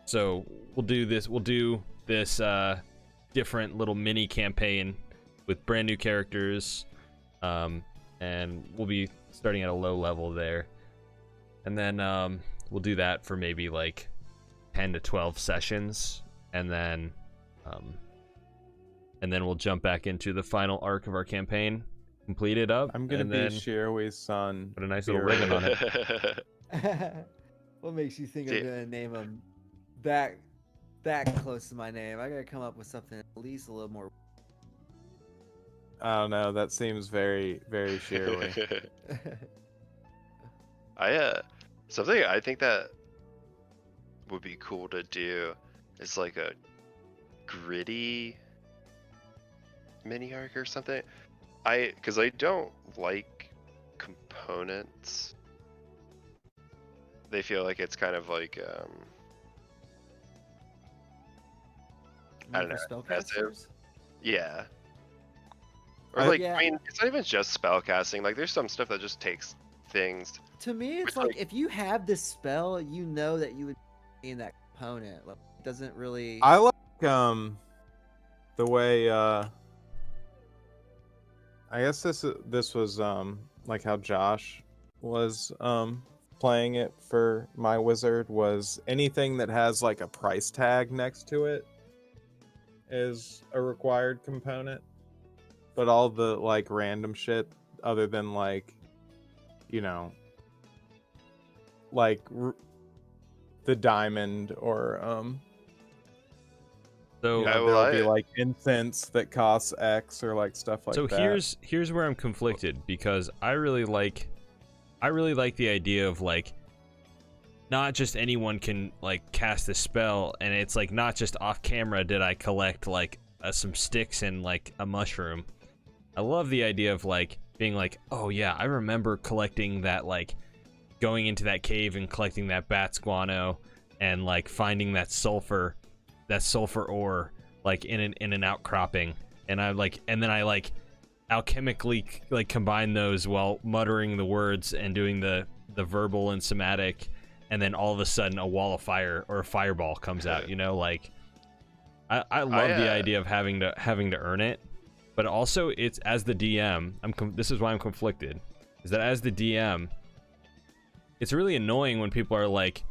So we'll do this different little mini campaign with brand new characters, and we'll be starting at a low level there, and then we'll do that for maybe like 10 to 12 sessions, and then we'll jump back into the final arc of our campaign, complete it up. I'm gonna and be then Shirawi's son. put a nice little ribbon on it. What makes you think I'm gonna name him that close to my name? I gotta come up with something at least a little more. I don't know. That seems very, very Shirawi. Something I think that would be cool to do is like a gritty mini arc or something. Because I don't like components. They feel like it's kind of like I don't know, Spellcasters? yeah. Or like, Yeah. I mean, it's not even just spellcasting. Like, there's some stuff that just takes things. To me, it's It's like like- if you have this spell, you know that you would be in that component. Like, it doesn't really. I like the way I guess this was like how Josh was playing it for my wizard, was anything that has like a price tag next to it is a required component, but all the like random shit other than like, you know, like the diamond or So Yeah, well, there'll be like incense that costs X or like stuff like that. here's where I'm conflicted, because I really like the idea of like not just anyone can like cast a spell, and it's like not just off camera did I collect like some sticks and like a mushroom. I love the idea of like being like, oh yeah, I remember collecting that, like going into that cave and collecting that bat's guano and like finding that sulfur ore like in an outcropping, and I like, and then I like alchemically like combine those while muttering the words and doing the verbal and somatic, and then all of a sudden a wall of fire or a fireball comes out, you know, like I love the idea of having to earn it, but also it's, as the DM, this is why I'm conflicted, is that as the DM, it's really annoying when people are like,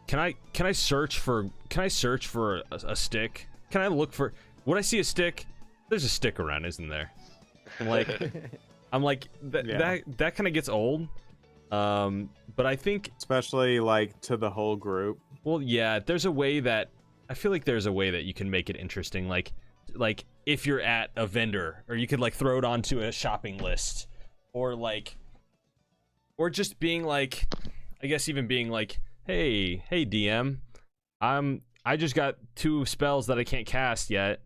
can I search for a stick? Can I look for, would I see a stick? There's a stick around, isn't there? I'm like that kind of gets old. But I think, especially like to the whole group. well, yeah, there's a way that I feel like there's a way that you can make it interesting, like if you're at a vendor, or you could like throw it onto a shopping list, or just being like, I guess even being like, hey DM, I just got 2 spells that I can't cast yet.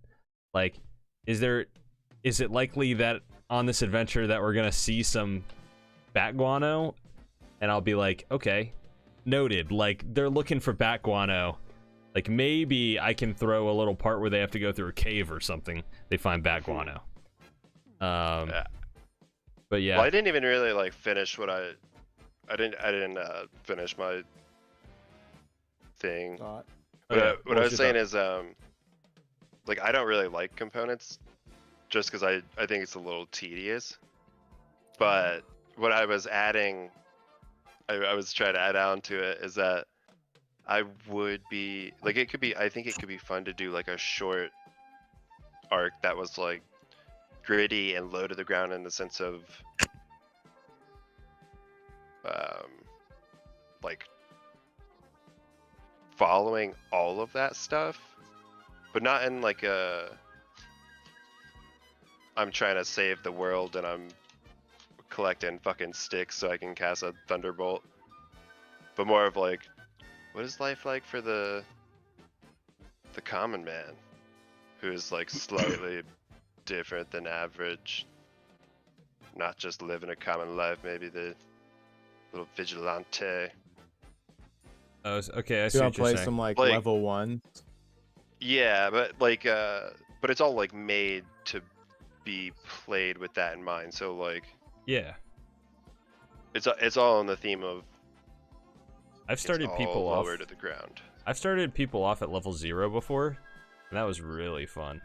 Like, is it likely that on this adventure that we're gonna see some bat guano? And I'll be like, okay, noted. Like, they're looking for bat guano. Like, maybe I can throw a little part where they have to go through a cave or something. They find bat guano. Yeah. But yeah. Well, I didn't even really like finish what I didn't finish my thing. Thought. But what I was your saying thought? is, like, I don't really like components, just because I think it's a little tedious. But what I was adding, I was trying to add on to it, is that I would be like, I think it could be fun to do like a short arc that was like gritty and low to the ground, in the sense of like following all of that stuff, but not in like a I'm trying to save the world and I'm collecting fucking sticks so I can cast a thunderbolt, but more of like, what is life like for the common man, who is like slightly different than average, not just living a common life, maybe the little vigilante. Oh, okay, I see Do I what you're play saying. some like Like- level 1? Yeah, but like but it's all like made to be played with that in mind. So like, Yeah. it's all on the theme of I've started it's people all off. lower to the ground. I've started people off at level 0 before, and that was really fun.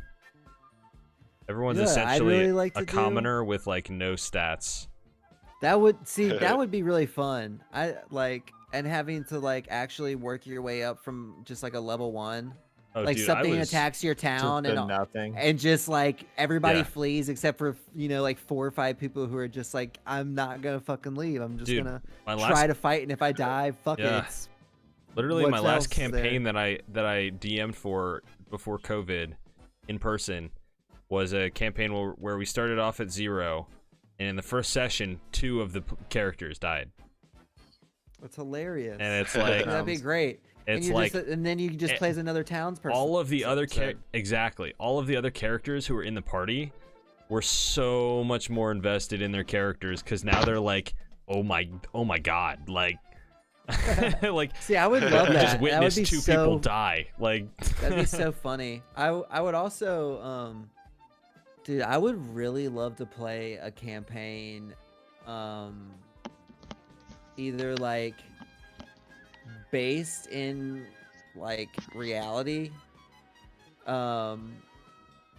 Everyone's Yeah, I'd essentially really like a to do- commoner with like no stats. That would be really fun. I like and having to like actually work your way up from just like a level 1. Oh, Like dude, something I was, attacks your town Just and nothing. just like everybody Yeah. flees except for like 4 or 5 people who are just like, I'm not gonna fucking leave. I'm just Dude, gonna my try last, to fight, and if I die, fuck Yeah. it. It's- literally my what's last else campaign that I DM'd for before COVID in person was a campaign where we started off at 0, and in the first session 2 of the characters died, It's hilarious. and it's like That'd be great. it's and like and then you just it- play as another townsperson. all of the other said. exactly all of the other characters who were in the party were so much more invested in their characters because now they're like, oh my god, like like See, I would love just that. That would witness be 2 so, people die, like That'd be so funny. I would also dude, I would really love to play a campaign either like based in like reality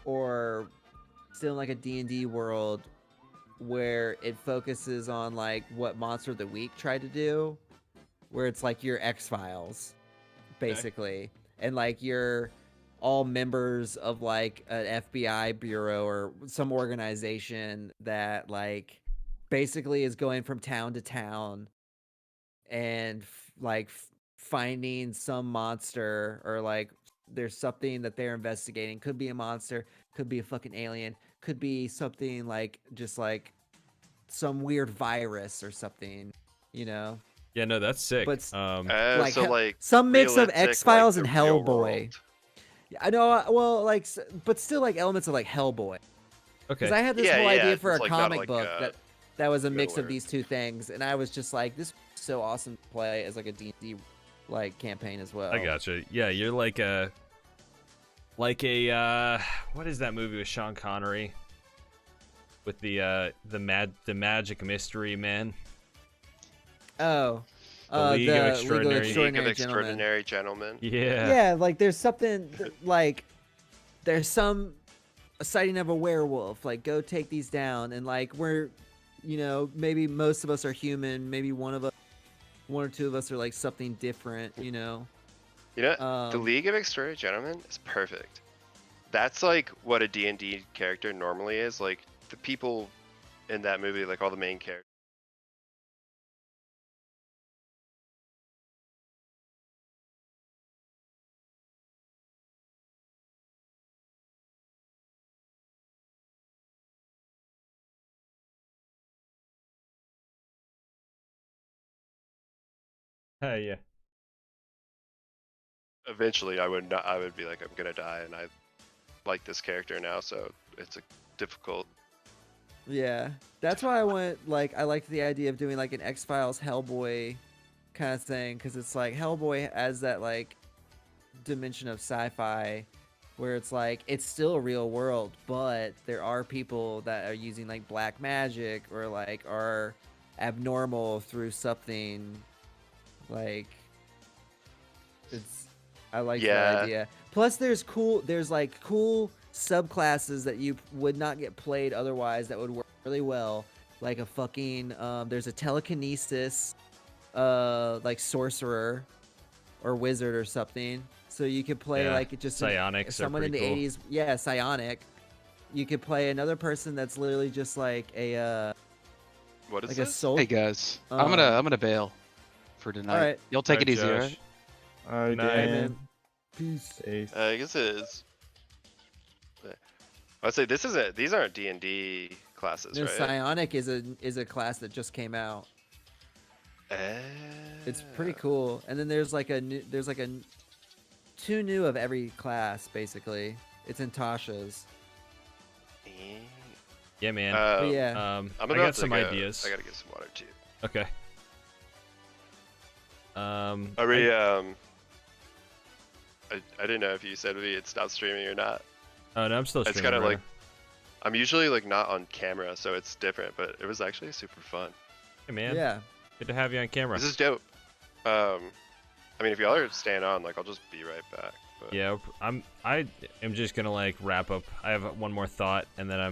or still in like a D&D world where it focuses on like what Monster of the Week tried to do, where it's like your X-Files basically, and like you're all members of like an FBI bureau or some organization that like basically is going from town to town and finding some monster, or like there's something that they're investigating. Could be a monster, could be a fucking alien, could be something like just like some weird virus or something, yeah, no, that's sick. But So like some mix of realistic, X-Files like and the real Hellboy. world. Yeah, I know. Well, like, but still like elements of like Hellboy. Okay. Because I had this Yeah, whole yeah, idea for a it's like not comic like, book that was a mix of Middle-earth. these two things, and I was just like, this is so awesome to play as like a D&D like campaign as well. I gotcha. Yeah, you're like a what is that movie with Sean Connery with the magic mystery man? Oh, The League of Extraordinary- League of Gentlemen. Extraordinary Gentlemen. Yeah. Yeah, like there's something like there's some a sighting of a werewolf. Like go take these down, and like we're, maybe most of us are human. Maybe one or two of us are like something different. You know, the Um, League of Extraordinary Gentlemen is perfect. That's like what a D&D character normally is. Like the people in that movie, like all the main characters. Yeah. Eventually, I would be like, I'm gonna die, and I like this character now, so it's a difficult. Yeah, that's why I went like I liked the idea of doing like an X-Files Hellboy kind of thing, because it's like Hellboy has that like dimension of sci-fi where it's like it's still a real world, but there are people that are using like black magic or like are abnormal through something. Like I like Yeah. that idea. Plus there's cool subclasses that you would not get played otherwise that would work really well. Like a fucking there's a telekinesis like sorcerer or wizard or something. So you could play Yeah, like just psionics are someone in the pretty cool. 80s. Yeah, psionic. You could play another person that's literally just like a What is like a this? soul. Hey guys, I'm Um, gonna bail for tonight. Alright. Y'all take it Alright, easy, Josh. alright? Oh, Night. damn. Peace. Peace. I guess it is. I'd say these aren't D&D classes, No, right? psionic is a class that just came out. It's pretty cool. And then there's two new of every class basically. It's in Tasha's. Yeah, man. But yeah. I'm I about got to some go. ideas. I gotta get some water too. Okay. Are we? I didn't know if you said we had stopped streaming or not. Oh no, I'm still It's streaming. kind of brother. like, I'm usually like not on camera, so it's different, but it was actually super fun. Hey man, Yeah. good to have you on camera. This is dope. I mean, if y'all are staying on, like, I'll just be right back. But... Yeah, I am just gonna like wrap up. I have one more thought, and then I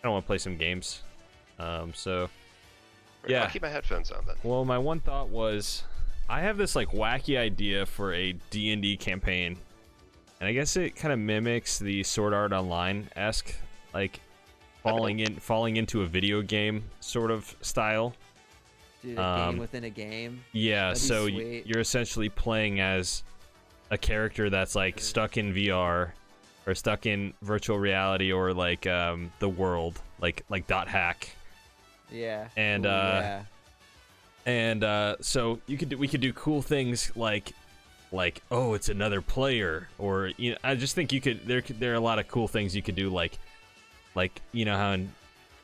don't want to play some games. So yeah. I'll keep my headphones on then. Well, my one thought was, I have this like wacky idea for a D&D campaign, and I guess it kind of mimics the Sword Art Online-esque, like falling into a video game sort of style. Dude, a game within a game. Yeah, That'd be so sweet. you're essentially playing as a character that's like stuck in VR or stuck in virtual reality or like the world, like dot hack. Yeah. And Ooh, yeah. So we could do cool things like oh, it's another player, or you know, I just think there are a lot of cool things you could do, like you know how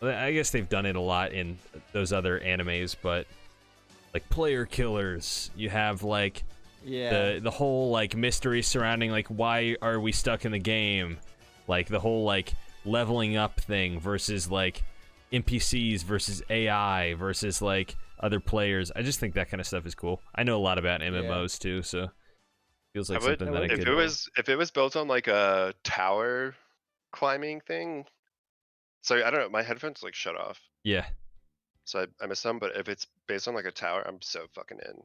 I guess they've done it a lot in those other animes, but like player killers, you have like the whole like mystery surrounding like why are we stuck in the game, like the whole like leveling up thing versus like NPCs versus AI versus like other players. I just think that kind of stuff is cool. I know a lot about MMOs too, so feels like something that I could. If it was built on like a tower climbing thing, sorry, I don't know, my headphones like shut off, Yeah. so I missed some. But if it's based on like a tower, I'm so fucking in.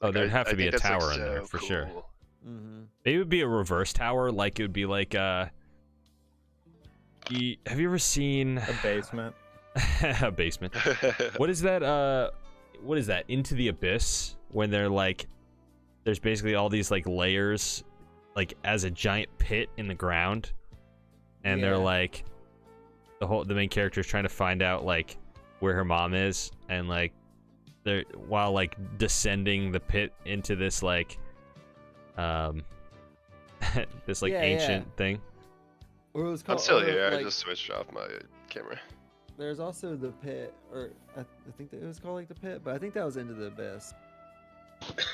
Oh, Like, there'd have I to be a think that's, like, tower in there so for sure. cool. Mm-hmm. Maybe it would be a reverse tower, like it would be like have you ever seen A basement. a basement? What is that? What is that? Into the Abyss, when they're like, there's basically all these like layers, like as a giant pit in the ground, and they're Yeah. like, the main character is trying to find out like where her mom is, and like they're while like descending the pit into this like this like Yeah, ancient yeah. thing. Or it was called, I'm still or, here. I like, just switched off my camera. There's also the pit, or I think that it was called like the pit, but I think that was Into the Abyss. But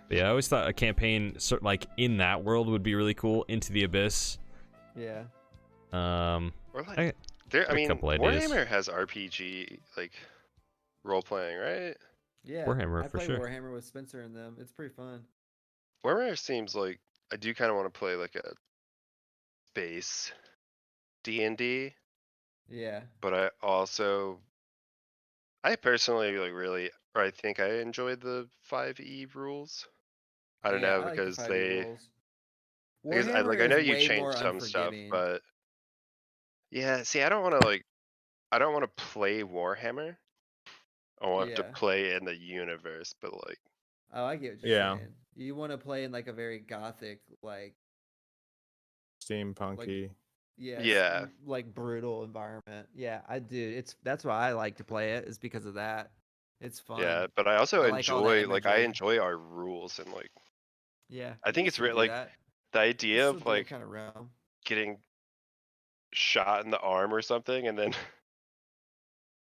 yeah, I always thought a campaign like in that world would be really cool. Into the Abyss. Yeah. Or like, I I mean, couple ideas. Warhammer has RPG like role playing, right? Yeah. Warhammer, I for play sure. Warhammer with Spencer and them. It's pretty fun. Warhammer seems like I do kind of want to play like a base D&D, Yeah. but I personally like really, or I think I enjoyed the 5e rules. I don't Yeah, know, I like the because 5e rules. because I Warhammer know is you way changed more some stuff, unforgiving. but yeah, see, I don't want to play Warhammer. I want to Yeah. play in the universe, but like, Oh, I get what you're Yeah. saying. You want to play in like a very gothic, like Steampunky. yeah, Yeah. like brutal environment. Yeah, I do. That's why I like to play it, is because of that. It's fun. yeah, but I also I like all the enjoy I imagery. enjoy our rules and like Yeah. I think it's like the idea of like kind of realm. getting shot in the arm or something, and then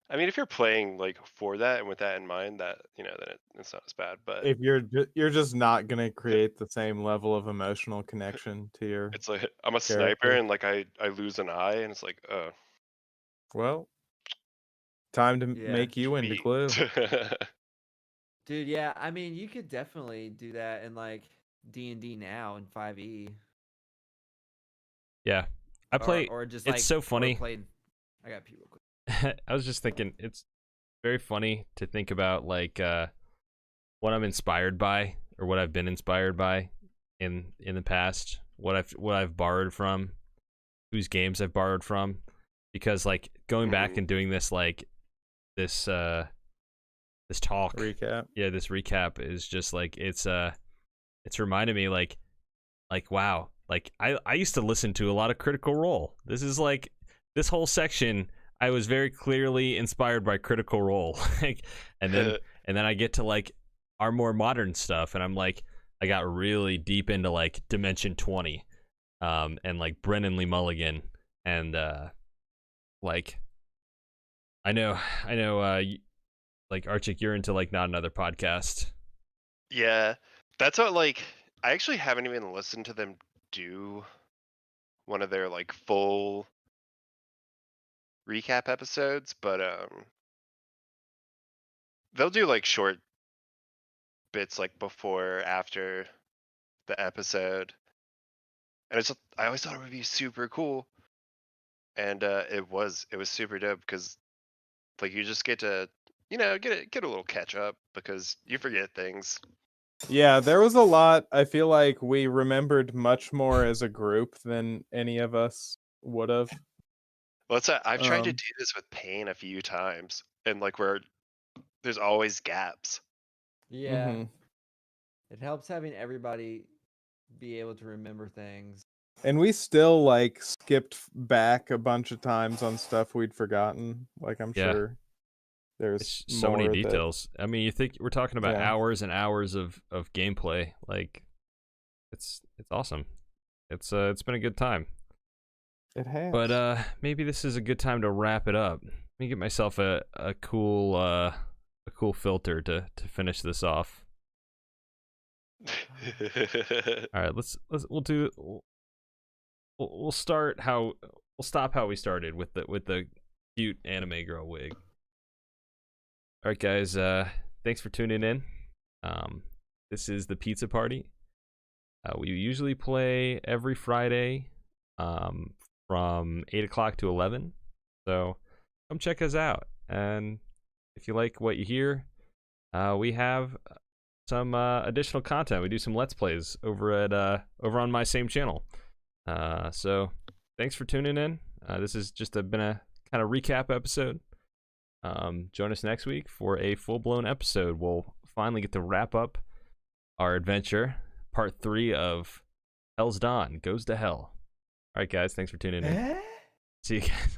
I mean, if you're playing like for that and with that in mind, that then it's not as bad. But If you're just not gonna create the same level of emotional connection to your it's like I'm a sniper character. and like I lose an eye, and it's like Well, time to Yeah. make you into beat. Clue. Dude, yeah. I mean, you could definitely do that in like D&D now in 5e. Yeah, I play. Or just it's like so funny. I got pee real quick. I was just thinking, it's very funny to think about like what I'm inspired by, or what I've been inspired by in the past, what I've borrowed from, whose games I've borrowed from, because like going back and doing this this talk Recap. yeah, this recap is just like it's reminded me like wow, like I used to listen to a lot of Critical Role. This is like this whole section I was very clearly inspired by Critical Role. and then I get to like our more modern stuff, and I'm like, I got really deep into like Dimension 20 and like Brennan Lee Mulligan, and like I know like Archik, you're into like Not Another Podcast. Yeah, that's what like I actually haven't even listened to them do one of their like full recap episodes, but they'll do like short bits like before, after the episode, and I always thought it would be super cool, and it was super dope because like you just get to get a little catch up because you forget things. Yeah, there was a lot. I feel like we remembered much more as a group than any of us would have. Well, I've tried to do this with Pain a few times, and like where there's always gaps. Yeah. Mhm. It helps having everybody be able to remember things. And we still like skipped back a bunch of times on stuff we'd forgotten. Like I'm Yeah. sure there's It's so many more details. I mean, you think we're talking about Yeah. hours and hours of gameplay. Like, it's awesome. It's been a good time. It has. But maybe this is a good time to wrap it up. Let me get myself a cool filter to finish this off. All right, we'll start how we'll stop how we started with the cute anime girl wig. All right, guys. Thanks for tuning in. This is the Pizza Party. We usually play every Friday, from 8 o'clock to 11. So come check us out. And if you like what you hear, we have some additional content. We do some Let's Plays over on my same channel. So thanks for tuning in. This has just been a kind of recap episode. Join us next week for a full-blown episode. We'll finally get to wrap up our adventure, part 3 of Hell's Dawn Goes to Hell. All right, guys, thanks for tuning in. See you guys.